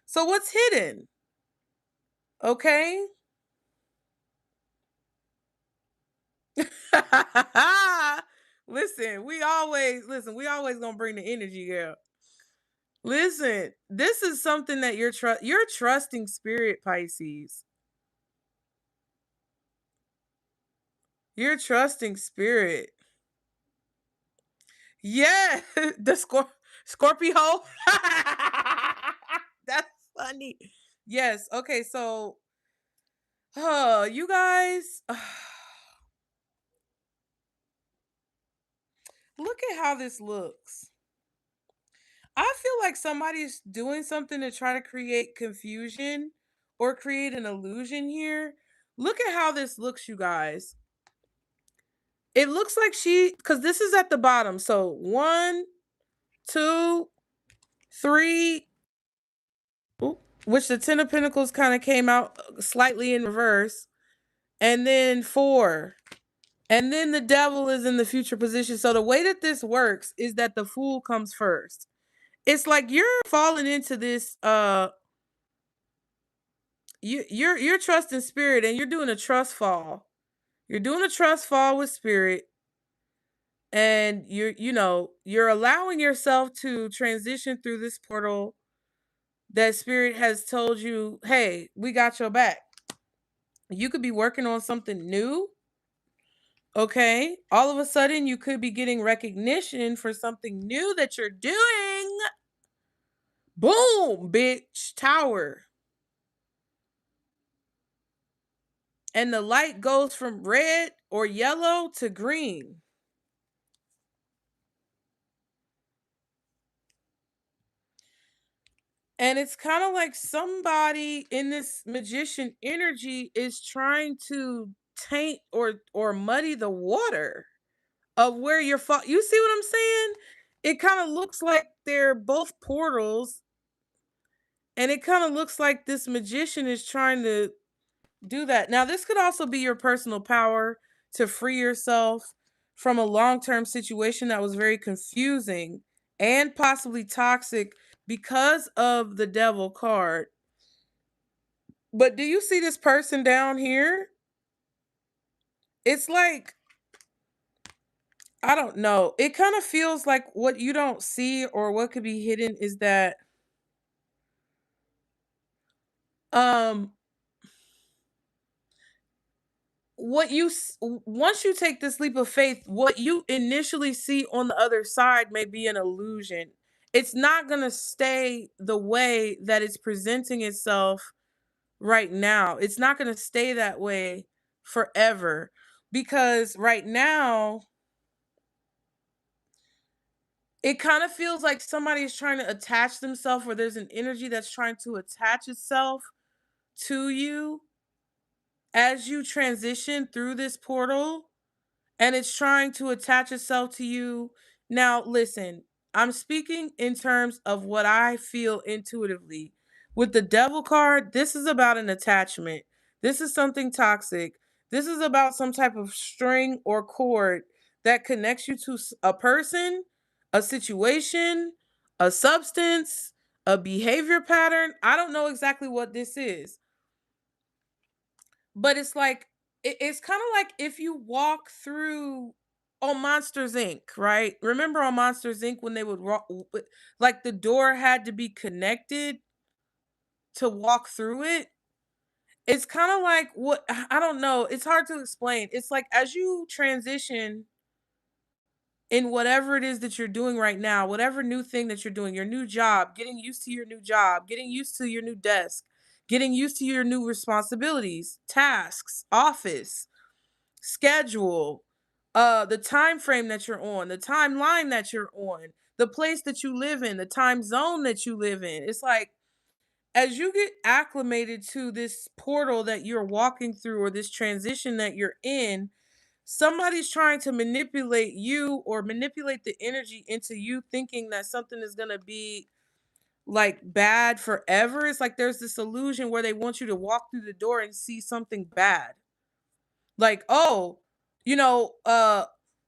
So what's hidden? Okay. We always gonna bring the energy, girl. Listen, this is something that you're trusting spirit, Pisces. You're trusting spirit. Yeah, the Scorpio. That's funny. Yes. Okay. So, you guys, look at how this looks. I feel like somebody's doing something to try to create confusion or create an illusion here. Look at how this looks, you guys. It looks like because this is at the bottom. So 1, 2, 3, oop, which the 10 of Pentacles kind of came out slightly in reverse, and then 4. And then the devil is in the future position. So the way that this works is that the fool comes first. It's like you're falling into this you're trusting spirit and you're doing a trust fall. You're doing a trust fall with spirit and you're allowing yourself to transition through this portal that spirit has told you, "Hey, we got your back." You could be working on something new. Okay? All of a sudden you could be getting recognition for something new that you're doing. Boom, bitch, tower. And the light goes from red or yellow to green. And it's kind of like somebody in this magician energy is trying to taint or muddy the water of where you're you see what I'm saying? it kind of looks like they're both portals, and it kind of looks like this magician is trying to do that. Now, this could also be your personal power to free yourself from a long-term situation that was very confusing and possibly toxic because of the devil card. But do you see this person down here? It's like, I don't know. It kind of feels like what you don't see or what could be hidden is that um once you take this leap of faith, what you initially see on the other side may be an illusion. It's not going to stay the way that it's presenting itself right now. It's not going to stay that way forever, because right now it kind of feels like somebody is trying to attach themselves, or there's an energy that's trying to attach itself to you as you transition through this portal, and it's trying to attach itself to you. Now, listen, I'm speaking in terms of what I feel intuitively. With the devil card, this is about an attachment. This is something toxic. This is about some type of string or cord that connects you to a person, a situation, a substance, a behavior pattern. I don't know exactly what this is, but it's like it's kind of like if you walk through on Monsters Inc., right? Remember on Monsters Inc. when they would walk, like the door had to be connected to walk through it. It's kind of like what, I don't know. It's hard to explain. It's like as you transition in whatever it is that you're doing right now, whatever new thing that you're doing, your new job, getting used to your new job, getting used to your new desk, getting used to your new responsibilities, tasks, office, schedule, the time frame that you're on, the timeline that you're on, the place that you live in, the time zone that you live in. It's like as you get acclimated to this portal that you're walking through, or this transition that you're in, somebody's trying to manipulate you or manipulate the energy into you thinking that something is going to be like bad forever. It's like there's this illusion where they want you to walk through the door and see something bad. Like, oh, you know,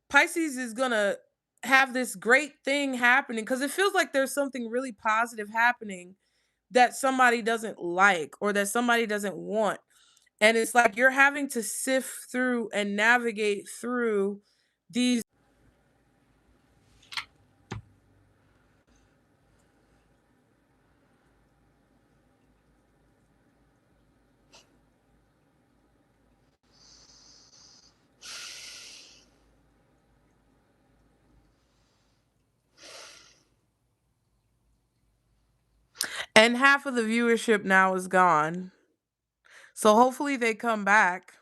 Pisces is going to have this great thing happening, because it feels like there's something really positive happening that somebody doesn't like or that somebody doesn't want. And it's like you're having to sift through and navigate through these. And half of the viewership now is gone. So hopefully they come back.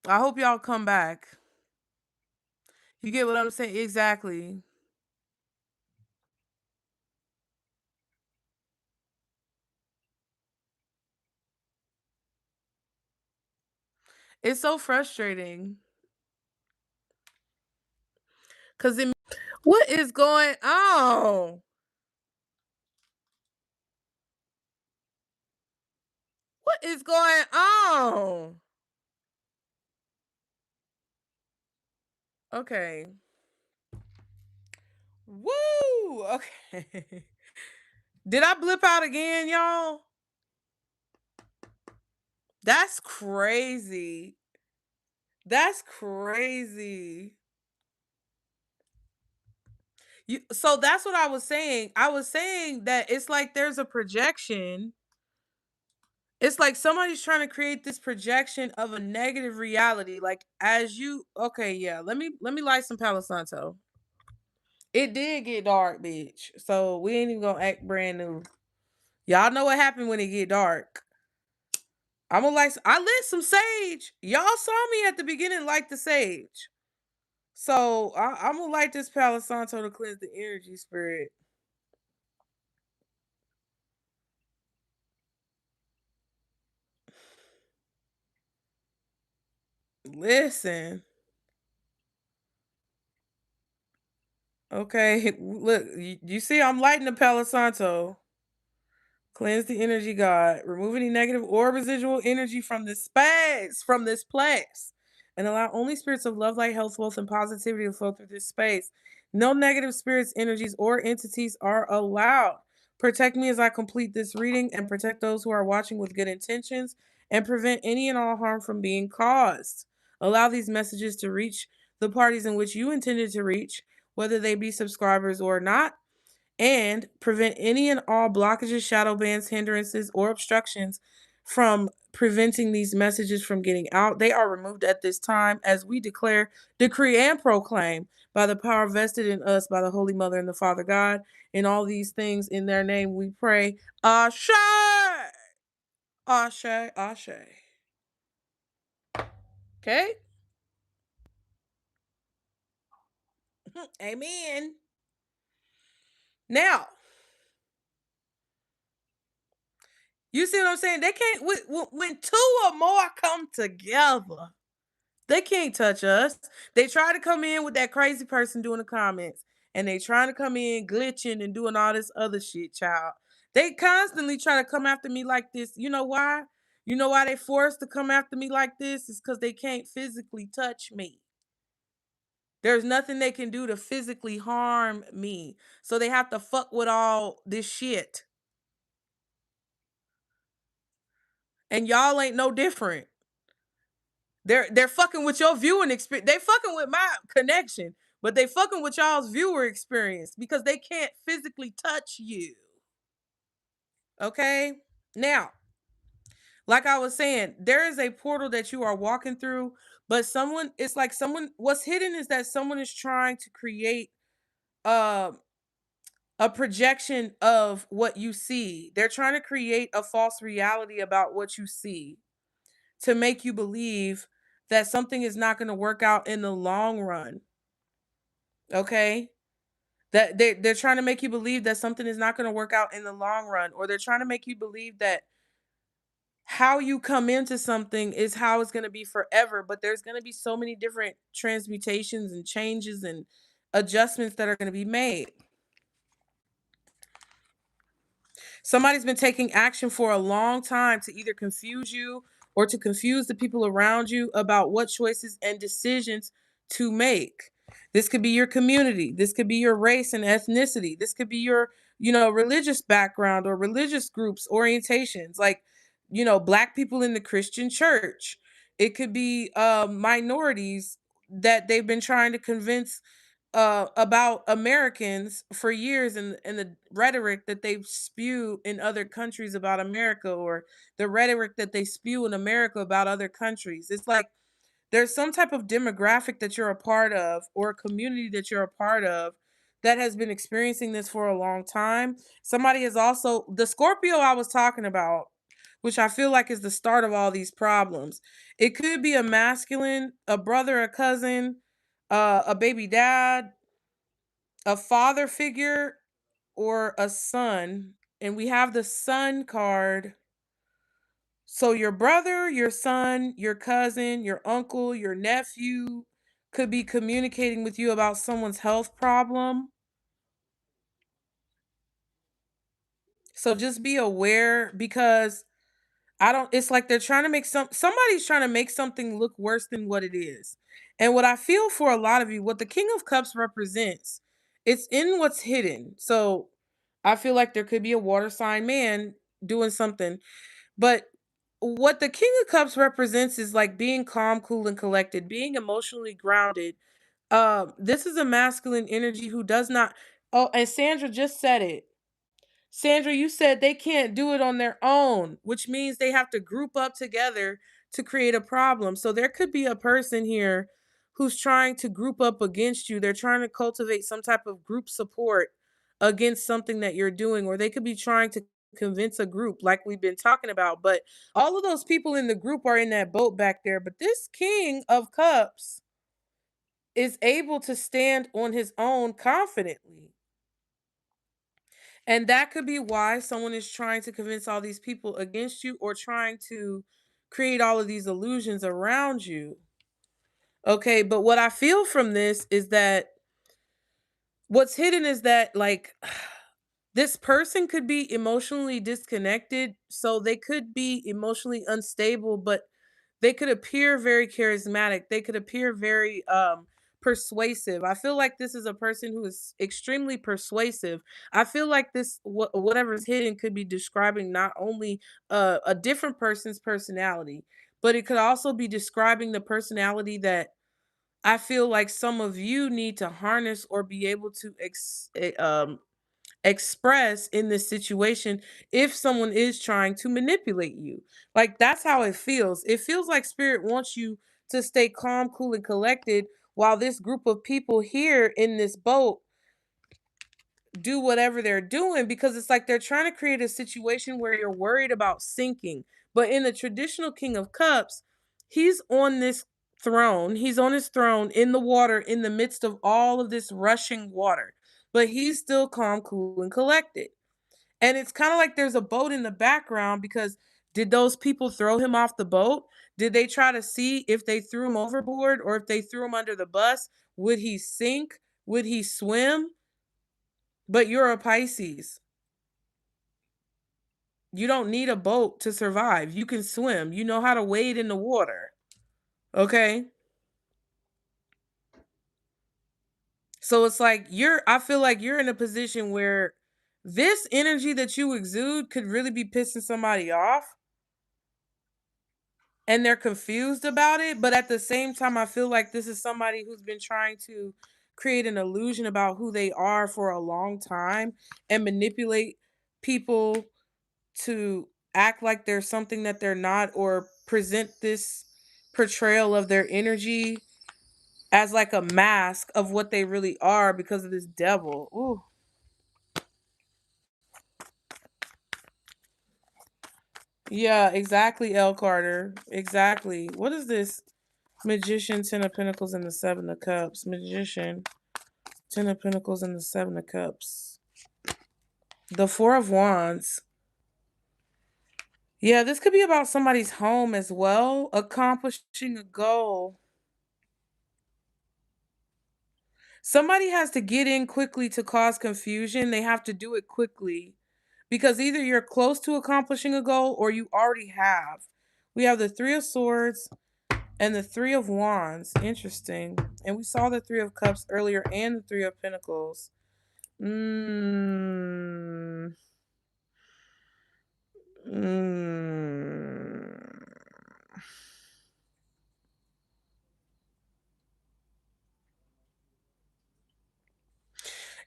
I hope y'all come back. You get what I'm saying? Exactly. It's so frustrating. Cause what is going on? What is going on? Okay. Woo! Okay. Did I blip out again, y'all? That's crazy. That's crazy. So that's what I was saying. I was saying that it's like there's a projection. It's like somebody's trying to create this projection of a negative reality. Like as you, okay, yeah. Let me light some Palo Santo. It did get dark, bitch. So we ain't even gonna act brand new. Y'all know what happened when it get dark. I'm gonna like. I lit some sage. Y'all saw me at the beginning like the sage. So I'm gonna light this Palo Santo to cleanse the energy spirit. Listen. Okay, look, you see I'm lighting the Palo Santo. Cleanse the energy, God. Remove any negative or residual energy from this place. And allow only spirits of love, light, health, wealth, and positivity to flow through this space. No negative spirits, energies, or entities are allowed. Protect me as I complete this reading and protect those who are watching with good intentions and prevent any and all harm from being caused. Allow these messages to reach the parties in which you intended to reach, whether they be subscribers or not, and prevent any and all blockages, shadow bans, hindrances, or obstructions from preventing these messages from getting out. They are removed at this time as we declare, decree, and proclaim by the power vested in us by the Holy Mother and the Father God. In all these things, in their name we pray. Ashe! Ashe! Ashe. Okay? Amen. Now, you see what I'm saying? They can't, when two or more come together, they can't touch us. They try to come in with that crazy person doing the comments, and they trying to come in glitching and doing all this other shit, child. They constantly try to come after me like this. You know why? You know why they forced to come after me like this? Is because they can't physically touch me. There's nothing they can do to physically harm me. So they have to fuck with all this shit. And y'all ain't no different. They're fucking with your viewing experience. They fucking with my connection, but they fucking with y'all's viewer experience because they can't physically touch you. Okay? Now, like I was saying, there is a portal that you are walking through, but someone it's like someone what's hidden is that someone is trying to create um a projection of what you see. They're trying to create a false reality about what you see to make you believe that something is not going to work out in the long run. Okay? That they're trying to make you believe that something is not going to work out in the long run, or they're trying to make you believe that how you come into something is how it's going to be forever, but there's going to be so many different transmutations and changes and adjustments that are going to be made. Somebody's been taking action for a long time to either confuse you or to confuse the people around you about what choices and decisions to make. This could be your community. This could be your race and ethnicity. This could be your, religious background or religious groups, orientations, like, black people in the Christian church. It could be minorities that they've been trying to convince about Americans for years, and the rhetoric that they spew in other countries about America, or the rhetoric that they spew in America about other countries. It's like there's some type of demographic that you're a part of, or a community that you're a part of, that has been experiencing this for a long time. Somebody is also the Scorpio I was talking about, which I feel like is the start of all these problems. It could be a masculine, a brother, a cousin, a baby dad, a father figure, or a son. And we have the son card. So your brother, your son, your cousin, your uncle, your nephew could be communicating with you about someone's health problem. So just be aware, because I don't it's like they're trying to make somebody's trying to make something look worse than what it is. And what I feel for a lot of you, what the King of Cups represents, it's in what's hidden. So I feel like there could be a water sign man doing something. But what the King of Cups represents is like being calm, cool, and collected, being emotionally grounded. This is a masculine energy who does not. Oh, and Sandra just said it. Sandra, you said they can't do it on their own, which means they have to group up together to create a problem. So there could be a person here who's trying to group up against you. They're trying to cultivate some type of group support against something that you're doing, or they could be trying to convince a group like we've been talking about. But all of those people in the group are in that boat back there. But this King of Cups is able to stand on his own confidently. And that could be why someone is trying to convince all these people against you, or trying to create all of these illusions around you. Okay, but what I feel from this is that what's hidden is that, like, this person could be emotionally disconnected, so they could be emotionally unstable, but they could appear very charismatic. They could appear very persuasive. I feel like this is a person who is extremely persuasive. I feel like this whatever's hidden could be describing not only a different person's personality, but it could also be describing the personality that I feel like some of you need to harness or be able to express in this situation if someone is trying to manipulate you. Like, that's how it feels. It feels like spirit wants you to stay calm, cool, and collected while this group of people here in this boat do whatever they're doing, because it's like they're trying to create a situation where you're worried about sinking. But in the traditional King of Cups, he's on this throne. He's on his throne in the water in the midst of all of this rushing water. But he's still calm, cool, and collected. And it's kind of like there's a boat in the background because did those people throw him off the boat? Did they try to see if they threw him overboard or if they threw him under the bus? Would he sink? Would he swim? But you're a Pisces. You don't need a boat to survive. You can swim. You know how to wade in the water. Okay? So it's like I feel like you're in a position where this energy that you exude could really be pissing somebody off and they're confused about it, but at the same time I feel like this is somebody who's been trying to create an illusion about who they are for a long time and manipulate people to act like they're something that they're not, or present this portrayal of their energy as like a mask of what they really are because of this devil. Ooh. Yeah, exactly, L. Carter. Exactly. What is this? Magician, Ten of Pentacles, and the Seven of Cups. Magician, Ten of Pentacles, and the Seven of Cups. The Four of Wands. Yeah, this could be about somebody's home as well, accomplishing a goal. Somebody has to get in quickly to cause confusion. They have to do it quickly because either you're close to accomplishing a goal or you already have. We have the Three of Swords and the Three of Wands. Interesting. And we saw the Three of Cups earlier and the Three of Pentacles. Mm. Mm.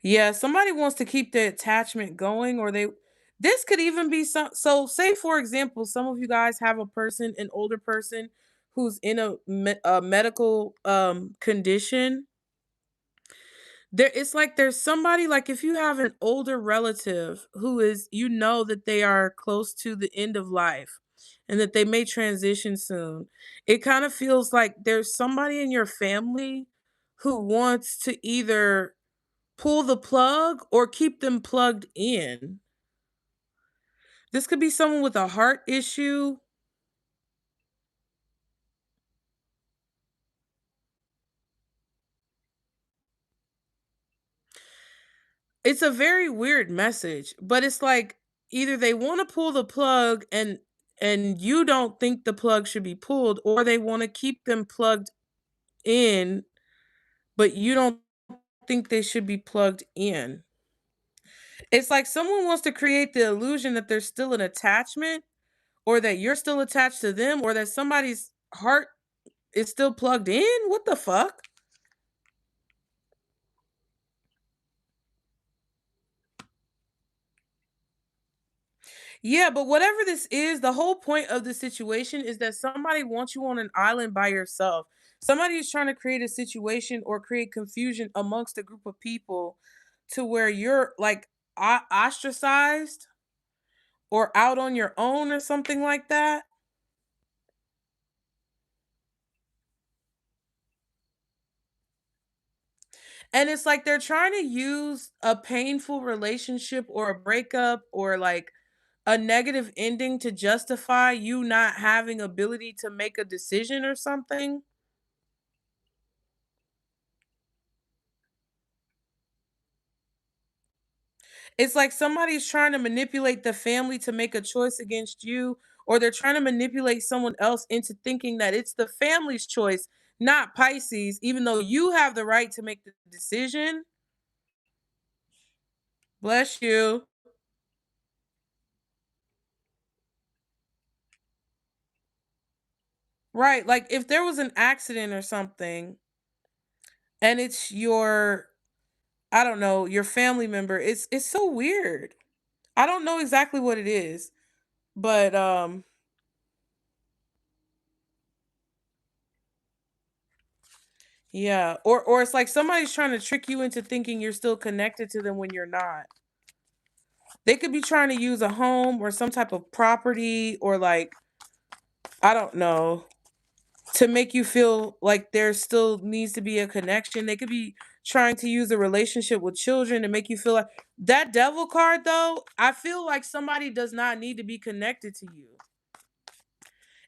Yeah, somebody wants to keep the attachment going, or they this could even be so say for example, some of you guys have a person, an older person who's in a medical condition. There it's like there's somebody, like if you have an older relative who is, you know, that they are close to the end of life and that they may transition soon. It kind of feels like there's somebody in your family who wants to either pull the plug or keep them plugged in. This could be someone with a heart issue. It's a very weird message, but it's like either they want to pull the plug and you don't think the plug should be pulled, or they want to keep them plugged in, but you don't think they should be plugged in. It's like someone wants to create the illusion that there's still an attachment, or that you're still attached to them, or that somebody's heart is still plugged in. What the fuck? Yeah, but whatever this is, the whole point of the situation is that somebody wants you on an island by yourself. Somebody is trying to create a situation or create confusion amongst a group of people to where you're like ostracized or out on your own or something like that. And it's like they're trying to use a painful relationship or a breakup or like a negative ending to justify you not having ability to make a decision or something. It's like somebody's trying to manipulate the family to make a choice against you, or they're trying to manipulate someone else into thinking that it's the family's choice, not Pisces, even though you have the right to make the decision. Bless you. Right. Like if there was an accident or something and it's your, I don't know, your family member, it's so weird. I don't know exactly what it is, but yeah, or it's like somebody's trying to trick you into thinking you're still connected to them when you're not. They could be trying to use a home or some type of property or like, I don't know, to make you feel like there still needs to be a connection. They could be trying to use a relationship with children to make you feel like that devil card though. I feel like somebody does not need to be connected to you.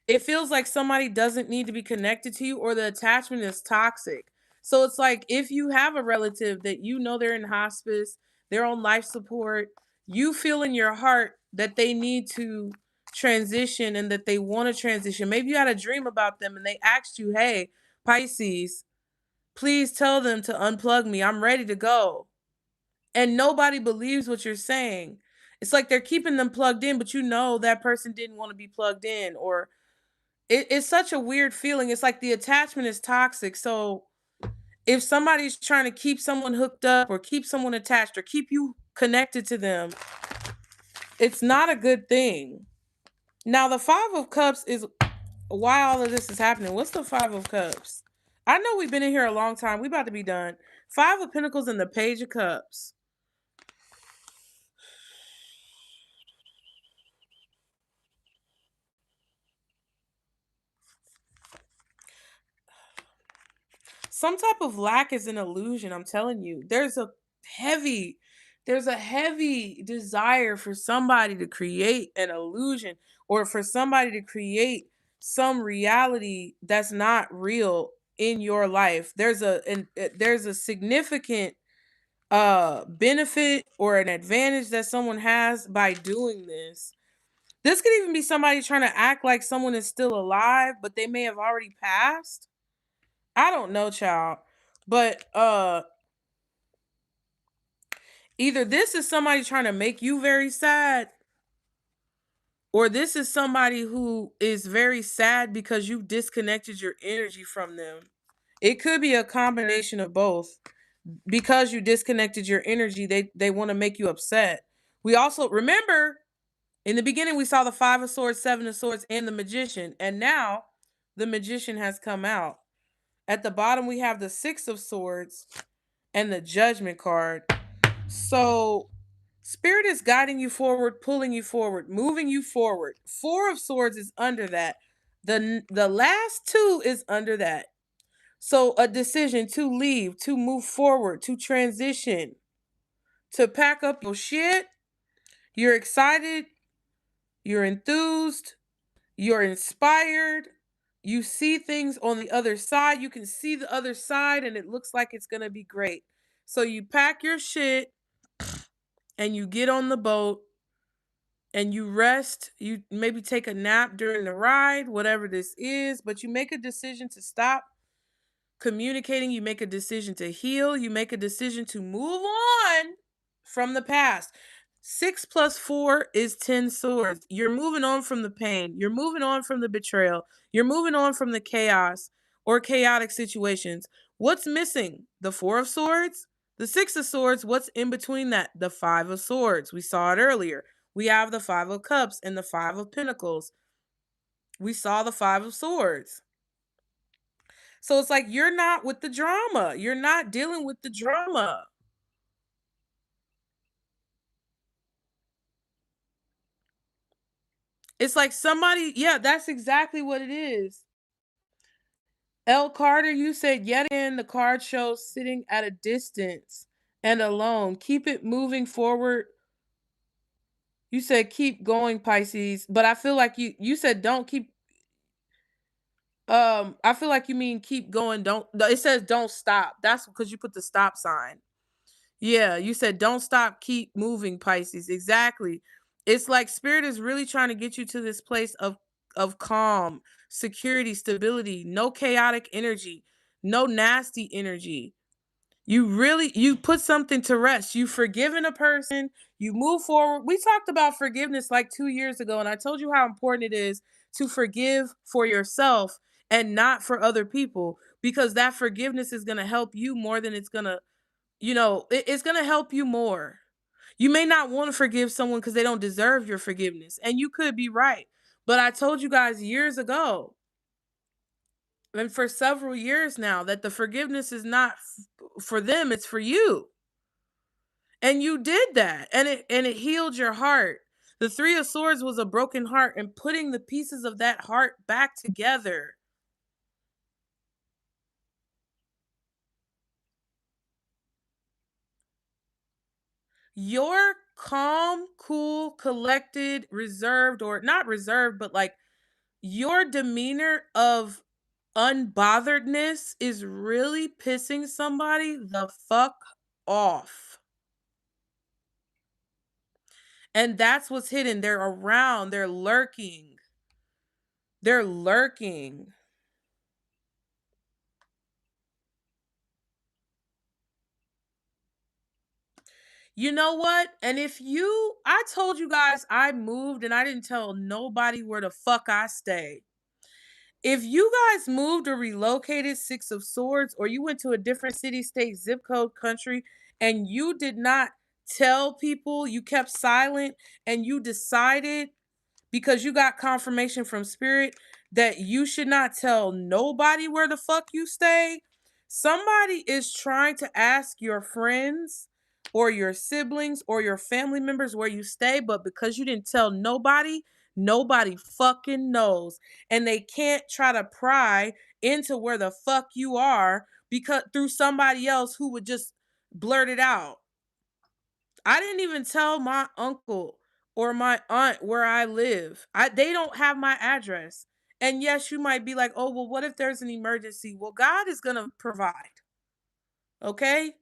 It feels like somebody doesn't need to be connected to you or the attachment is toxic. So it's like if you have a relative that you know they're in hospice, they're on life support, you feel in your heart that they need to transition and that they want to transition. Maybe you had a dream about them and they asked you, "Hey, Pisces, please tell them to unplug me. I'm ready to go." And nobody believes what you're saying. It's like they're keeping them plugged in, but you know that person didn't want to be plugged in, or it's such a weird feeling. It's like the attachment is toxic. So if somebody's trying to keep someone hooked up or keep someone attached or keep you connected to them, it's not a good thing. Now the 5 of Cups is why all of this is happening. What's the 5 of Cups? I know we've been in here a long time. We about to be done. 5 of Pentacles and the Page of Cups. Some type of lack is an illusion, I'm telling you. Heavy there's a heavy desire for somebody to create an illusion or for somebody to create some reality that's not real in your life. There's a significant benefit or an advantage that someone has by doing this. This could even be somebody trying to act like someone is still alive, but they may have already passed. I don't know, child. But either this is somebody trying to make you very sad, or this is somebody who is very sad because you've disconnected your energy from them. It could be a combination of both. Because you disconnected your energy, they want to make you upset. We also remember in the beginning we saw the 5 of Swords, 7 of Swords, and the Magician, and now the Magician has come out. At the bottom we have the 6 of Swords and the Judgment card. So Spirit is guiding you forward, pulling you forward, moving you forward. 4 of Swords is under that. The last two is under that. So a decision to leave, to move forward, to transition, to pack up your shit. You're excited, you're enthused, you're inspired. You see things on the other side. You can see the other side and it looks like it's going to be great. So you pack your shit and you get on the boat and you rest. You maybe take a nap during the ride, whatever this is, but you make a decision to stop communicating. You make a decision to heal. You make a decision to move on from the past. 6 plus 4 is 10 swords. You're moving on from the pain. You're moving on from the betrayal. You're moving on from the chaos or chaotic situations. What's missing? The 4 of Swords, the 6 of Swords. What's in between that? The 5 of Swords. We saw it earlier. We have the 5 of Cups and the 5 of Pentacles. We saw the 5 of Swords. So it's like you're not with the drama. You're not dealing with the drama. It's like somebody, yeah, that's exactly what it is. L. Carter, you said yet again the card shows sitting at a distance and alone. Keep it moving forward. You said keep going, Pisces, but I feel like you said don't keep I feel like you mean keep going, don't it says don't stop. That's because you put the stop sign. Yeah, you said don't stop, keep moving, Pisces. Exactly. It's like spirit is really trying to get you to this place of calm, security, stability, no chaotic energy, no nasty energy. You put something to rest. You've forgiven a person, you move forward. We talked about forgiveness like 2 years ago, and I told you how important it is to forgive for yourself and not for other people, because that forgiveness is going to help you more than it's going to, it's going to help you more. You may not want to forgive someone because they don't deserve your forgiveness, and you could be right. But I told you guys years ago, and for several years now, that the forgiveness is not for them, it's for you. And you did that, and it healed your heart. The 3 of Swords was a broken heart, and putting the pieces of that heart back together. You're calm, cool, collected, reserved, or not reserved, but like your demeanor of unbotheredness is really pissing somebody the fuck off. And that's what's hidden. They're around, they're lurking. They're lurking. You know what? And I told you guys I moved and I didn't tell nobody where the fuck I stay. If you guys moved or relocated, 6 of Swords, or you went to a different city, state, zip code, country, and you did not tell people, you kept silent, and you decided because you got confirmation from spirit that you should not tell nobody where the fuck you stay. Somebody is trying to ask your friends or your siblings or your family members where you stay, but because you didn't tell nobody, nobody fucking knows. And they can't try to pry into where the fuck you are because through somebody else who would just blurt it out. I didn't even tell my uncle or my aunt where I live. They don't have my address. And yes, you might be like, "Oh, well, what if there's an emergency?" Well, God is going to provide. Okay?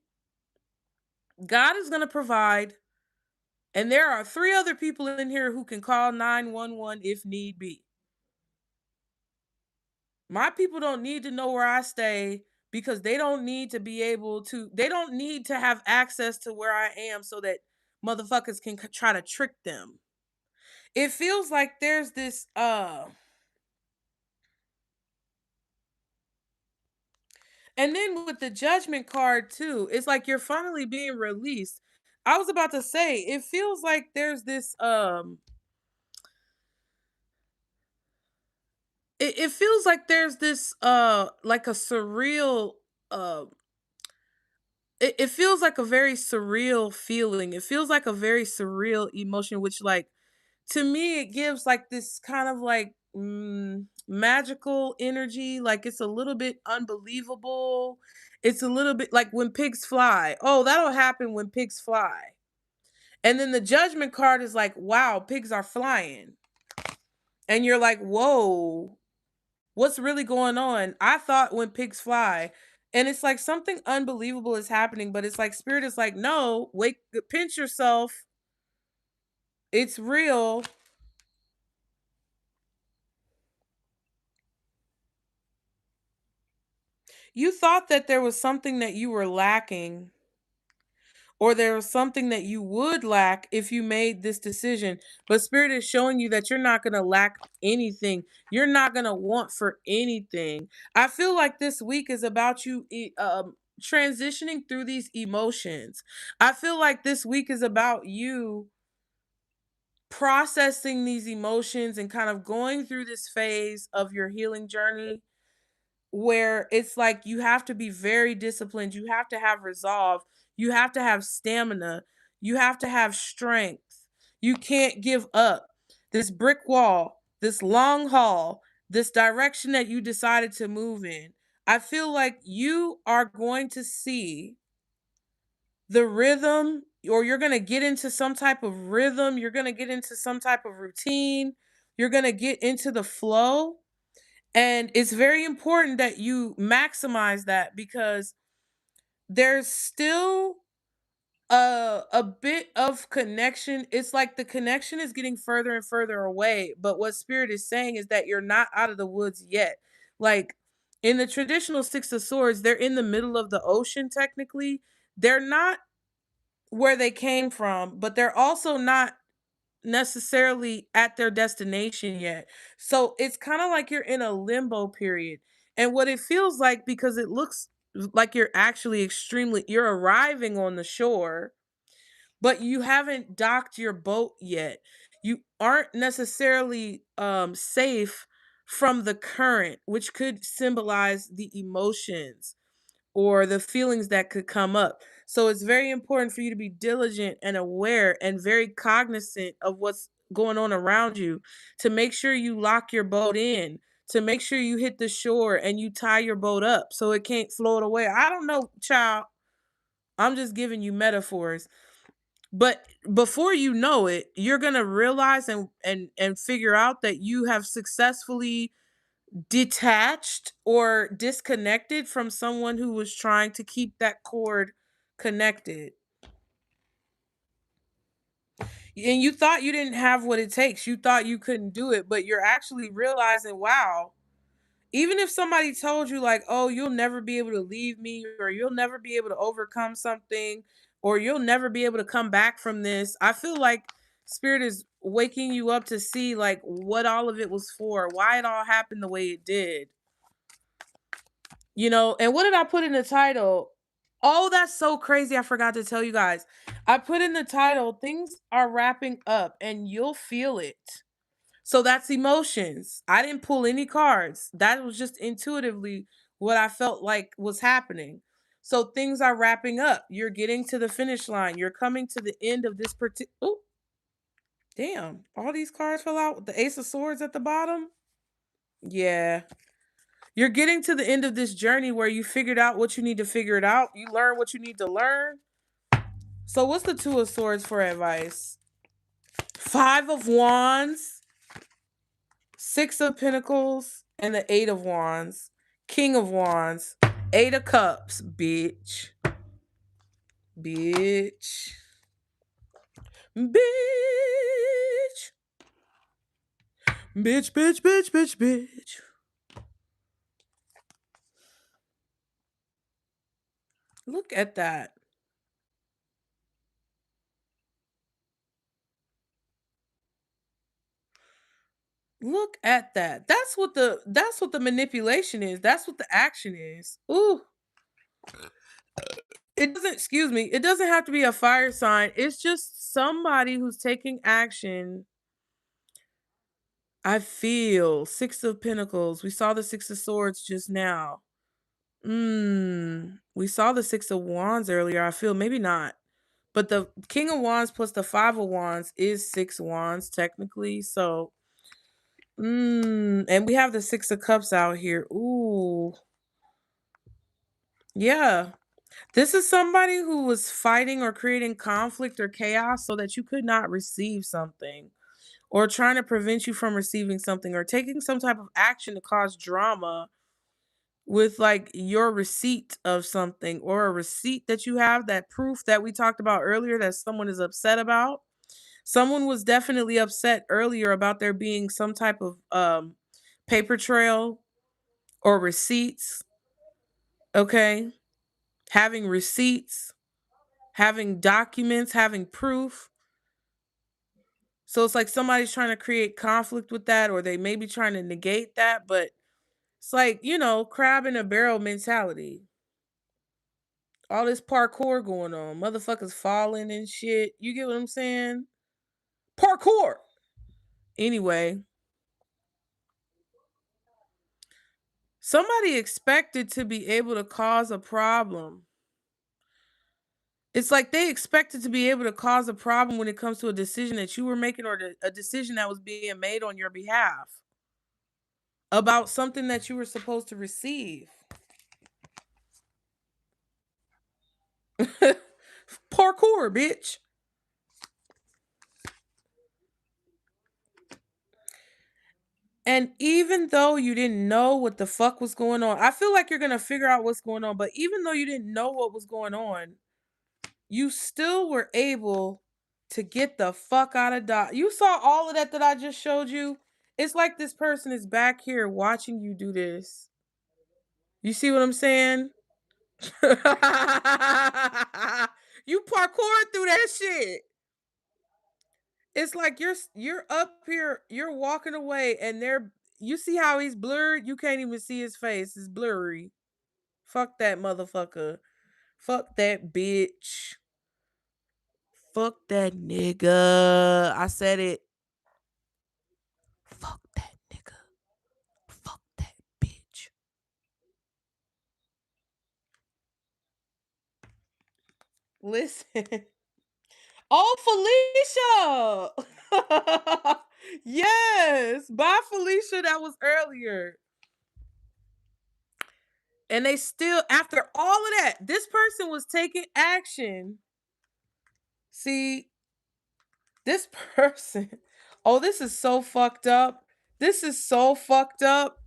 God is going to provide. And there are 3 other people in here who can call 911 if need be. My people don't need to know where I stay because they don't need to be able to, they don't need to have access to where I am so that motherfuckers can try to trick them. It feels like there's this and then with the judgment card too, it's like you're finally being released. I was about to say, it feels like there's this it feels like there's this like a surreal uh it feels like a very surreal feeling. It feels like a very surreal emotion, which like to me it gives like this kind of like magical energy, like it's a little bit unbelievable. It's a little bit like when pigs fly. Oh, that'll happen when pigs fly. And then the judgment card is like, wow, pigs are flying. And you're like, whoa, what's really going on? I thought when pigs fly. And it's like something unbelievable is happening, but it's like spirit is like, no, wake, pinch yourself. It's real. You thought that there was something that you were lacking, or there was something that you would lack if you made this decision. But Spirit is showing you that you're not going to lack anything. You're not going to want for anything. I feel like this week is about you transitioning through these emotions. I feel like this week is about you processing these emotions and kind of going through this phase of your healing journey where it's like you have to be very disciplined, you have to have resolve, you have to have stamina, you have to have strength. You can't give up. This brick wall, this long haul, this direction that you decided to move in. I feel like you are going to see the rhythm, or you're going to get into some type of rhythm, you're going to get into some type of routine, you're going to get into the flow, and it's very important that you maximize that because there's still A bit of connection. It's like the connection is getting further and further away, but what spirit is saying is that you're not out of the woods yet. Like in the traditional six of swords, they're in the middle of the ocean technically. They're not where they came from, but they're also not necessarily at their destination yet. So it's kind of like you're in a limbo period. And what it feels like, because it looks like you're actually you're arriving on the shore, but you haven't docked your boat yet. You aren't necessarily safe from the current, which could symbolize the emotions or the feelings that could come up. So it's very important for you to be diligent and aware and very cognizant of what's going on around you, to make sure you lock your boat in, to make sure you hit the shore and you tie your boat up so it can't float away. I don't know, child. I'm just giving you metaphors. But before you know it, you're going to realize and figure out that you have successfully detached or disconnected from someone who was trying to keep that cord connected. And you thought you didn't have what it takes. You thought you couldn't do it, but you're actually realizing, wow, even if somebody told you like, "Oh, you'll never be able to leave me, or you'll never be able to overcome something, or you'll never be able to come back from this." I feel like spirit is waking you up to see like what all of it was for, why it all happened the way it did. And what did I put in the title? Oh, that's so crazy. I forgot to tell you guys. I put in the title, things are wrapping up and you'll feel it. So that's emotions. I didn't pull any cards. That was just intuitively what I felt like was happening. So things are wrapping up. You're getting to the finish line. You're coming to the end of this particular. Oh, damn. All these cards fell out with the Ace of Swords at the bottom. Yeah. You're getting to the end of this journey where you figured out what you need to figure it out. You learn what you need to learn. So what's the Two of Swords for advice? Five of Wands, Six of Pentacles, and the Eight of Wands. King of Wands, Eight of Cups, bitch. Bitch. Bitch. Bitch, bitch, bitch, bitch, bitch. Look at that. Look at that. That's what the manipulation is. That's what the action is. Ooh. It doesn't, excuse me, it doesn't have to be a fire sign. It's just somebody who's taking action. I feel Six of Pentacles. We saw the Six of Swords just now. We saw the Six of Wands earlier. I feel maybe not. But the King of Wands plus the Five of Wands is Six Wands technically. So, and we have the Six of Cups out here. Ooh. Yeah. This is somebody who was fighting or creating conflict or chaos so that you could not receive something, or trying to prevent you from receiving something, or taking some type of action to cause drama with like your receipt of something, or a receipt that you have, that proof that we talked about earlier that someone is upset about. Someone was definitely upset earlier about there being some type of paper trail or receipts, okay? Having receipts, having documents, having proof. So it's like somebody's trying to create conflict with that, or they may be trying to negate that, but it's like, crab in a barrel mentality. All this parkour going on, motherfuckers falling and shit. You get what I'm saying? Parkour. Anyway, somebody expected to be able to cause a problem. It's like they expected to be able to cause a problem when it comes to a decision that you were making, or a decision that was being made on your behalf about something that you were supposed to receive. Parkour, bitch. And even though you didn't know what the fuck was going on, I feel like you're going to figure out what's going on. But even though you didn't know what was going on, you still were able to get the fuck out of Dodge. You saw all of that I just showed you? It's like this person is back here watching you do this. You see what I'm saying? You parkour through that shit. It's like you're up here, you're walking away, and you see how he's blurred? You can't even see his face. It's blurry. Fuck that motherfucker. Fuck that bitch. Fuck that nigga. I said it. Fuck that nigga. Fuck that bitch. Listen. Oh, Felicia. Yes. Bye, Felicia. That was earlier. And they still, after all of that, this person was taking action. See, this person, oh, this is so fucked up. This is so fucked up.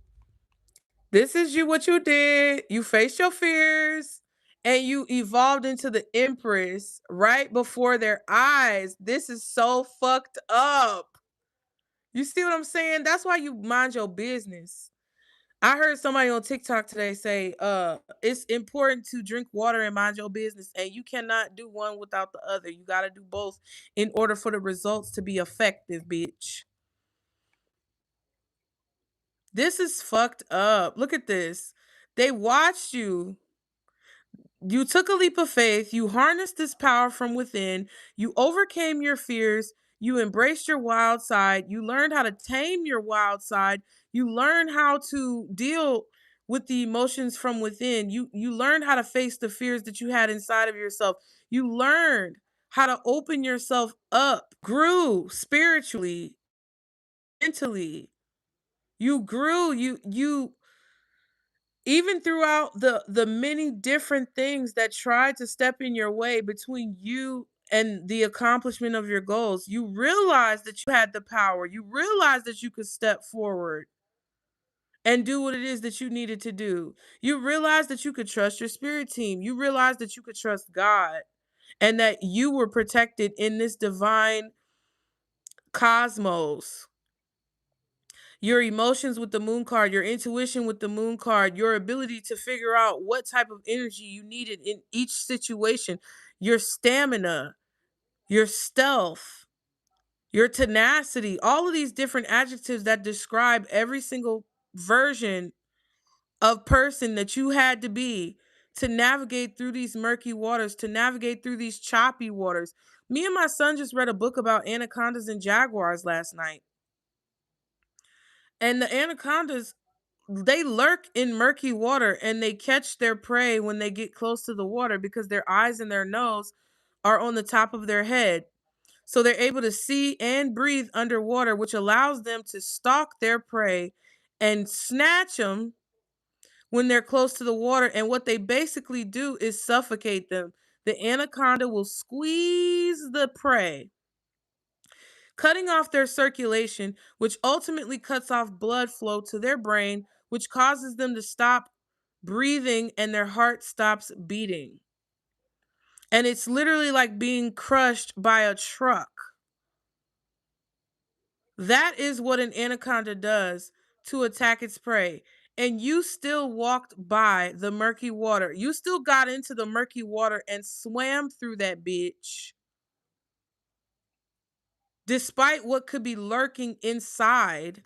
This is what you did. You faced your fears and you evolved into the Empress right before their eyes. This is so fucked up. You see what I'm saying? That's why you mind your business. I heard somebody on TikTok today say, it's important to drink water and mind your business, and you cannot do one without the other. You got to do both in order for the results to be effective, bitch. This is fucked up. Look at this. They watched you. You took a leap of faith. You harnessed this power from within. You overcame your fears. You embraced your wild side. You learned how to tame your wild side. You learned how to deal with the emotions from within. You learned how to face the fears that you had inside of yourself. You learned how to open yourself up. Grew spiritually, mentally. You grew. You even throughout the many different things that tried to step in your way between you and the accomplishment of your goals, you realized that you had the power. You realized that you could step forward and do what it is that you needed to do. You realized that you could trust your spirit team. You realized that you could trust God and that you were protected in this divine cosmos. Your emotions with the moon card, your intuition with the moon card, your ability to figure out what type of energy you needed in each situation, your stamina, your stealth, your tenacity, all of these different adjectives that describe every single version of person that you had to be to navigate through these murky waters, to navigate through these choppy waters. Me and my son just read a book about anacondas and jaguars last night. And the anacondas, they lurk in murky water and they catch their prey when they get close to the water because their eyes and their nose are on the top of their head. So they're able to see and breathe underwater, which allows them to stalk their prey and snatch them when they're close to the water. And what they basically do is suffocate them. The anaconda will squeeze the prey, cutting off their circulation, which ultimately cuts off blood flow to their brain, which causes them to stop breathing and their heart stops beating. And it's literally like being crushed by a truck. That is what an anaconda does to attack its prey. And you still walked by the murky water. You still got into the murky water and swam through that bitch, despite what could be lurking inside,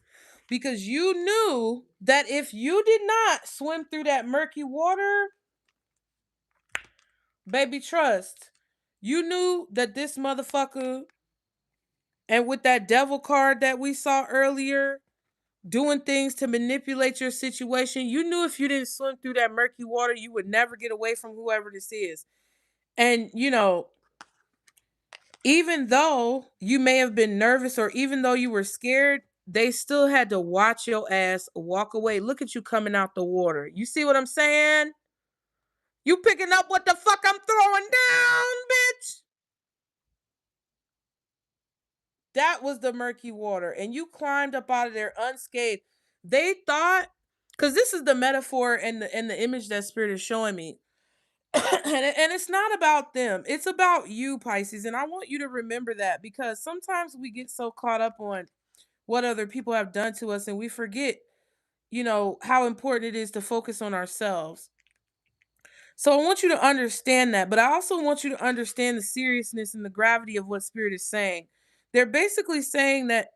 because you knew that if you did not swim through that murky water, baby, trust, you knew that this motherfucker, and with that devil card that we saw earlier, doing things to manipulate your situation, you knew if you didn't swim through that murky water, you would never get away from whoever this is. And, even though you may have been nervous or even though you were scared, they still had to watch your ass walk away. Look at you coming out the water. You see what I'm saying? You picking up what the fuck I'm throwing down, bitch? That was the murky water. And you climbed up out of there unscathed. They thought, because this is the metaphor and the image that spirit is showing me. And it's not about them. It's about you, Pisces. And I want you to remember that, because sometimes we get so caught up on what other people have done to us and we forget, how important it is to focus on ourselves. So I want you to understand that, but I also want you to understand the seriousness and the gravity of what Spirit is saying. They're basically saying that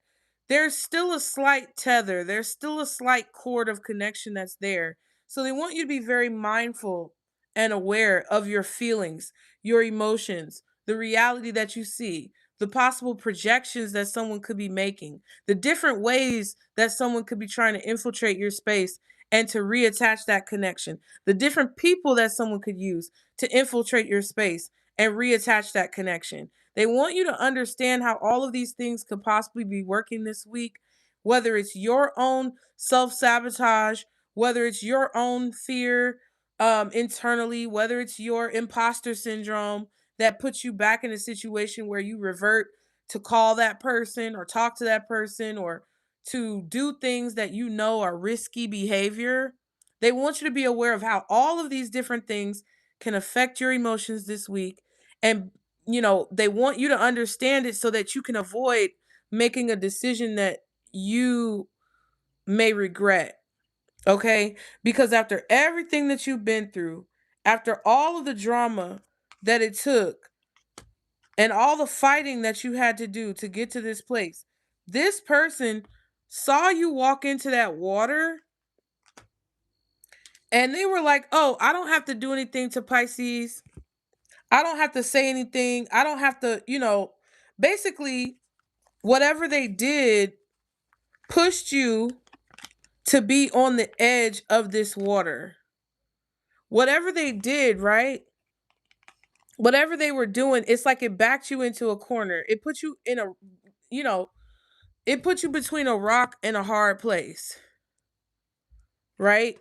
there's still a slight tether, there's still a slight cord of connection that's there. So they want you to be very mindful and aware of your feelings, your emotions, the reality that you see, the possible projections that someone could be making, the different ways that someone could be trying to infiltrate your space and to reattach that connection, the different people that someone could use to infiltrate your space and reattach that connection. They want you to understand how all of these things could possibly be working this week, whether it's your own self sabotage, whether it's your own fear internally, whether it's your imposter syndrome that puts you back in a situation where you revert to call that person or talk to that person or to do things that you know are risky behavior. They want you to be aware of how all of these different things can affect your emotions this week. And, they want you to understand it so that you can avoid making a decision that you may regret. Okay? Because after everything that you've been through, after all of the drama that it took, and all the fighting that you had to do to get to this place, this person saw you walk into that water and they were like, oh, I don't have to do anything to Pisces. I don't have to say anything. I don't have to, basically, whatever they did pushed you to be on the edge of this water. Whatever they did, right? Whatever they were doing, it's like it backed you into a corner. It put you in a, you know, it put you between a rock and a hard place, right?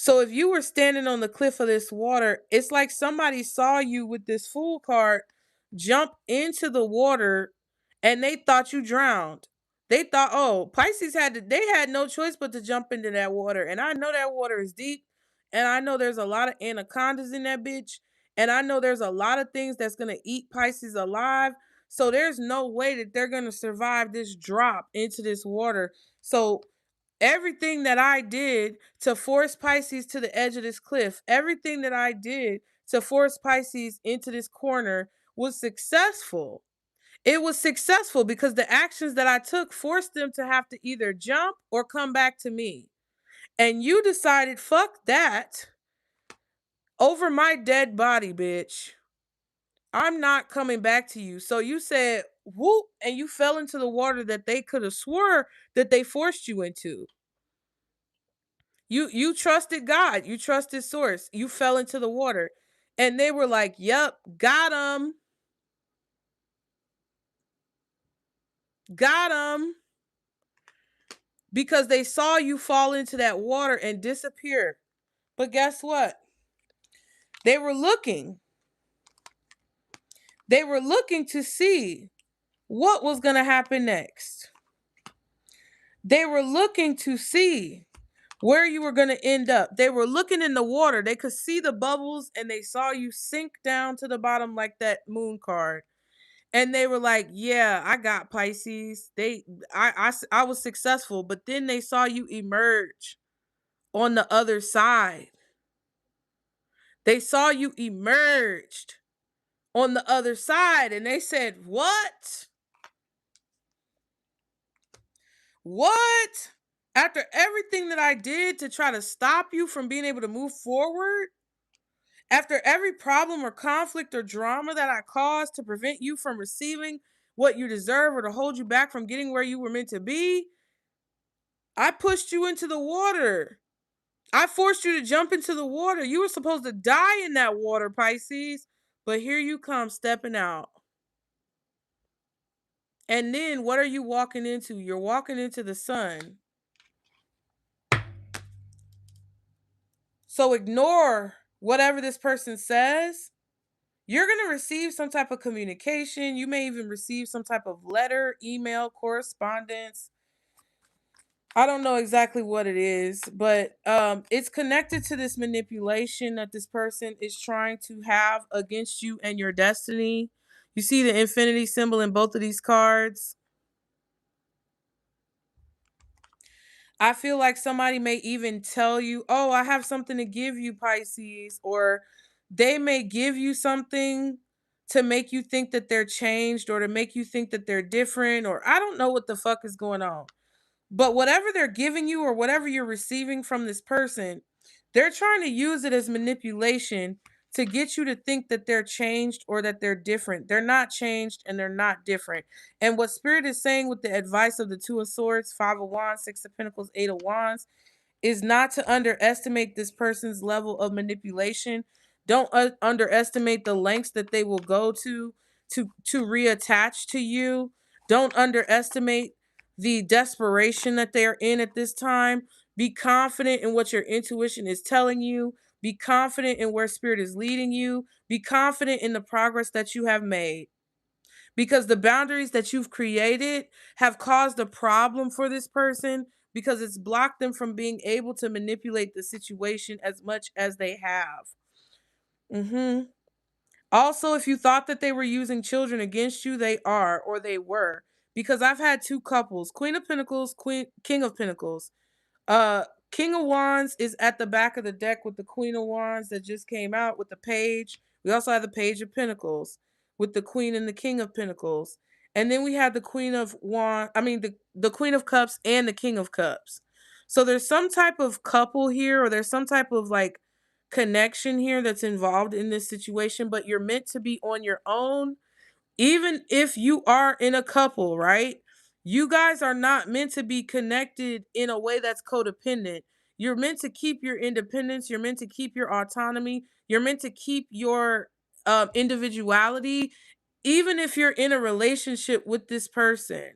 So if you were standing on the cliff of this water, it's like somebody saw you with this fool card jump into the water and they thought you drowned. They thought, oh, Pisces they had no choice but to jump into that water. And I know that water is deep. And I know there's a lot of anacondas in that bitch. And I know there's a lot of things that's going to eat Pisces alive. So there's no way that they're going to survive this drop into this water. So everything that I did to force Pisces to the edge of this cliff, everything that I did to force Pisces into this corner was successful. It was successful because the actions that I took forced them to have to either jump or come back to me. And you decided, fuck that, over my dead body, bitch. I'm not coming back to you. So you said, whoop, and you fell into the water that they could have swore that they forced you into. You trusted God. You trusted source. You fell into the water. And they were like, "Yep, got him. Got him." Because they saw you fall into that water and disappear. But guess what? They were looking. They were looking to see what was going to happen next. They were looking to see where you were going to end up. They were looking in the water. They could see the bubbles and they saw you sink down to the bottom like that moon card. And they were like, "Yeah, I got Pisces. I was successful." But then they saw you emerge on the other side. They saw you emerged on the other side and they said, "What? What? After everything that I did to try to stop you from being able to move forward, after every problem or conflict or drama that I caused to prevent you from receiving what you deserve or to hold you back from getting where you were meant to be, I pushed you into the water. I forced you to jump into the water. You were supposed to die in that water, Pisces. But here you come stepping out. And then what are you walking into? You're walking into the sun. So ignore whatever this person says. You're going to receive some type of communication. You may even receive some type of letter, email, correspondence, I don't know exactly what it is, but it's connected to this manipulation that this person is trying to have against you and your destiny. You see the infinity symbol in both of these cards. I feel like somebody may even tell you, "Oh, I have something to give you, Pisces," or they may give you something to make you think that they're changed or to make you think that they're different, or I don't know what the fuck is going on. But whatever they're giving you or whatever you're receiving from this person, they're trying to use it as manipulation to get you to think that they're changed or that they're different. They're not changed and they're not different. And what Spirit is saying with the advice of the Two of Swords, Five of Wands, Six of Pentacles, Eight of Wands, is not to underestimate this person's level of manipulation. Don't underestimate the lengths that they will go to reattach to you. Don't underestimate the desperation that they are in at this time. Be confident in what your intuition is telling you. Be confident in where Spirit is leading you. Be confident in the progress that you have made, because the boundaries that you've created have caused a problem for this person, because it's blocked them from being able to manipulate the situation as much as they have. Also, if you thought that they were using children against you, they are, or they were, because I've had two couples, Queen of Pentacles, King of Pentacles. King of Wands is at the back of the deck with the Queen of Wands that just came out with the Page. We also have the Page of Pentacles with the Queen and the King of Pentacles. And then we have the Queen of Wands, the Queen of Cups and the King of Cups. So there's some type of couple here, or there's some type of like connection here that's involved in this situation, but you're meant to be on your own. Even if you are in a couple, right? You guys are not meant to be connected in a way that's codependent. You're meant to keep your independence. You're meant to keep your autonomy. You're meant to keep your individuality, even if you're in a relationship with this person.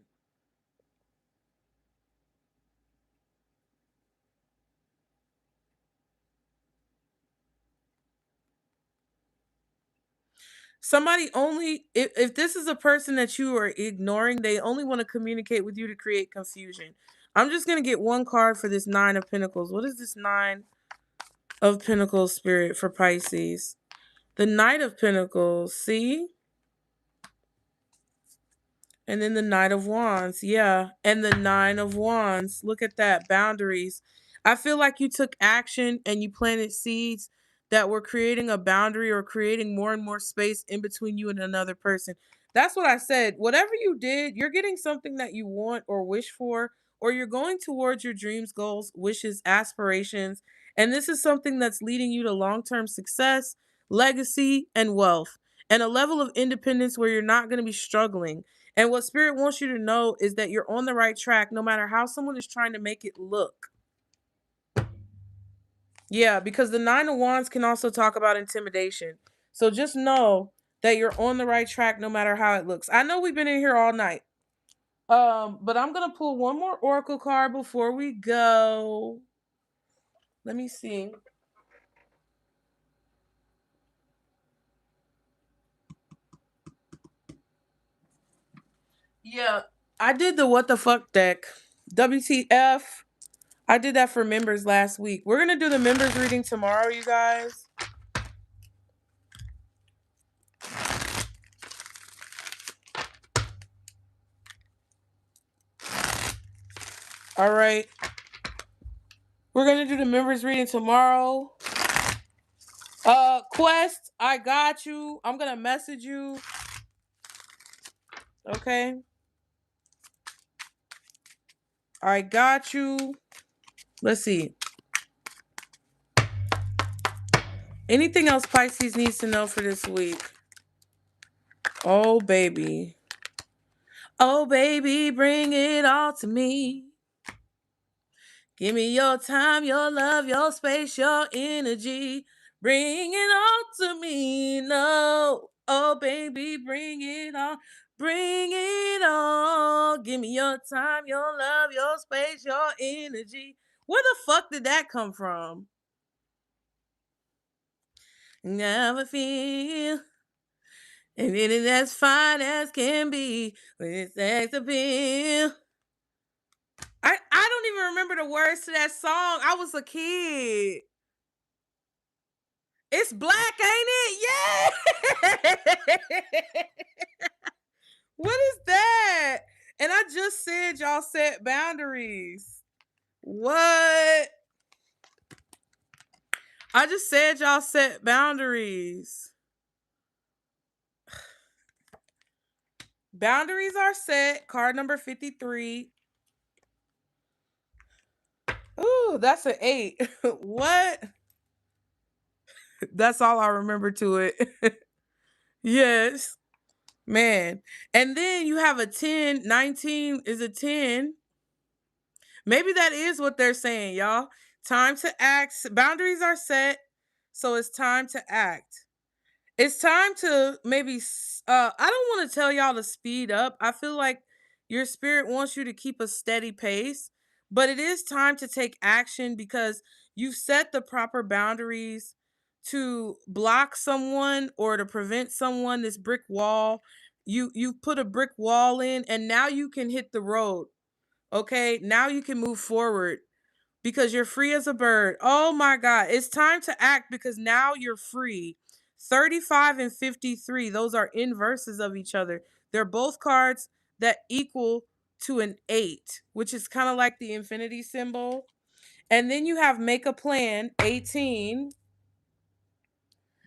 Somebody only, if this is a person that you are ignoring, they only want to communicate with you to create confusion. I'm just going to get one card for this Nine of Pentacles. What is this Nine of Pentacles, Spirit, for Pisces? The Knight of Pentacles, see? And then the Knight of Wands, yeah. And the Nine of Wands. Look at that, boundaries. I feel like you took action and you planted seeds that were creating a boundary or creating more and more space in between you and another person. That's what I said. Whatever you did, you're getting something that you want or wish for, or you're going towards your dreams, goals, wishes, aspirations. And this is something that's leading you to long-term success, legacy, and wealth, and a level of independence where you're not going to be struggling. And what Spirit wants you to know is that you're on the right track, no matter how someone is trying to make it look. Yeah, because the Nine of Wands can also talk about intimidation. So just know that you're on the right track, no matter how it looks. I know we've been in here all night. But I'm gonna pull one more oracle card before we go. Let me see. Yeah, I did the what the fuck deck. WTF. I did that for members last week. We're gonna do the members reading tomorrow, you guys. All right. We're gonna do the members reading tomorrow. Quest, I got you. I'm gonna message you. Okay. I got you. Let's see. Anything else Pisces needs to know for this week? Oh, baby. Oh, baby, bring it all to me. Give me your time, your love, your space, your energy. Bring it all to me. No. Oh, baby, bring it all. Bring it all. Give me your time, your love, your space, your energy. Where the fuck did that come from? Never feel anything as fine as can be when it's sex appeal. I don't even even remember the words to that song. I was a kid. It's black, ain't it? Yeah. What is that? And I just said y'all set boundaries. What? I just said y'all set boundaries. Boundaries are set. Card number 53. Ooh, that's an 8. What? That's all I remember to it. Yes. Man. And then you have a 10. 19 is a 10. Maybe that is what they're saying, y'all. Time to act. Boundaries are set. So it's time to act. It's time to maybe I don't want to tell y'all to speed up. I feel like your spirit wants you to keep a steady pace, but it is time to take action because you've set the proper boundaries to block someone or to prevent someone, this brick wall. You've put a brick wall in and now you can hit the road. Okay? Now you can move forward because you're free as a bird. Oh my God. It's time to act because now you're free. 35 and 53, those are inverses of each other. They're both cards that equal to an 8, which is kind of like the infinity symbol. And then you have make a plan, 18.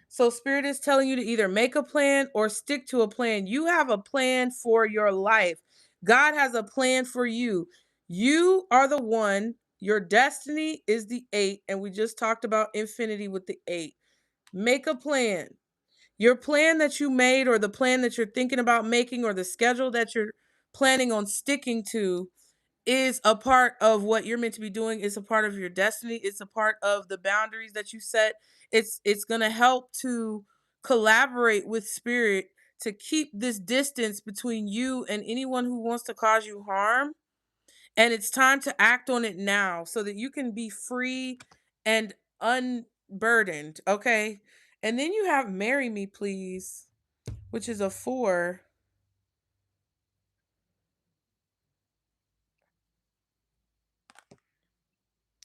So Spirit is telling you to either make a plan or stick to a plan. You have a plan for your life. God has a plan for you. You are the one. Your destiny is the 8. And we just talked about infinity with the 8. Make a plan. Your plan that you made or the plan that you're thinking about making or the schedule that you're planning on sticking to is a part of what you're meant to be doing. It's a part of your destiny. It's a part of the boundaries that you set. It's going to help to collaborate with spirit to keep this distance between you and anyone who wants to cause you harm. And it's time to act on it now so that you can be free and unburdened, okay? And then you have marry me please, which is a 4.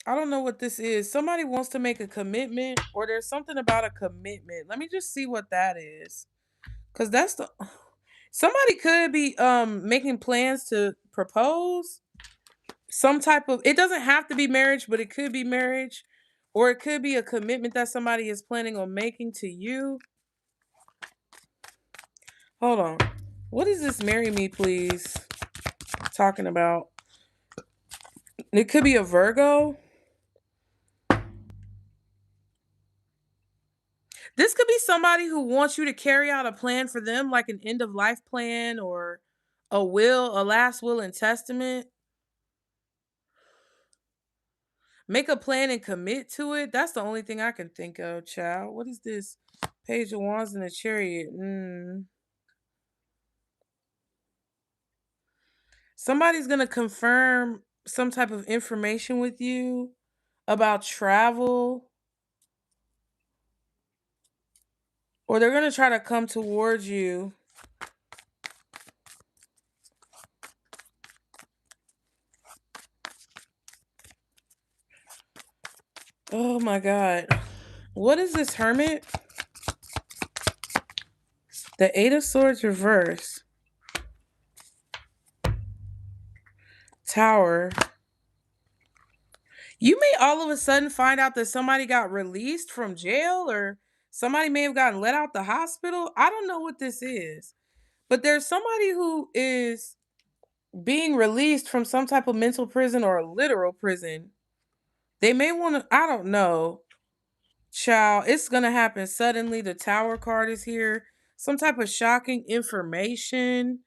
I don't know what this is. Somebody wants to make a commitment, or there's something about a commitment. Let me just see what that is. Cause that's the somebody could be making plans to propose. Some type of it doesn't have to be marriage, but it could be marriage. Or it could be a commitment that somebody is planning on making to you. Hold on. What is this marry me please talking about? It could be a Virgo. This could be somebody who wants you to carry out a plan for them, like an end of life plan or a will, a last will and testament. Make a plan and commit to it. That's the only thing I can think of, child. What is this? Page of Wands and the Chariot. Somebody's going to confirm some type of information with you about travel, or they're going to try to come towards you. Oh my God. What is this, Hermit? The 8 of Swords reverse. Tower. You may all of a sudden find out that somebody got released from jail or somebody may have gotten let out the hospital. I don't know what this is. But there's somebody who is being released from some type of mental prison or a literal prison. They may want to, I don't know. Child, it's going to happen suddenly. The Tower card is here. Some type of shocking information.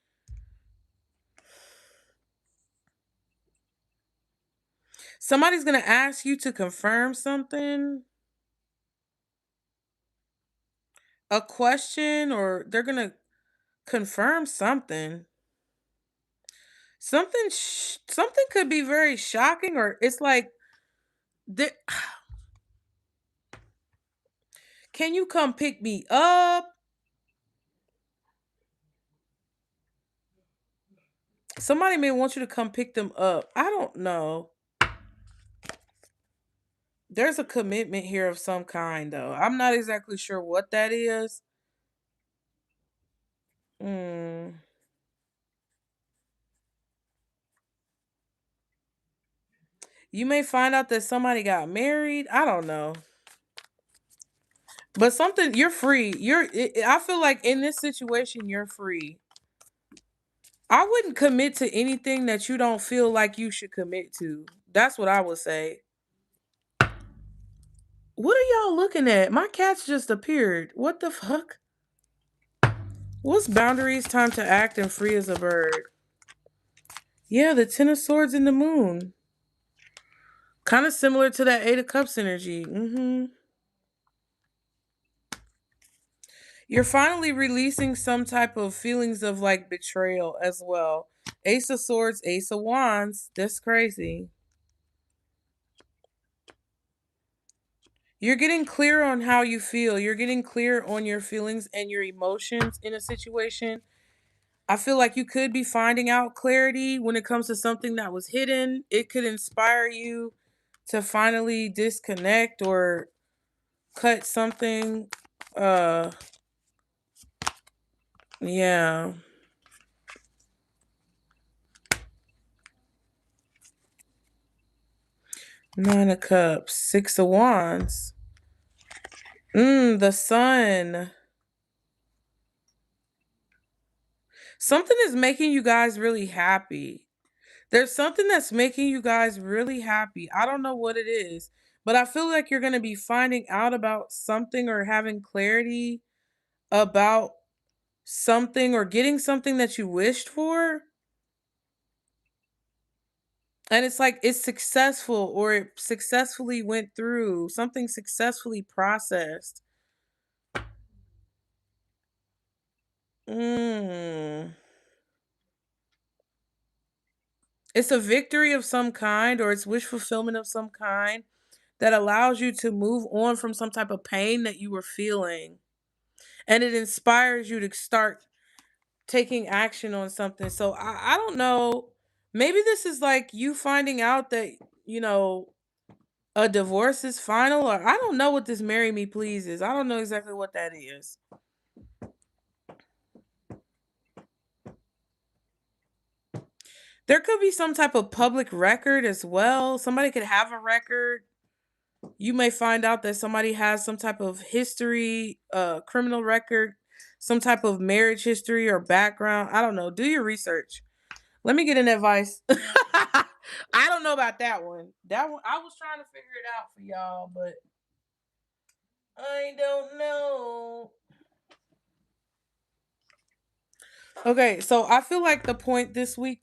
Somebody's going to ask you to confirm something, a question, or they're going to confirm something. Something could be very shocking, or it's like, can you come pick me up? Somebody may want you to come pick them up. I don't know. There's a commitment here of some kind, though. I'm not exactly sure what that is. Mm. You may find out that somebody got married. I don't know. But something, you're free. I feel like in this situation, you're free. I wouldn't commit to anything that you don't feel like you should commit to. That's what I would say. What are y'all looking at? My cats just appeared. What the fuck? What's boundaries? Time to act and free as a bird. Yeah, the Ten of Swords and the Moon. Kind of similar to that Eight of Cups energy. You're finally releasing some type of feelings of like betrayal as well. Ace of Swords, Ace of Wands. That's crazy. You're getting clear on how you feel. You're getting clear on your feelings and your emotions in a situation. I feel like you could be finding out clarity when it comes to something that was hidden. It could inspire you to finally disconnect or cut something. Uh yeah. Nine of Cups, Six of Wands. The Sun. Something is making you guys really happy. There's something that's making you guys really happy. I don't know what it is, but I feel like you're going to be finding out about something or having clarity about something or getting something that you wished for. And it's like it's successful or it successfully went through, something successfully processed. Mm. It's a victory of some kind or it's wish fulfillment of some kind that allows you to move on from some type of pain that you were feeling. And it inspires you to start taking action on something. So I don't know. Maybe this is like you finding out that, you know, a divorce is final, or I don't know what this marry me please is. I don't know exactly what that is. There could be some type of public record as well. Somebody could have a record. You may find out that somebody has some type of history, criminal record, some type of marriage history or background. I don't know. Do your research. Let me get an advice. I don't know about that one. That one I was trying to figure it out for y'all, but I don't know. Okay, so I feel like the point this week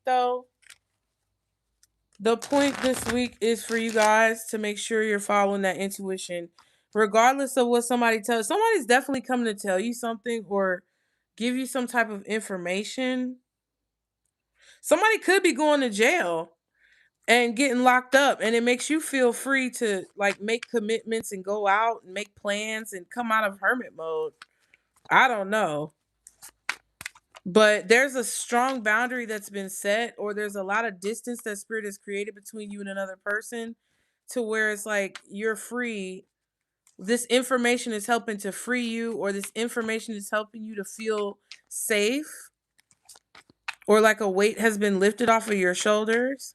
is for you guys to make sure you're following that intuition. Regardless of what somebody tells, somebody's definitely coming to tell you something or give you some type of information. Somebody could be going to jail and getting locked up, and it makes you feel free to like make commitments and go out and make plans and come out of hermit mode. I don't know. But there's a strong boundary that's been set, or there's a lot of distance that spirit has created between you and another person to where it's like you're free. This information is helping to free you, or this information is helping you to feel safe, or like a weight has been lifted off of your shoulders,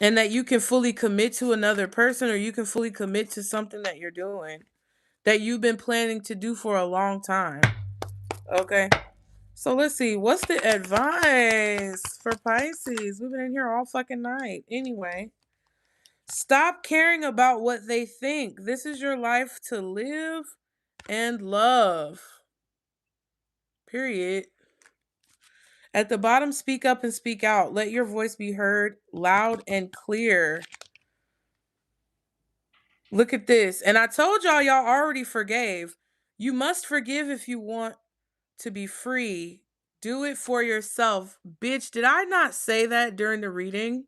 and that you can fully commit to another person, or you can fully commit to something that you're doing that you've been planning to do for a long time. Okay. So let's see. What's the advice for Pisces? We've been in here all fucking night. Anyway, stop caring about what they think. This is your life to live and love. Period. At the bottom, speak up and speak out. Let your voice be heard loud and clear. Look at this. And I told y'all already forgave. You must forgive if you want to be free. Do it for yourself. Bitch, did I not say that during the reading?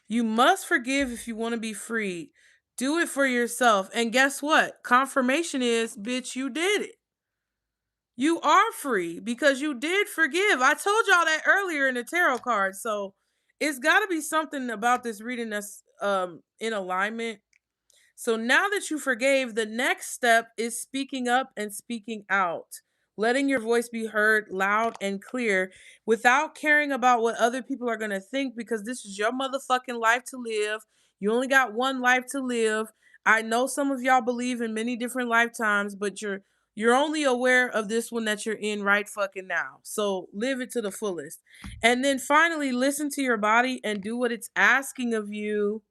You must forgive if you want to be free. Do it for yourself. And guess what? Confirmation is, bitch, you did it. You are free because you did forgive. I told y'all that earlier in the tarot card. So It's got to be something about this reading that's in alignment. So now that you forgave, the next step is speaking up and speaking out, letting your voice be heard loud and clear without caring about what other people are going to think, because this is your motherfucking life to live. You only got one life to live. I know some of y'all believe in many different lifetimes, but you're only aware of this one that you're in right fucking now. So live it to the fullest. And then finally listen to your body and do what it's asking of you.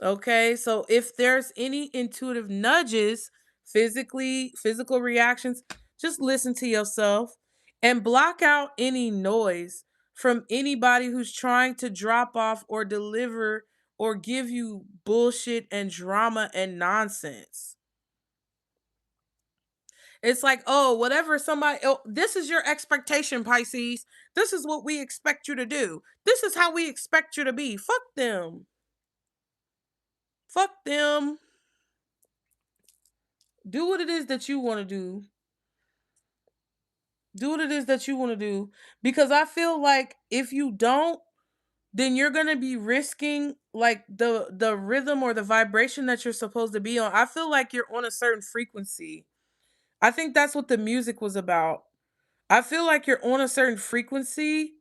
Okay, so if there's any intuitive nudges, physical reactions, just listen to yourself and block out any noise from anybody who's trying to drop off or deliver or give you bullshit and drama and nonsense. It's like, oh, whatever somebody, oh, this is your expectation, Pisces. This is what we expect you to do. This is how we expect you to be. Fuck them. Fuck them. Do what it is that you want to do. Do what it is that you want to do. Because I feel like if you don't, then you're gonna be risking like the rhythm or the vibration that you're supposed to be on. I feel like you're on a certain frequency. I think that's what the music was about. I feel like you're on a certain frequency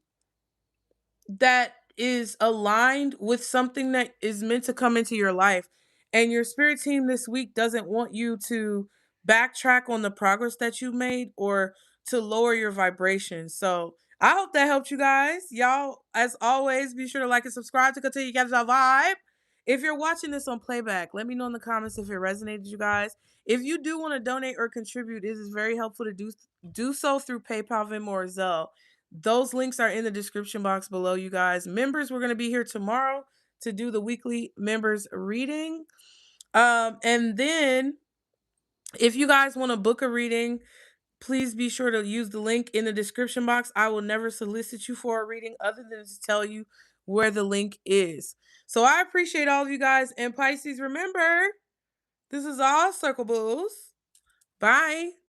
that is aligned with something that is meant to come into your life. And your spirit team this week doesn't want you to backtrack on the progress that you made or to lower your vibration. So I hope that helped you guys. Y'all, as always, be sure to like and subscribe to continue to get the vibe. If you're watching this on playback, let me know in the comments if it resonated, you guys. If you do want to donate or contribute, it is very helpful to do so through PayPal, Venmo, or Zelle. Those links are in the description box below, you guys. Members, we're going to be here tomorrow to do the weekly members reading. And then if you guys want to book a reading, please be sure to use the link in the description box. I will never solicit you for a reading other than to tell you where the link is. So I appreciate all of you guys. And Pisces, remember, this is all circle bulls. Bye.